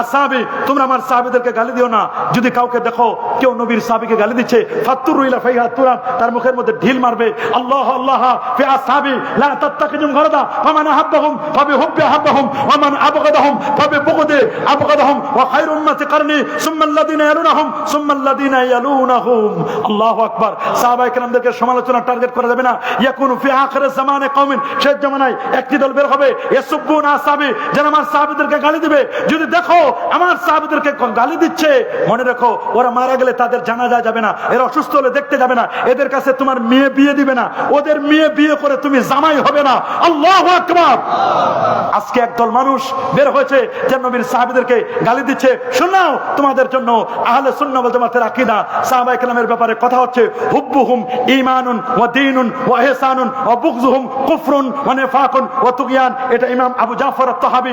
আসহাবি, তোমরা আমার সাহাবীদেরকে গালি দিও না। যদি কাউকে দেখো কেউ নবীর সাহাবীকে গালি দিচ্ছে, ফাতুরু ইলা ফাইহা তুরাব, তার মুখের মধ্যে ঢিল মারবে। আল্লাহ আল্লাহ ফি আসহাবি লা তাত্তাকিদুম গরদা ফামান আহাব্বাহুম ফাবিহুব্বি আহাব্বাহুম ওয়া মান আবগাদাহুম ফাবিবুগদি আবগাদাহুম ওয়া খায়রুন নাসি কারনি সুম্মাল্লাযিনা ইয়ালুনাহুম সুম্মাল্লাযিনা ইয়ালুনাহুম। আল্লাহু আকবার। সাহাবা ইকরামদেরকে সমালোচনা টার্গেট করা যাবে না। ইয়াকুনু ফি আখিরিজ জামানে কওমিন, শেষ জামানায় একটি দল বের হবে ইয়াসুব্বুনা আসহাবি, যারা আমার সাহাবীদেরকে গালি দিবে। যদি দেখো আমার সাহাবীদেরকে গালি দিচ্ছে, মনে রাখো ওরা মারা গেলে তাদের জানাজা যাবে না, এরা অসুস্থ হলে দেখতে যাবে না, এদের কাছে তোমার মেয়ে বিয়ে দিবে না, ওদের মেয়ে বিয়ে করে তুমি জামাই হবে না। আল্লাহু আকবার। আজকে একদল মানুষ বের হয়েছে যে নবীর সাহাবীদেরকে গালি দিচ্ছে। শোনাও তোমাদের জন্য আহলে সুন্নাহ ওয়াল জামাতের আকীদা, সাহাবা ইকরামের ব্যাপারে কথা হচ্ছে হুব্বুহুম ঈমানুন ওয়া দীনুন ওয়া ইহসানুন ওয়া বুগযুহুম কুফরুন ওয়া নিফাকুন ওয়া তুগয়ান। এটা ইমাম আবু জাফর আত-তাহাবী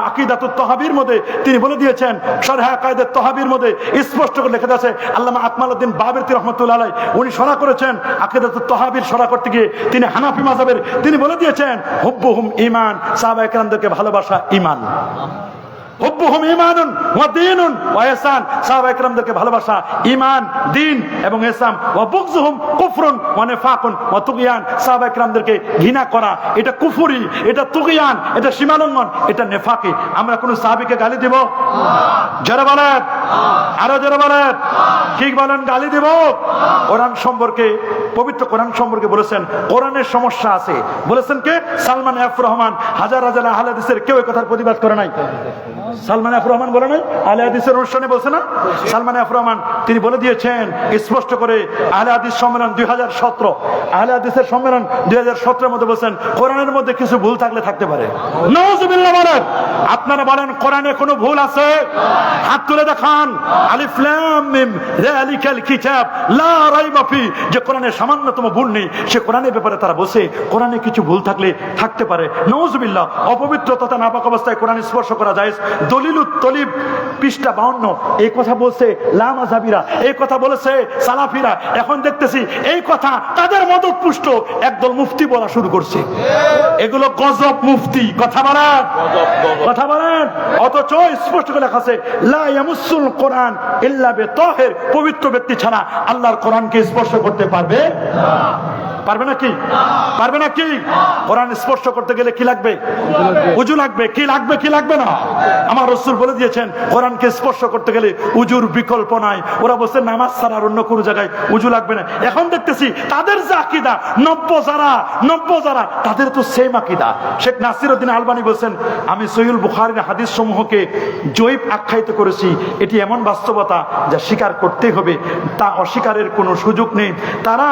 আকীদাতুত তাহাবীর মধ্যে তিনি বলে দিয়েছেন। শরহ আকায়েদুত তাহাবীর মধ্যে স্পষ্ট করে লেখা আছে। আল্লামা আকমালউদ্দিন বাবরী রাহমাতুল্লাহ আলাইহি উনি শরহ করেছেন আকীদাতুত তাহাবীর শরহ করতে গিয়ে তিনি হানাফি মাযহাবের তিনি বলে দিয়েছেন হুব্বুহুম ঈমান, সাহাবা ইকরামদেরকে ভালোবাসা ঈমান। হুব্বুহুম ঈমানুন ওয়া দীনুন ওয়া ইহসান, সাহাবা ইকরামদেরকে ভালোবাসা ঈমান, দ্বীন এবং ইহসান। ওয়া বুগযুহুম কুফরুন ওয়া নিফাকুন ওয়া তুগয়ান, সাহাবা ইকরামদেরকে ঘৃণা করা এটা কুফরি, এটা তুগয়ান, এটা সীমালঙ্ঘন, এটা নেফাকি। আমরা কোন সাহাবীকে গালি দেব? যারা বলেন, আরো যারা বলেন, ঠিক বলেন, গালি দেব? কোরআন সম্পর্কে, পবিত্র কোরআন সম্পর্কে বলেছেন কোরআনের সমস্যা আছে। বলেছেন কে? সালমান এফ রহমান। হাজার হাজার আহলে হাদিসের কেউ এই কথার প্রতিবাদ করে নাই। সালমান এফ রহমান বলে নাই, আহলে হাদিসের অনুষ্ঠানে বলছে না, সালমান এফ রহমান তিনি বলে দিয়েছেন স্পষ্ট করে, আহলে হাদিস সম্মেলন 2017, আহলে হাদিসের সম্মেলন 2017 মধ্যে বলছেন কোরআনের মধ্যে কিছু ভুল থাকলে থাকতে পারে। নাউজুবিল্লাহ বলেন। আপনারা বলেন কোরআনে কোনো ভুল আছে? হাত তুলে দেখান। আলিফ লাম মিম যালিকাল কিতাব লা রাইবা ফি, যে কোরআনে সামান্যতম ভুল নেই, সে কোরআনের ব্যাপারে তারা বসে কোরআনে কিছু ভুল থাকলে থাকতে পারে। নাউজুবিল্লাহ। অপবিত্র তথা নাপাক অবস্থায় কোরআন স্পর্শ করা যায়। দলিলুত তলিব পৃষ্ঠা 52 এই কথা বলছে লামাযাবিরা, এই কথা বলেছে সালাফিরা। এখন দেখতেছি এই কথা তাদের মদত পুষ্ট একদল মুফতি বলা শুরু করছে। এগুলো গজব মুফতি। কথা বলেন, কথা বলেন। অথচ স্পষ্ট করে লেখা আছে লা ইয়ামুসুল কোরআন ইল্লা বিতাহির, পবিত্র ব্যক্তি ছাড়া আল্লাহর কোরআনকে স্পর্শ করতে পারবে না। পারবে নাকি? পারবে নাকি? কোরআন স্পর্শ করতে গেলে কি লাগবে? উজু লাগবে। কি লাগবে? কি লাগবে না? আমার রাসূল বলে দিয়েছেন কোরআনকে স্পর্শ করতে গেলে উজুর বিকল্প নাই। ওরা বলছে নামাজ ছাড়া আর অন্য কোনো জায়গায় উজু লাগবে না। এখন দেখতেছি তাদের যে আকীদা, নব্য যারা তাদের তো সেম আকীদা। শেখ নাসিরউদ্দিন আলবানী বলছেন আমি সহিহুল বুখারীর হাদিস সমূহকে জয়ীফ আখ্যায়িত করেছি। এটি এমন বাস্তবতা যা স্বীকার করতে হবে, তা অস্বীকারের কোনো সুযোগ নেই। তারা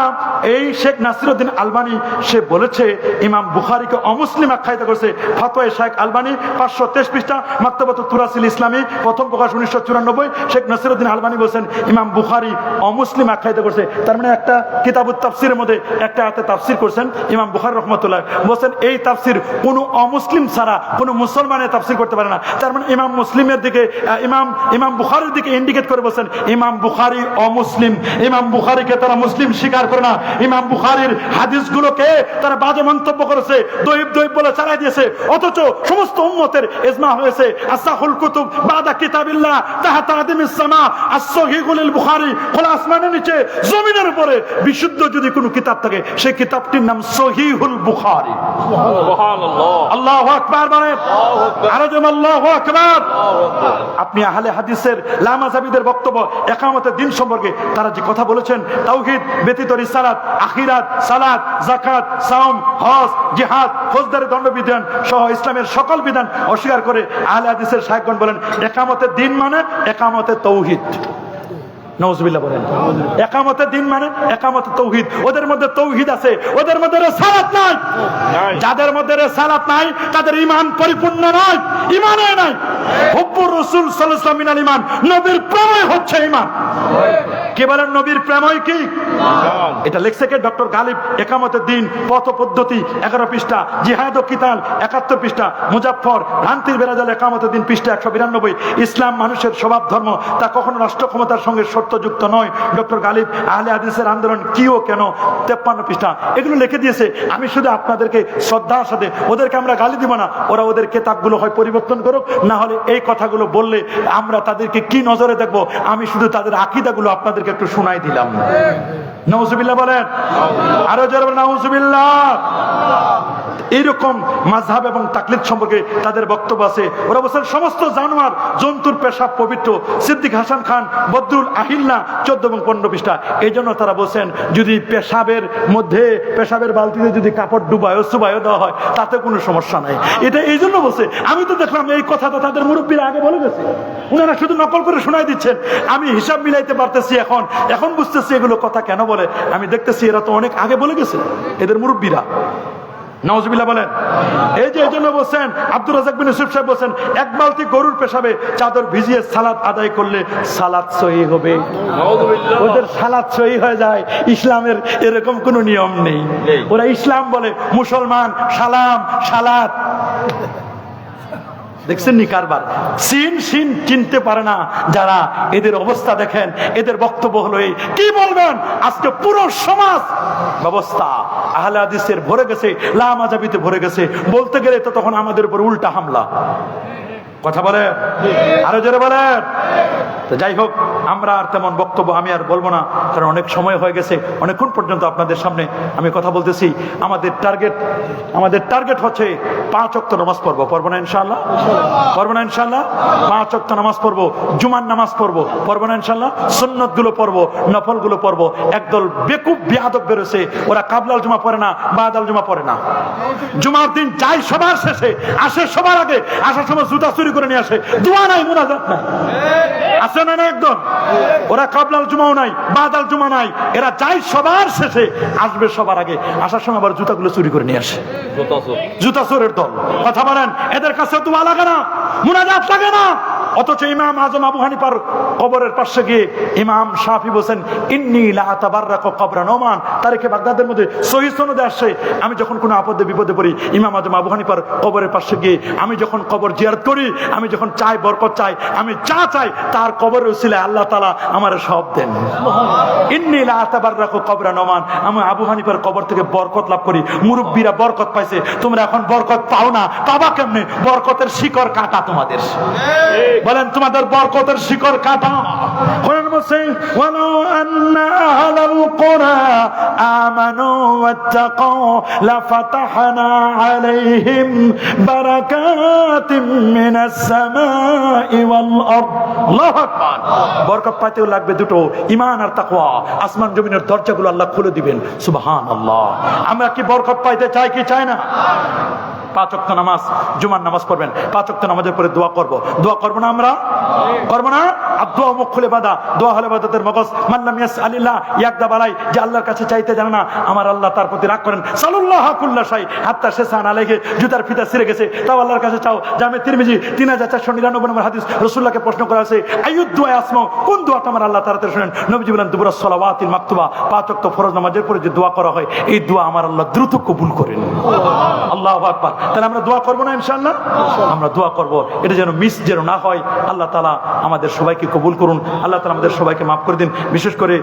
এই শেখ নাসিরউদ্দিন আলবানী সে বলেছে ইমাম বুখারীকে অমুসলিম আখ্যায়িত করেছে। ফতোয়া শেখ আলবানী 523 পৃষ্ঠা, মাকতাবাতুত তুরাসিল ইসলামী, প্রথম প্রকাশ 1994। শেখ নাসিরউদ্দিন আলবানী বলেছেন ইমাম বুখারী অমুসলিম আখ্যায়িত করেছে। তার মানে একটা কিতাবুত তাফসিরের মধ্যে একটা আয়াতে তাফসির করেছেন ইমাম বুখারী রাহমাতুল্লাহ, বলেন এই তাফসির কোন অমুসলিম ছাড়া কোন মুসলমানের তাফসির করতে পারে না। তার মানে ইমাম মুসলিমের দিকে ইমাম বুখারীর দিকে ইন্ডিকেট করে বলেন ইমাম বুখারী অমুসলিম। ইমাম বুখারীকে তারা মুসলিম স্বীকার করে না। ইমাম বুখারীর হাদিসগুলোকে তারা বাজে মন্তব্য করেছে, দয়ীফ বলে চালাই দিয়েছে। অথচ সমস্ত উম্মতের ইজমা হয়েছে আসাহুল কুতুব বাদা কিতাবিল্লাহ তাহাতা আদিমিস সামা আস-সহিহুল বুখারী, খোলা আসমানের নিচে জমিনের উপরে বিশুদ্ধ যদি কোনো কিতাব থাকে সেই কিতাবটির নাম সহিহুল বুখারী। সুবহানাল্লাহ, আল্লাহু আকবার বলেন। আরো যেমন আল্লাহু আকবার। আপনি আহলে হাদিসের লামাযাবিদের বক্তব্য ইকামতের দিন সম্পর্কে তারা যে কথা বলেছেন, তাওহীদ ব্যতীত রিসালাত, আখিরাত, সালাত, যাকাত, সাওম, হজ, জিহাদ, ফৌজদারি দণ্ডবিধান সহ ইসলামের সকল বিধান অস্বীকার করে আহলে হাদিসের শায়খগণ বলেন ইকামতের দিন মানে ইকামতে তাওহীদ। নাউজুবিল্লাহ বলেন। ইকামতের দিন মানে ইকামতে তাওহীদ। ওদের মধ্যে তাওহীদ আছে, ওদের মধ্যে রিসালাত নাই। যাদের মধ্যে রিসালাত নাই তাদের ঈমান পরিপূর্ণ নয়, ঈমানে নাই। হুব্বুর রাসূল সাল্লাল্লাহু আলাইহি ওয়াসাল্লাম মিনাল ঈমান, নবীর প্রেমই হচ্ছে ঈমান। কে বলেন নবীর প্রেমই কি? এটা লিখছে কে? ডক্টর গালিব, ইকামতের দিন, পথ পদ্ধতি 11 পৃষ্ঠা, জিহাদ ও কিতাল 71 পৃষ্ঠা, মুজাফফর ভ্রান্তির বেরাজাল ইকামতের দিন পৃষ্ঠা 192। ইসলাম মানুষের স্বভাব ধর্ম, তা কখনো রাষ্ট্র ক্ষমতার সঙ্গে শর্তযুক্ত নয়। ডক্টর গালিব আহলে হাদিসের আন্দোলন কি ও কেন 53 পৃষ্ঠা। এগুলো লিখে দিয়েছে। আমি শুধু আপনাদেরকে শ্রদ্ধার সাথে, ওদেরকে আমরা গালি দিব না, ওরা ওদের কিতাবগুলো হয় পরিবর্তন করুক, না হলে এই কথাগুলো বললে আমরা তাদেরকে কি নজরে দেখবো। আমি শুধু তাদের আকীদাগুলো আপনাদেরকে একটু শোনাই দিলাম। নাউজুবিল্লাহ বলেন। আরো জোরে বলেন নাউজুবিল্লাহ। এইরকম মাযহাব এবং তাকলিদ সম্পর্কে তাদের বক্তব্য আছে। ওরা বলেন সমস্ত জানোয়ার জন্তুর পেশাব পবিত্র। সিদ্দিক হাসান খান বদরুল আহিল্লা 14 এবং 15 পৃষ্ঠা। এই জন্য তারা বলছেন যদি পেশাবের মধ্যে, পেশাবের বালতিতে যদি কাপড় ডুবায় দেওয়া হয় তাতে কোনো সমস্যা নাই। এটা এই জন্য বলছে। আমি তো দেখলাম এই কথা তো তাদের মুরব্বীরা আগে বলে গেছে, উনারা শুধু নকল করে শোনাই দিচ্ছেন। আমি হিসাব মিলাইতে পারতেছি এখন বুঝতেছি এগুলো কথা কেন বলে। আমি দেখতেছি এরা তো অনেক আগে বলে গেছে এদের মুরব্বীরা। নাউজুবিল্লাহ বলেন। এই যে এজন্য বলছেন আব্দুর রাজ্জাক বিন ইউসুফ সাহেব বলছেন এক বালতি গরুর পেশাবে চাদর ভিজিয়ে সালাত আদায় করলে সালাত সহিহ হবে। নাউজুবিল্লাহ। ওদের সালাত সহিহ হয়ে যায়। ইসলামের এরকম কোনো নিয়ম নেই। ওরা ইসলাম বলে, মুসলমান সালাম সালাত। দেখছেন নি কারবার? সিন চিনতে পারে না যারা। এদের অবস্থা দেখেন, এদের বক্তব্য হলো এই। কি বলবেন? আজকে পুরো সমাজ ব্যবস্থা আহলে হাদিসের ভরে গেছে, লামাযাবিতে ভরে গেছে। বলতে গেলে তো তখন আমাদের উপর উল্টা হামলা। কথা বলে, আরো জোরে বলেন। তো যাই হোক, আমরা আর তেমন বক্তব্য আমি আর বলবো না, কারণ অনেক সময় হয়ে গেছে। অনেকক্ষণ পর্যন্ত আপনাদের সামনে আমি কথা বলতেছি। আমাদের টার্গেট হচ্ছে 5 ওয়াক্ত নামাজ পড়বো না ইনশাআল্লাহ? পড়বো না ইনশাআল্লাহ? 5 ওয়াক্ত নামাজ পড়বো, জুমার নামাজ পড়বো না ইনশাআল্লাহ? সুন্নত গুলো পড়বো, নফল গুলো পড়বো। একদল বেকুব বিয়াদব বেরোছে, ওরা কাবলাল জুমা পড়ে না, বাদাল জুমা পড়ে না। জুমার দিন যায় সবার শেষে, আসে সবার আগে, আসার সময় জুতা চুরি করে নিয়ে আসে, দোয়া নাই, মুনাজাত নাই। আছে না না একদম? ওরা কাবলাল জুমাও নাই, বাদাল জুমা নাই, এরা যাই সবার শেষে, আসবে সবার আগে, আসার সময় আবার জুতাগুলো চুরি করে নিয়ে আসে। জুতা চোরের দল। কথা বলেন, এদের কাছে দোয়া লাগে না, মুনাজাত লাগে না। অথচ ইমাম আজম আবু হানিফার কবরের পাশে গিয়ে ইমাম শাফি বলেন, ইন্নী লা আতাবাররাকু কবরা নোমান। তারিখে বাগদাদের মধ্যে সহিহ সনদে আসছে, আমি যখন কোনো আপদে বিপদে পড়ি, ইমাম আজম আবু হানিফার কবরের পাশে গিয়ে আমি যখন কবর জিয়ারত করি, আমি যখন চাই বরকত চাই, আমি যা চাই তার কবরের উসিলায় আল্লাহ তাআলা আমার সব দেন। ইন্নী লা আতাবাররাকু কবরা নোমান, আমি আবু হানিফার কবর থেকে বরকত লাভ করি। মুরব্বীরা বরকত পাইছে, তোমরা এখন বরকত পাও না, পাবা কেমনে? বরকতের শিকড় কাটা তোমাদের। বলেন, তোমাদের বরকতের শিকড় কাটা। কোরআন বলছে, ওয়ালাউ আন্না আহলাল কুরা আমানু ওয়াত্তাকাউ লাফাতাহনা আলাইহিম বারাকাতিম মিনাস সামাই ওয়াল আরদ। আল্লাহু আকবার। বরকত পাইতেও লাগবে দুটো, ঈমান আর তাকওয়া। আসমান জমিনের দরজাগুলো আল্লাহ খুলে দিবেন। সুবহানাল্লাহ। আমরা কি বরকত পাইতে চাই কি চাই না? 5 ওয়াক্ত নামাজ, জুমার নামাজ পড়বেন, 5 ওয়াক্ত নামাজের পরে দোয়া করব। দোয়া করব না আমরা? করব না? আর দোয়া মুখ খুলে বাঁধা, দোয়া হলে ইবাদতের মগজ। মাল্লাম ইয়াসআলিল্লাহ ইয়াকদা বালাই, যে আল্লাহর কাছে চাইতে জানে না, আমার আল্লাহ তার প্রতি রাগ করেন। সাল্লাল্লাহু কুল্লা শাই হাত্তা শেসান আলাইহি, জুতার ফিতা ছিঁড়ে গেছে, তাও আল্লাহর কাছে চাও। জামে তিরমিজি 3499 নম্বর হাদিস, রাসূলুল্লাহকে প্রশ্ন করা আছে, আইয়ুদ দুআ আসমা, কোন দোয়াটা আমার আল্লাহ তাড়াতাড়ি শুনেন? নবীজি বলেন, দুবুরাস সালাওয়াতিল মাকতুবা, 5 ওয়াক্ত ফরজ নামাজের পরে যে দোয়া করা হয়, এই দোয়া আমার আল্লাহ দ্রুত কবুল করেন। আল্লাহু আকবার। তাহলে আমরা দোয়া করবো না ইনশাআল্লাহ? আমরা দোয়া করব, এটা যেন মিস যেন না হয়। আল্লাহ তাআলা আমাদের সবাইকে কবুল করুন, আল্লাহ তাআলা আমাদের সবাইকে মাফ করে দিন। বিশেষ করে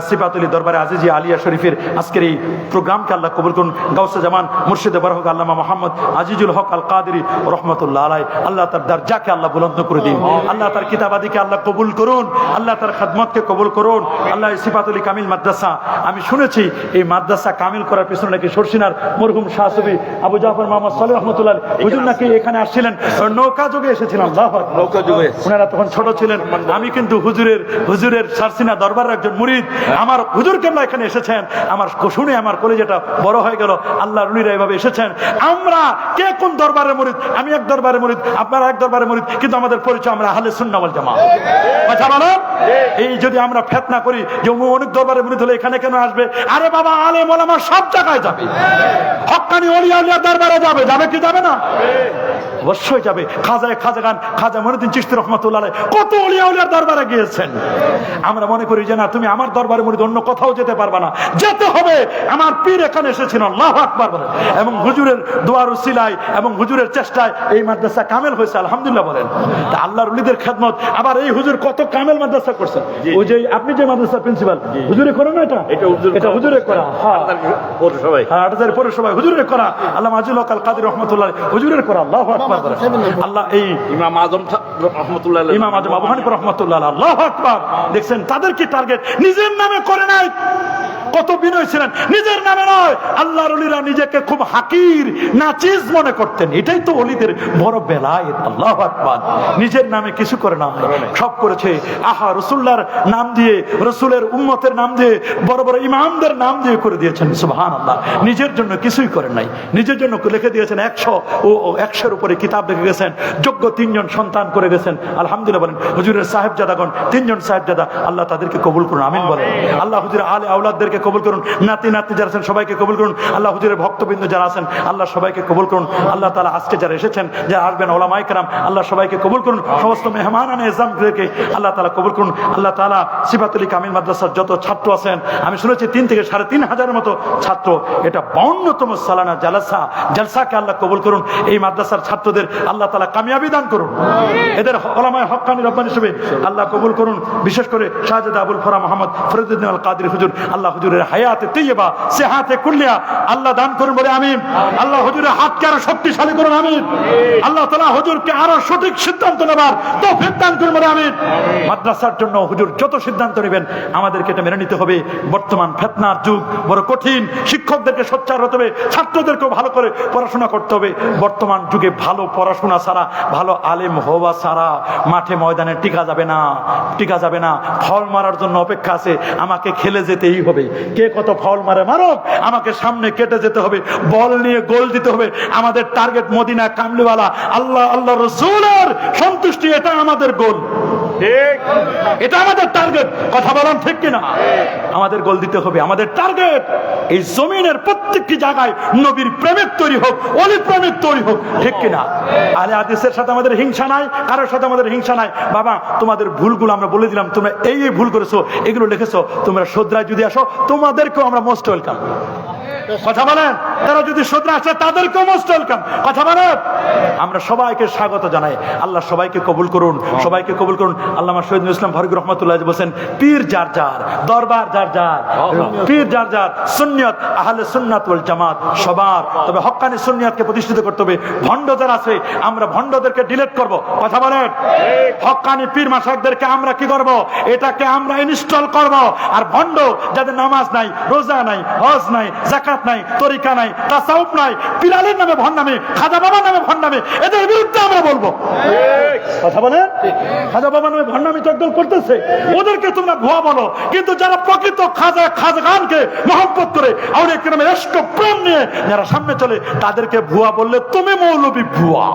সিফাতুল দরবারে আজিজিয়া আলিয়া শরীফের আজকের এই প্রোগ্রামকে আল্লাহ কবুল করুন। গাউসে জামান মুর্শিদে বারহক আল্লামা মুহাম্মদ আজিজুল হক আল কাদেরী রহমাতুল্লাহ আলাইহি, আল্লাহ তার দরজাকে আল্লাহ বুলন্দ করে দিন। আল্লাহ তার কিতাবাদিকে আল্লাহ কবুল করুন, আল্লাহ তার খিদমতকে কবুল করুন। আল্লাহ সিফাতুল কামিল মাদ্রাসা, আমি শুনেছি এই মাদ্রাসা কামিল করার পিছনে নাকি সরসিনার মরহুম শাহ সুফি আবু জাফর মোহাম্মদ সালেহ রহমাতুল্লাহ হুজুর নাকি এখানে আসছিলেন, নৌকা যোগে এসেছিলাম। নৌকা যোগে ওনারা তখন ছোট ছিলেন। আমি কিন্তু হুজুরের সারসিনা দরবারের একজন মুরিদ। আমার হুজুর কেবলা এখানে এসেছেন, আমার শুনে আমার কলেজেটা বড় হয়ে গেল। আল্লাহর ওলিরা এভাবে এসেছেন। আমরা কে কোন দরবারের মুরিদ? আমি এক দরবারের মুরিদ, আপনারা এক দরবারের মুরিদ, কিন্তু আমাদের পরিচয় আমরা আহলে সুন্নাহ ওয়াল জামাত। কথা বলেন, এই যদি আমরা ফিতনা করি যে অনেক দরবারের মুরিদ হলে এখানে কেন আসবে? আরে বাবা, আলেম ওলামা সব জায়গায় যাবে, হক্কানি ওলিয়া উলিয়া দরবারে যাবে, যাবে কি যাবে না? অবশ্যই যাবে। খাজা মঈনুদ্দিন চিশতি রাহমাতুল্লাহ আলাইহি কত ওলিয়া উলিয়ার দরবারে গিয়েছেন। আমরা মনে করি যে না, তুমি আমার দরবারে মুরিদ, অন্য কোথাও যেতে পারবে না, যেতে হবে। আমার পীর এখানে এসেছেন। আল্লাহু আকবার বলেন। এবং হুজুরের দোয়ার উসিলায় এবং হুজুরের চেষ্টায় এই মাদ্রাসা কামেল হয়েছে, আলহামদুলিল্লাহ বলেন। তা আল্লাহর ওলিদের খেদমত। আবার এই হুজুর কত কামেল মাদ্রাসা করছেন। ওই যে আপনি যে মাদ্রাসার প্রিন্সিপাল, হুজুরে করেন না? এটা হুজুরে করা। হ্যাঁ, 8000 পৌরসভায় হুজুরে করা। আল্লামা আজিজুল হক আল কাদেরী রহমাতুল্লাহ হুজুরের করা। আল্লাহু আকবার। আল্লাহ এই ইমাম আজম আবু হানিফা রাহমাতুল্লাহ আল্লাহু আকবার। দেখছেন তাদের কি টার্গেট? নিজের নামে করে নাই। কত বিনয় ছিলেন, নিজের নামে নয়। আল্লাহর ওলিরা নিজেকে খুব হাকির নাচিজ মনে করতেন। এটাই তো ওলিদের বড় বেলায়েত। আল্লাহু আকবার। নিজের নামে কিছু করে না, সব করেছে রাসূলুল্লাহর নাম দিয়ে, রাসূলের উম্মতের নাম দিয়ে, বড় বড় ইমামদের নাম দিয়ে করে দিয়েছেন। সুবহানাল্লাহ। নিজের জন্য কিছুই করেন নাই। নিজের জন্য লিখে দিয়েছেন 100 উপরে কিতাব লিখে গেছেন। যোগ্য 3 জন সন্তান করে গেছেন। আলহামদুলিল্লাহ বলেন। হুজুরের সাহেবজাদাগণ 3 জন সাহেবজাদা, আল্লাহ তাদেরকে কবুল করুন, আমিন বলেন। আল্লাহ হুজুরের আলে আওলাদদেরকে কবুল করুন, নাতি নাতনি যারা আছেন সবাইকে কবুল করুন। আল্লাহ হুজুরের ভক্তবৃন্দ যারা আছেন, আল্লাহ সবাইকে কবুল করুন। আল্লাহ তাআলা আজকে যারা এসেছেন, যারা আসবেন ওলামায়ে কেরাম, আল্লাহ সবাইকে কবুল করুন। সমস্ত মেহমানানে ইজজামদেরকে আল্লাহ তাআলা কবুল করুন। আল্লাহ তাআলা সিফাতুল কামিল মাদ্রাসার যত ছাত্র আছেন, আমি শুনেছি 3 থেকে 3,500 মতো ছাত্র, এটা 52তম সালানা জালসাকে আল্লাহ কবুল করুন। এই মাদ্রাসার ছাত্রদের আল্লাহ তাআলা কামিয়াবি দান করুন। এদের ওলামায়ে হক্কানি রব্বানি হিসেবে আল্লাহ কবুল করুন। বিশেষ করে শাহজাদা আবুল ফরা মোহাম্মদ ফরিদুদ্দিন আল কাদেরী হুজুর, আল্লাহ হুজুরের হায়াতে তৈয়বা সেহাতে কুল্লিয়া আল্লাহ দান করুন, বলে আমিন। আল্লাহ হুজুরের হাতকে আরো শক্তিশালী করুন, আমিন। আল্লাহ তাআলা হুজুরকে আরো সঠিক সিদ্ধান্ত নেবার তৌফিক দান করুন, বলে আমিন। মাদ্রাসার জন্য হুজুর যত সিদ্ধান্ত নেবেন আমাদেরকে এটা মেনে নিতে হবে। বর্তমান ফিতনার যুগ বড় কঠিন। শিক্ষকদেরকে সোচ্চার হতে হবে, ছাত্রদেরকেও ভালো করে পড়াশোনা করতে হবে। বর্তমান যুগে ভালো পড়াশোনা ছাড়া, ভালো আলেম হওয়া ছাড়া মাঠে ময়দানে টিকা যাবে না। ফল মারার জন্য অপেক্ষা আছে। আমাকে খেলে যেতেই হবে। কে কত ফাউল মারে মারো, আমাকে সামনে কেটে যেতে হবে, বল নিয়ে গোল দিতে হবে। আমাদের টার্গেট মদিনা কামলিওয়ালা আল্লাহ আল্লাহ রসুলের সন্তুষ্টি, এটা আমাদের গোল, ঠিক, এটা আমাদের টার্গেট। কথা বলাম ঠিক কিনা? আমাদের গোল দিতে হবে। আমাদের টার্গেট এই জমিনের প্রত্যেকটি জায়গায় নবীর প্রেমিক তৈরি হোক, অলি প্রেমিক তৈরি হোক, ঠিক কিনা? আলে হাদিসের সাথে আমাদের হিংসা নাই, কারোর সাথে আমাদের হিংসা নাই। বাবা, তোমাদের ভুলগুলো আমরা বলে দিলাম, তোমরা এই ভুল করেছো, এগুলো লিখেছো, তোমরা শুধরায় যদি আসো, তোমাদেরকেও আমরা মোস্ট ওয়েলকাম। কথা বলেন, তারা যদি শুধরে আসে তাদেরকেও মোস্ট ওয়েলকাম। কথা বলেন, আমরা সবাইকে স্বাগত জানাই। আল্লাহ সবাইকে কবুল করুন, সবাইকে কবুল করুন। আল্লামা শহীদ ইসলাম ফারুক রহমাতুল্লাহ বলেন, পীর যার যার, দরবার যার যার, পীর যার যার, সুন্নিয়ত আহলে সুন্নাত ওয়াল জামাত সবার, তবে হক্কানি সুন্নিয়তকে প্রতিষ্ঠিত করতে হবে। ভণ্ড যারা আছে, আমরা ভণ্ডদেরকে ডিলিট করব। কথা বলেন, হক্কানি পীর মাশায়েখদেরকে আমরা কি করব? এটাকে আমরা ইনস্টল করব। আর ভণ্ড যাদের নামাজ নাই, রোজা নাই, হজ নাই, যাকাত নাই, তরিকা নাই, তাসাউফ নাই, পিলালের নামে ভণ্ডামি, খাজা বাবার নামে ভণ্ডামি, এদের বিরুদ্ধে আমরা বলবো। কথা বলেন, খাজা বাবার নামে ভণ্ডামি তো একদল করতেছে, ওদেরকে তোমরা ভুয়া বলো। কিন্তু যারা প্রকৃত খাজাগানকে মহব্বত করে, আউলিয়া কেরামের ইশক প্রেম নিয়ে যারা সামনে চলে, তাদেরকে ভুয়া বললে তুমি মৌলবী ভুয়া।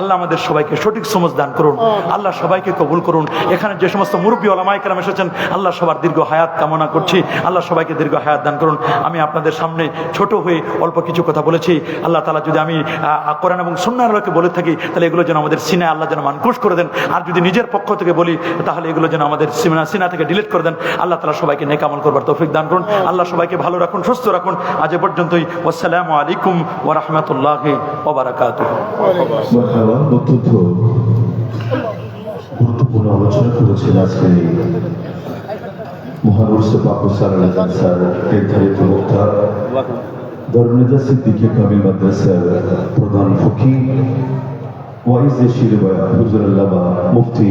আল্লাহ আমাদের সবাইকে সঠিক সমঝ দান করুন, আল্লাহ সবাইকে কবুল করুন। এখানে যে সমস্ত মুরব্বী ওলামায়ে কেরাম এসেছেন, আল্লাহ সবার দীর্ঘ হায়াত কামনা করছি, আল্লাহ সবাইকে দীর্ঘ হায়াত দান করুন। আমি আপনাদের সামনে ছোট হয়ে অল্প কিছু কথা বলেছি। আল্লাহ তাআলা যদি আমি কোরআন এবং সুন্নাহর আলোকে বলে থাকি, তাহলে এগুলো যেন আমাদের সিনায় আল্লাহ যেন মানকুশ করে দেন। আর যদি নিজের পক্ষ থেকে বলি, তাহলে এগুলো যেন আমাদের সিনা থেকে ডিলিট করে দেন। আল্লাহ তাআলা সবাইকে নেক আমল করবার তৌফিক দান করুন। আল্লাহ সবাইকে ভালো রাখুন, সুস্থ রাখুন। আজ এ পর্যন্তই। আসসালামু আলাইকুম ওয়া রাহমাতুল্লাহি ওয়া বারাকাতুহু। অত্যন্ত গুরুত্বপূর্ণ আলোচনা করেছেন আজকে মহানুরসে পাকুসার স্যার, নির্ধারিত বক্তা দরনেজা সিদ্দিকিয়া কামিল মাদ্রাসার প্রধান ফকিহ ওয়াইজে শিরবায়া হুজুর আল্লামা মুফতি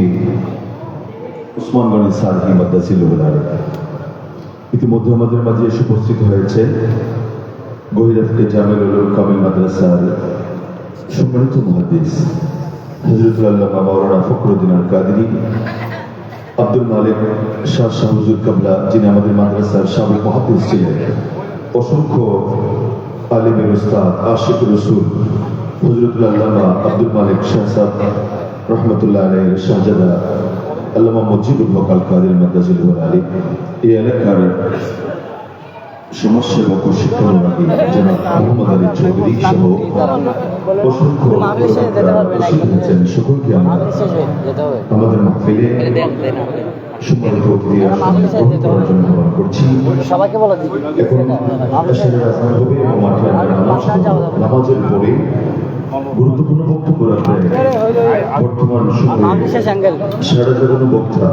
উসমান গনি সারহি মাদ্রাসিলুল আলিম। ইতিমধ্যে আমাদের মাঝে এসে উপস্থিত হয়েছে গহিরাফকে জামিল উলুম কামিল মাদ্রাসার সম্মানিত মুহাদ্দিস হযরতুল আল্লামা মাওলানা ফখরুদ্দিন আল কাদেরী, আব্দুল মালিক শাহ হুজুর কাবলা, যিনি আমাদের মাদ্রাসার সাবেক মুহাদ্দিস ছিলেন, অসংখ্য আলিমের উস্তাদ আশিকুর রাসূল হযরতুল আল্লামা আব্দুল মালিক শাহ সাহেব রহমতুল্লাহ আলাইহির শাহজাদা আল্লামা মজিদুল হক আল কাদেরী মাদ্রাসিলুল আলিম, এই এলাকার সমাজসেবক ও শিক্ষানুরাগী জনাব মোহাম্মদ আলী চৌধুরী সহ অসংখ্য উপস্থিত হয়েছেন। সকলকে আমরা আমাদের মাহফিলে সম্মানিত অতিথি গ্রহণ করার জন্য আহ্বান করছি। এখন এশারের আযান হবে এবং মাঠে আমরা নামাজের পরে গুরুত্বপূর্ণ বক্তব্য রাখবেন বর্তমান সময়ে সারা জাগানো বক্তা